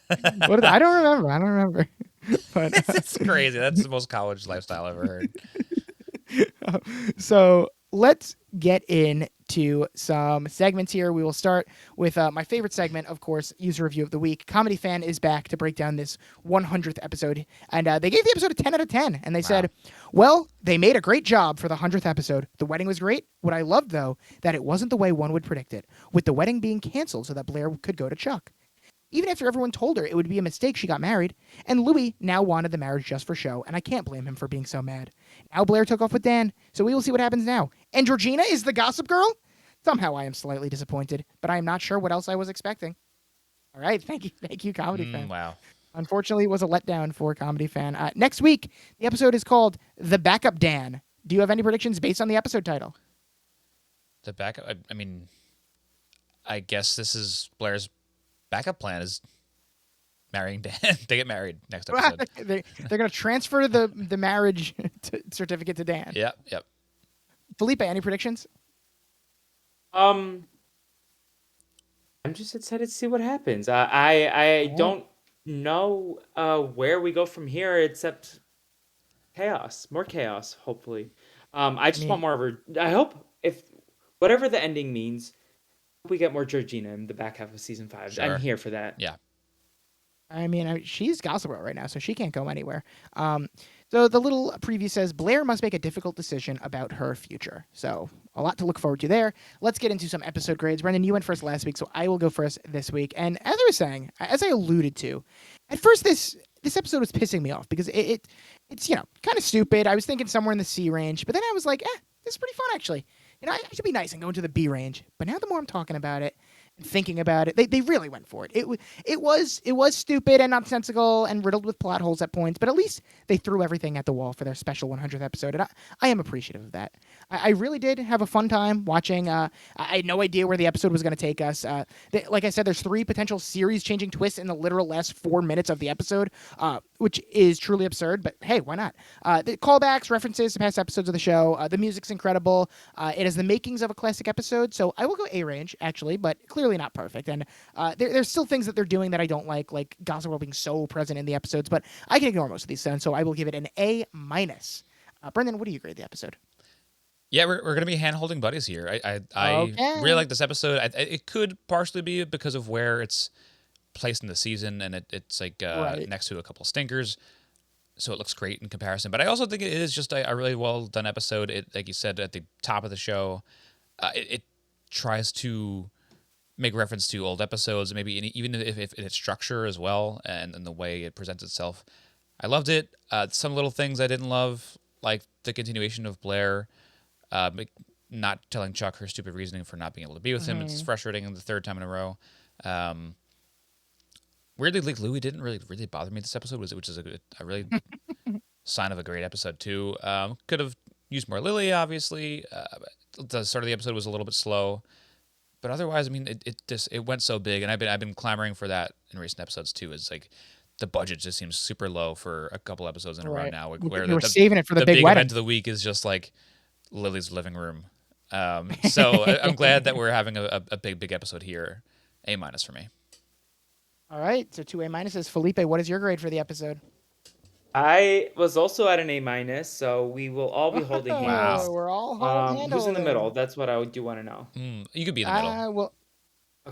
I don't remember. But It's crazy. That's the most college lifestyle I've ever heard. so let's get into some segments here. We will start with my favorite segment, of course, user review of the week. Comedy Fan is back to break down this 100th episode, and they gave the episode a 10 out of 10, and they said, well, they made a great job for the 100th episode. The wedding was great. What I loved, though, that it wasn't the way one would predict it, with the wedding being canceled so that Blair could go to Chuck. Even after everyone told her it would be a mistake, she got married, and Louis now wanted the marriage just for show, and I can't blame him for being so mad. Now Blair took off with Dan, so we will see what happens now. And Georgina is the Gossip Girl? Somehow I am slightly disappointed, but I am not sure what else I was expecting. All right, thank you, Comedy Fan. Wow. Unfortunately, it was a letdown for Comedy Fan. Next week, the episode is called The Backup Dan. Do you have any predictions based on the episode title? The backup, I mean, I guess this is Blair's backup plan is marrying Dan. They get married next episode. They're going to transfer the marriage certificate to Dan. Yep. Felipe, any predictions? I'm just excited to see what happens. I don't know where we go from here except chaos, more chaos. Hopefully, I just want more of her. I hope if whatever the ending means, we get more Georgina in the back half of season 5. Sure. I'm here for that. Yeah. I mean, she's Gossip Girl right now, so she can't go anywhere. So the little preview says Blair must make a difficult decision about her future. So a lot to look forward to there. Let's get into some episode grades. Brendan, you went first last week, so I will go first this week. And as I was saying, as I alluded to, at first this episode was pissing me off because it's kind of stupid. I was thinking somewhere in the C range, but then I was like, this is pretty fun actually. I should be nice and go into the B range. But now the more I'm talking about it, thinking about it, they really went for it. It was stupid and nonsensical and riddled with plot holes at points, but at least they threw everything at the wall for their special 100th episode, and I am appreciative of that. I really did have a fun time watching. I had no idea where the episode was going to take us. Like I said, there's 3 potential series-changing twists in the literal last 4 minutes of the episode, which is truly absurd, but hey, why not? The callbacks, references to past episodes of the show, the music's incredible. It has the makings of a classic episode, so I will go A range, actually, but clearly not perfect. And there's still things that they're doing that I don't like Gossip Girl being so present in the episodes, but I can ignore most of these then, so I will give it an A-. Brendan, what do you grade the episode? Yeah, we're going to be hand-holding buddies here. I really like this episode. It could partially be because of where it's placed in the season, and it's like next to a couple stinkers, so it looks great in comparison. But I also think it is just a really well-done episode. It, like you said, at the top of the show, it tries to make reference to old episodes, maybe even if in its structure as well, and the way it presents itself. I loved it. Some little things I didn't love, like the continuation of Blair not telling Chuck her stupid reasoning for not being able to be with him. It's frustrating the 3rd time in a row. Weirdly, like Louis didn't really bother me this episode, which is a really sign of a great episode too. Could have used more Lily, obviously. The start of the episode was a little bit slow, but otherwise, I mean, it went so big, and I've been clamoring for that in recent episodes too. Is like the budget just seems super low for a couple episodes in a row now. Where we're saving it for the big big wedding. event of the week is just like Lily's living room. So I'm glad that we're having a big episode here. A- for me. All right, so 2 A-. Felipe, what is your grade for the episode? I was also at an A-, so we will all be holding hands. Wow. We're all Who's in the middle? That's what I do want to know. You could be in the middle. Well,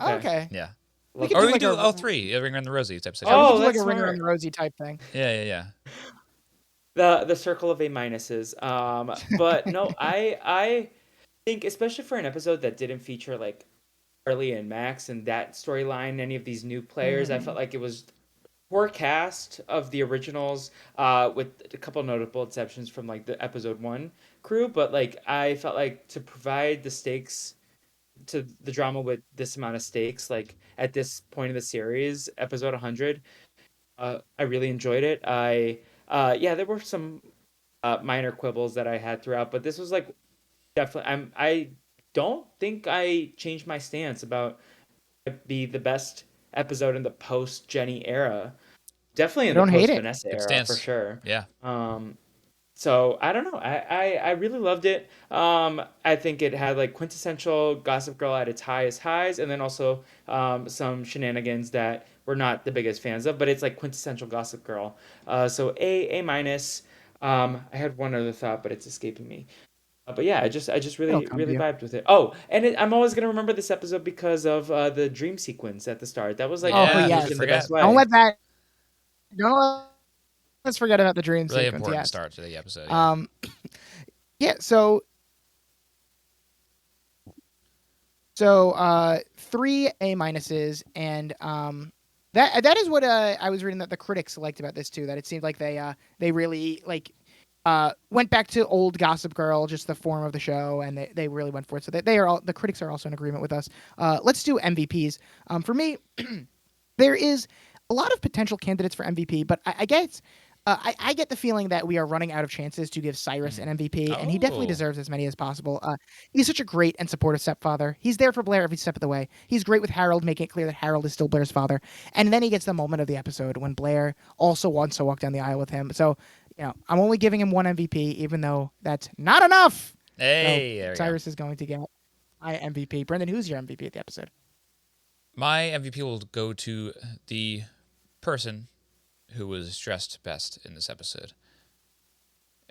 okay. Yeah. We Or could we could do like all 3. Ring around the rosy type we situation. Oh, could do like that's a ringer smart. and Rosie type thing. Yeah. The circle of A-. But no, I think especially for an episode that didn't feature like Charlie and Max and that storyline, any of these new players, I felt like it was core cast of the originals, with a couple notable exceptions from like the episode one crew. But like I felt like to provide the stakes to the drama with this amount of stakes, like at this point in the series, episode 100, I really enjoyed it. Yeah, there were some minor quibbles that I had throughout, but this was like definitely. I don't think I changed my stance about it be the best episode in the post Jenny era. Definitely I in the don't hate post it. Vanessa Good era for stance. sure. Yeah. So I don't know. I really loved it. I think it had like quintessential Gossip Girl at its highest highs, and then also some shenanigans that we're not the biggest fans of, but it's like quintessential Gossip Girl. So A minus. I had one other thought, but it's escaping me. But yeah, I just It'll really come to really you. vibed with it. Oh, and I'm always gonna remember this episode because of the dream sequence at the start. That was like Oh Yeah. Who unique could in yes. the forget? best Don't way. let that. Don't let's forget about the dream Really sequence. important Yes. start to the episode. Yeah. Um. Yeah. So 3 A minuses, and that is what I was reading that the critics liked about this too. That it seemed like they really like went back to old Gossip Girl, just the form of the show, and they really went for it. So they are all the critics are also in agreement with us. Let's do MVPs. For me, there is a lot of potential candidates for MVP, but I guess I get the feeling that we are running out of chances to give Cyrus an MVP, and he definitely Oh. deserves as many as possible. He's such a great and supportive stepfather. He's there for Blair every step of the way. He's great with Harold, making it clear that Harold is still Blair's father. And then he gets the moment of the episode when Blair also wants to walk down the aisle with him. So, I'm only giving him one MVP, even though that's not enough. Hey, So there we go. Cyrus is going to get my MVP. Brendan, who's your MVP of the episode? My MVP will go to the person who was dressed best in this episode.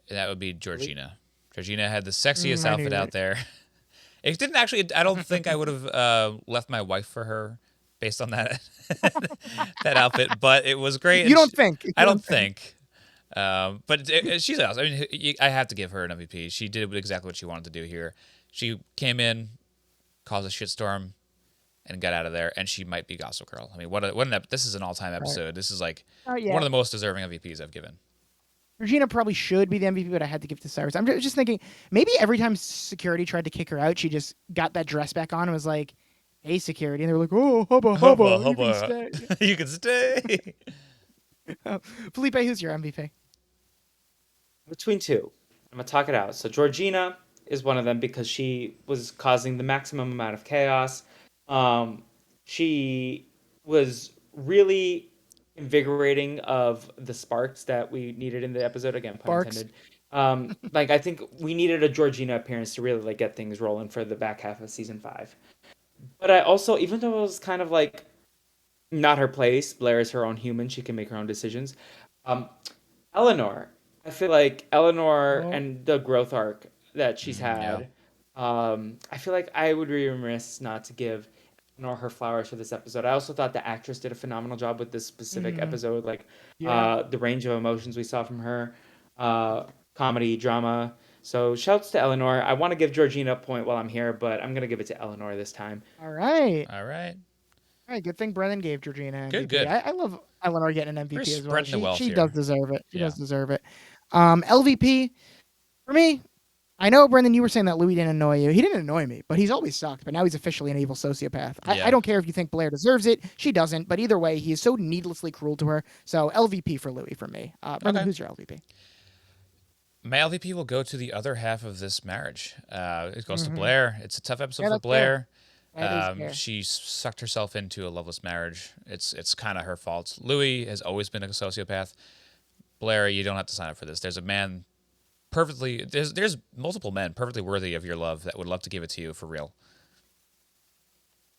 And that would be Georgina. Georgina had the sexiest I knew outfit you out would. there. It didn't actually. I don't think I would have left my wife for her based on that that outfit, but it was great. You don't think? I You don't don't think? think. But she's awesome. I mean, I have to give her an MVP. She did exactly what she wanted to do here. She came in, caused a shitstorm, and got out of there. And she might be Gossip Girl. I mean, this is an all-time episode. This is like Oh yeah. one of the most deserving MVPs I've given. Regina probably should be the MVP, but I had to give it to Cyrus. I'm just thinking maybe every time security tried to kick her out, she just got that dress back on and was like, "Hey, security," and they were like, "Oh, hubba hubba, you can stay." You can stay. Felipe, who's your MVP? Between two, I'm gonna talk it out. So Georgina is one of them because she was causing the maximum amount of chaos. She was really invigorating of the sparks that we needed in the episode. Again, pun Sparks. intended. Like I think we needed a Georgina appearance to really like get things rolling for the back half of season 5. But I also, even though it was kind of like not her place, Blair is her own human; she can make her own decisions. Um, Eleanor, I feel like Eleanor Oh. and the growth arc that she's Yeah. had. I feel like I would be remiss not to give Eleanor her flowers for this episode. I also thought the actress did a phenomenal job with this specific Mhm. episode, like Yeah. the range of emotions we saw from her, comedy, drama. So shouts to Eleanor. I want to give Georgina a point while I'm here, but I'm gonna give it to Eleanor this time. All right. All right. All right. Good thing Brendan gave Georgina an Good, MVP. good. I love Eleanor getting an We're MVP as well. spreading the wealth She here. does deserve it. She Yeah. does deserve it. LVP for me. I know, Brendan, you were saying that Louis didn't annoy you. He didn't annoy me, but he's always sucked. But now he's officially an evil sociopath. Yeah. I don't care if you think Blair deserves it. She doesn't. But either way, he is so needlessly cruel to her. So LVP for Louis for me. Brendan, Okay. who's your LVP? My LVP will go to the other half of this marriage. It goes to Mhm. Blair. It's a tough episode Yeah, for that's Blair. That is fair. She sucked herself into a loveless marriage. It's kind of her fault. Louis has always been a sociopath. Blair, you don't have to sign up for this. There's a man there's multiple men perfectly worthy of your love that would love to give it to you for real.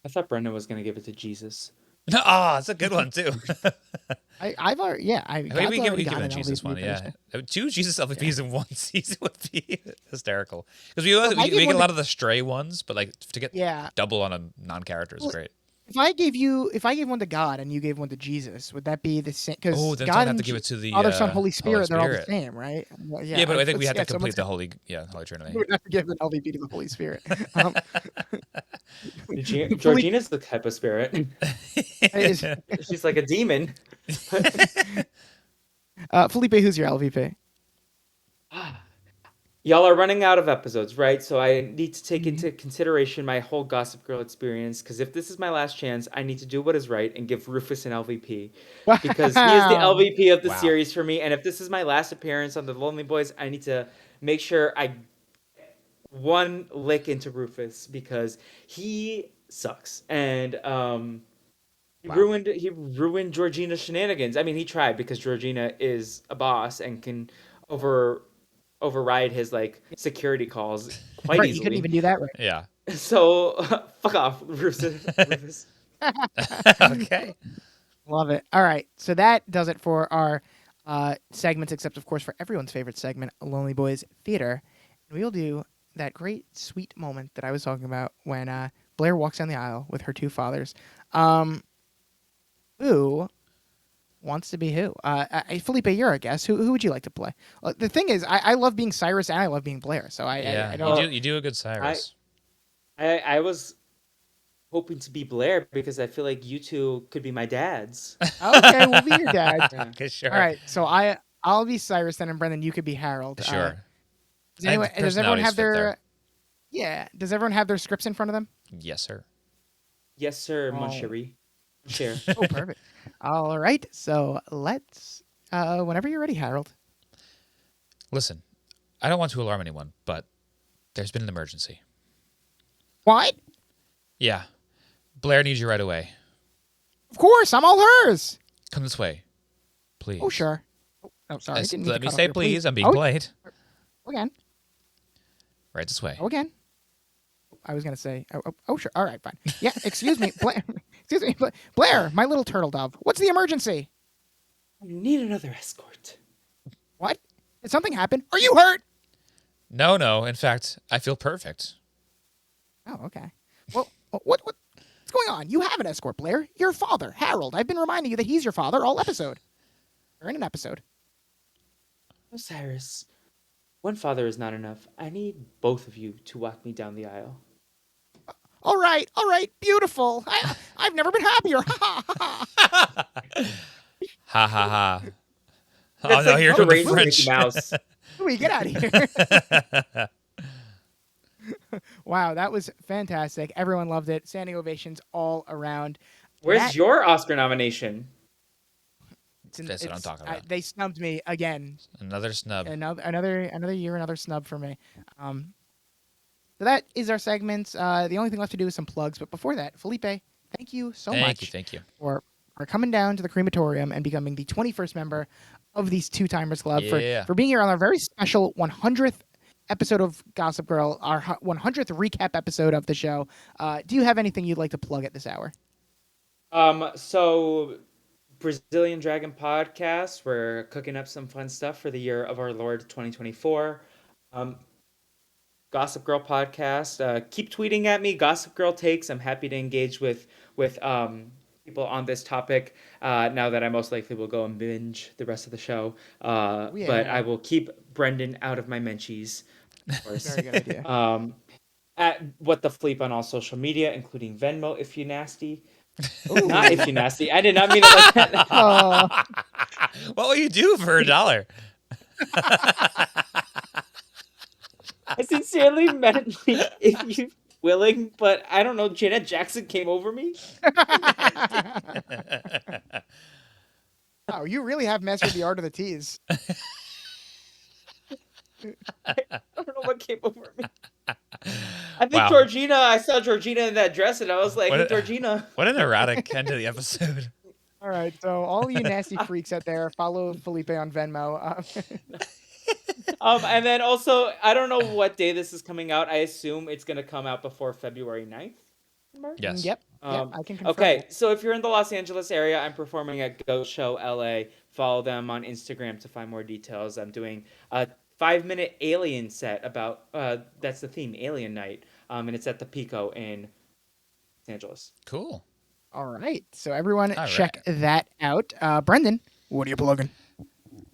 I thought Brendan was gonna give it to Jesus. Ah, it's a good one too. I've already Maybe God's we already give got a an Jesus LVP one. for Yeah, this. 2 Jesus LVPs in one season would be hysterical. Because If I we give get one a to- lot of the stray ones, but like to get Yeah. double on a non-character is Well, great. If I gave one to God and you gave one to Jesus, would that be the same? Because Oh, then God don't have and to give it to the Father, Son, Holy Holy Spirit, they're all the Spirit. same, right? Well, Yeah, but I think we let's- have to someone's complete the Holy Trinity. We would have to give an LVP to the Holy Spirit. Um, Georgina's the type of spirit. is- She's like a demon. Felipe, who's your LVP? Y'all are running out of episodes, right? So I need to take into consideration my whole Gossip Girl experience, because if this is my last chance, I need to do what is right and give Rufus an LVP. Because he is the Wow. LVP of the Wow. series for me, and if this is my last appearance on the Lonely Boys, I need to make sure I one lick into Rufus, because he sucks. And Wow. he ruined Georgina's shenanigans. I mean, he tried, because Georgina is a boss and can override his like security calls quite Right, you couldn't easily. even do that right. Yeah. So fuck off, Rufus. Rufus. Okay. Love it. All right, so that does it for our segments, except of course for everyone's favorite segment, Lonely Boys Theater. And we'll do that great, sweet moment that I was talking about when Blair walks down the aisle with her two fathers. Who wants to be who? Felipe, you're a guest. Who would you like to play? The thing is, I love being Cyrus and I love being Blair. So Yeah. I don't. You do a good Cyrus. I was hoping to be Blair, because I feel like you two could be my dads. Okay, we'll be your dad. Yeah. Okay, sure. All right, so I'll be Cyrus then, and Brendan, you could be Harold. Sure. Does I think the does everyone personalities have fit their? there. Yeah. Does everyone have their scripts in front of them? Yes, sir. Yes, sir, mon Oh. chéri. Share. Oh, perfect. All right, so let's. Whenever you're ready, Harold. Listen, I don't want to alarm anyone, but there's been an emergency. What? Yeah. Blair needs you right away. Of course, I'm all hers. Come this way. Please. Oh, sure. Oh, sorry. Yes, Didn't mean to let me cut off say your please. I'm being Oh, polite. again. Right this way. Oh, again. I was gonna say. Oh, sure. All right, fine. Yeah. Excuse me, Blair. Excuse me, Blair. My little turtle dove. What's the emergency? I need another escort. What? Did something happen? Are you hurt? No. In fact, I feel perfect. Oh, okay. Well, what's going on? You have an escort, Blair. Your father, Harold. I've been reminding you that he's your father all episode. Or in an episode. Osiris, one father is not enough. I need both of you to walk me down the aisle. All right, beautiful. I've never been happier. Ha ha ha. Oh That's no, like here come the deranged French. Mickey Mouse. Louis, get out of here. Wow, that was fantastic. Everyone loved it. Standing ovations all around. Where's That- your Oscar nomination? That's what I'm talking about. They snubbed me again. Another snub. Another year, another snub for me. So that is our segments. The only thing left to do is some plugs. But before that, Felipe, thank you so much Thank you. for coming down to the crematorium and becoming the 21st member of these Two Timers Club, Yeah. for being here on our very special 100th episode of Gossip Girl, our 100th recap episode of the show. Do you have anything you'd like to plug at this hour? So Brazilian Dragon podcast. We're cooking up some fun stuff for the year of our Lord 2024. Gossip Girl podcast. Keep tweeting at me. Gossip Girl takes. I'm happy to engage with people on this topic. Now that I most likely will go and binge the rest of the show. But I will keep Brendan out of my menchies. Of course. Very good idea. At What the Fleep on all social media, including Venmo if you nasty. Not if you nasty. I did not mean it like that. Oh, What will you do for $1? I sincerely meant if you willing, but I don't know. Janet Jackson came over me. wow, you really have mastered the art of the tease. I don't know what came over me. I think Wow. Georgina. I saw Georgina in that dress, and I was like, What "Hey, a- Georgina." What an erratic end to the episode. All right, so all you nasty freaks out there, follow Felipe on Venmo. And then also, I don't know what day this is coming out. I assume it's gonna come out before February 9th. Yes. Yep, I can confirm. Okay, so if you're in the Los Angeles area, I'm performing at Goat Show LA. Follow them on Instagram to find more details. I'm doing a 5-minute alien set about that's the theme, Alien Night, and it's at the Pico in Los Angeles. Cool. All right, so everyone All check that out. Brendan, what are you plugging?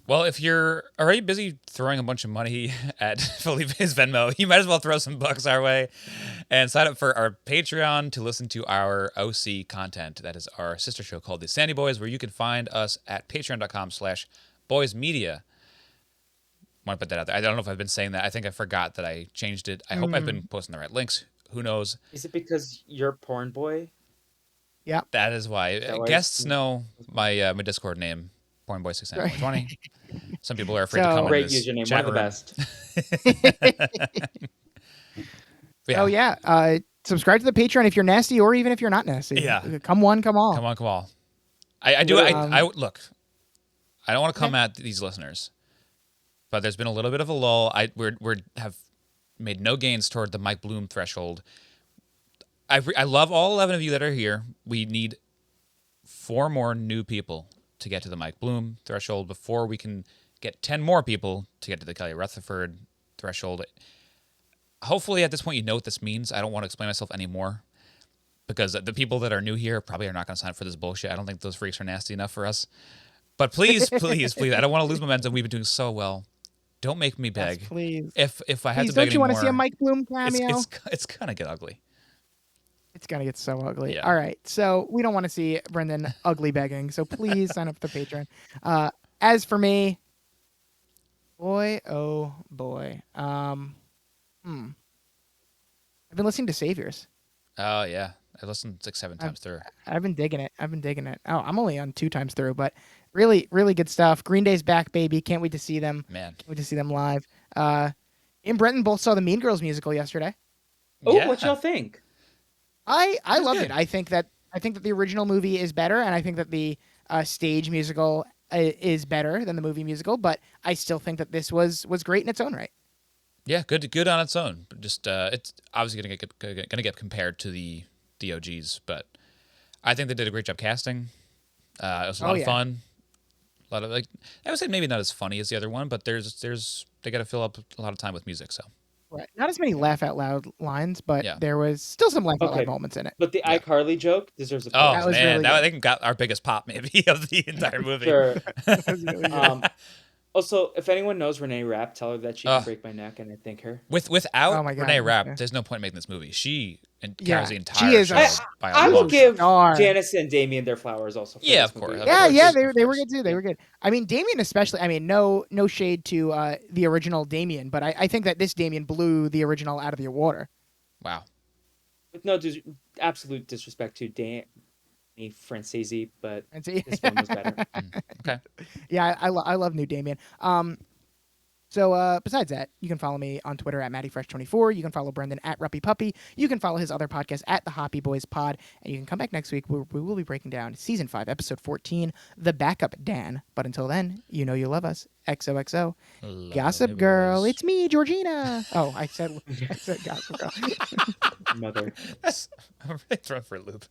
Well, if you're already busy throwing a bunch of money at Felipe's Venmo, you might as well throw some bucks our way and sign up for our Patreon to listen to our OC content. That is our sister show called The Sandy Boys, where you can find us at patreon.com/boysmedia. Want to put that out there. I don't know if I've been saying that. I think I forgot that I changed it. I hope I've been posting the right links. Who knows? Is it because you're porn boy? Yeah. That is why. That why Guests it's- know my Discord name, pornboy69120. Some people are afraid So- to come in Great this username, chat one of room. the best. Oh yeah. Subscribe to the Patreon if you're nasty, or even if you're not nasty. Yeah. Come one, come all. Come on, come on. I do. I look. I don't want to come at these listeners, but there's been a little bit of a lull. We have made no gains toward the Mike Bloom threshold. I love all 11 of you that are here. We need 4 more new people to get to the Mike Bloom threshold before we can get 10 more people to get to the Kelly Rutherford threshold. Hopefully, at this point, you know what this means. I don't want to explain myself anymore because the people that are new here probably are not going to sign up for this bullshit. I don't think those freaks are nasty enough for us. But please, please, please, I don't want to lose momentum. We've been doing so well. Don't make me beg. Yes, please. If I have Please, to beg don't you want to anymore, see a Mike Bloom cameo? it's gonna get ugly. It's gonna get so ugly. Yeah. All right, so we don't want to see Brendan ugly begging. So please sign up for the Patreon. As for me, boy, oh boy, I've been listening to Saviors. Oh yeah, I listened 6-7 times through. I've been digging it. Oh, I'm only on 2 times through, but really, really good stuff. Green Day's back, baby. Can't wait to see them. Man, Can't wait to see them live. Me and Brenton both saw the Mean Girls musical yesterday. Oh, yeah. what y'all think? I was loved good. it. I think that the original movie is better, and I think that the stage musical is better than the movie musical. But I still think that this was great in its own right. Yeah, good on its own. But just it's obviously gonna get compared to the OGs, but I think they did a great job casting. It was a lot of fun. A lot of I would say maybe not as funny as the other one, but there's they got to fill up a lot of time with music. So Right. Not as many laugh out loud lines, but Yeah. there was still some laugh out Okay. loud moments in it. But the iCarly joke deserves a oh point. That was man, really that good. I think got our biggest pop maybe of the entire movie. Sure. That was really good. Also, if anyone knows Renee Rapp, tell her that she can Ugh. break my neck, and I thank her. Without Oh my God, Renee Rapp, yeah. there's no point in making this movie. She Yeah, carries the she entire is show a- by a I long will shot. give Star. Janice and Damien their flowers also. For Yeah, this of course. movie. Of Yeah, course. yeah, Of they were course. good too. They were good. I mean, Damien especially. I mean, no shade to the original Damien, but I think that this Damien blew the original out of the water. Wow. With no absolute disrespect to Danny Francesi, but And see, this one was better. Okay. yeah, I love new Damien. So besides that, you can follow me on Twitter at MattyFresh24. You can follow Brendan at Ruppy Puppy. You can follow his other podcast at the Hoppy Boys Pod. And you can come back next week where we will be breaking down Season 5, Episode 14, The Backup Dan. But until then, you know you love us. XOXO. Gossip Girl. It's me, Georgina. Oh, I said Gossip Girl. Mother. That's I'm really thrown for a loop.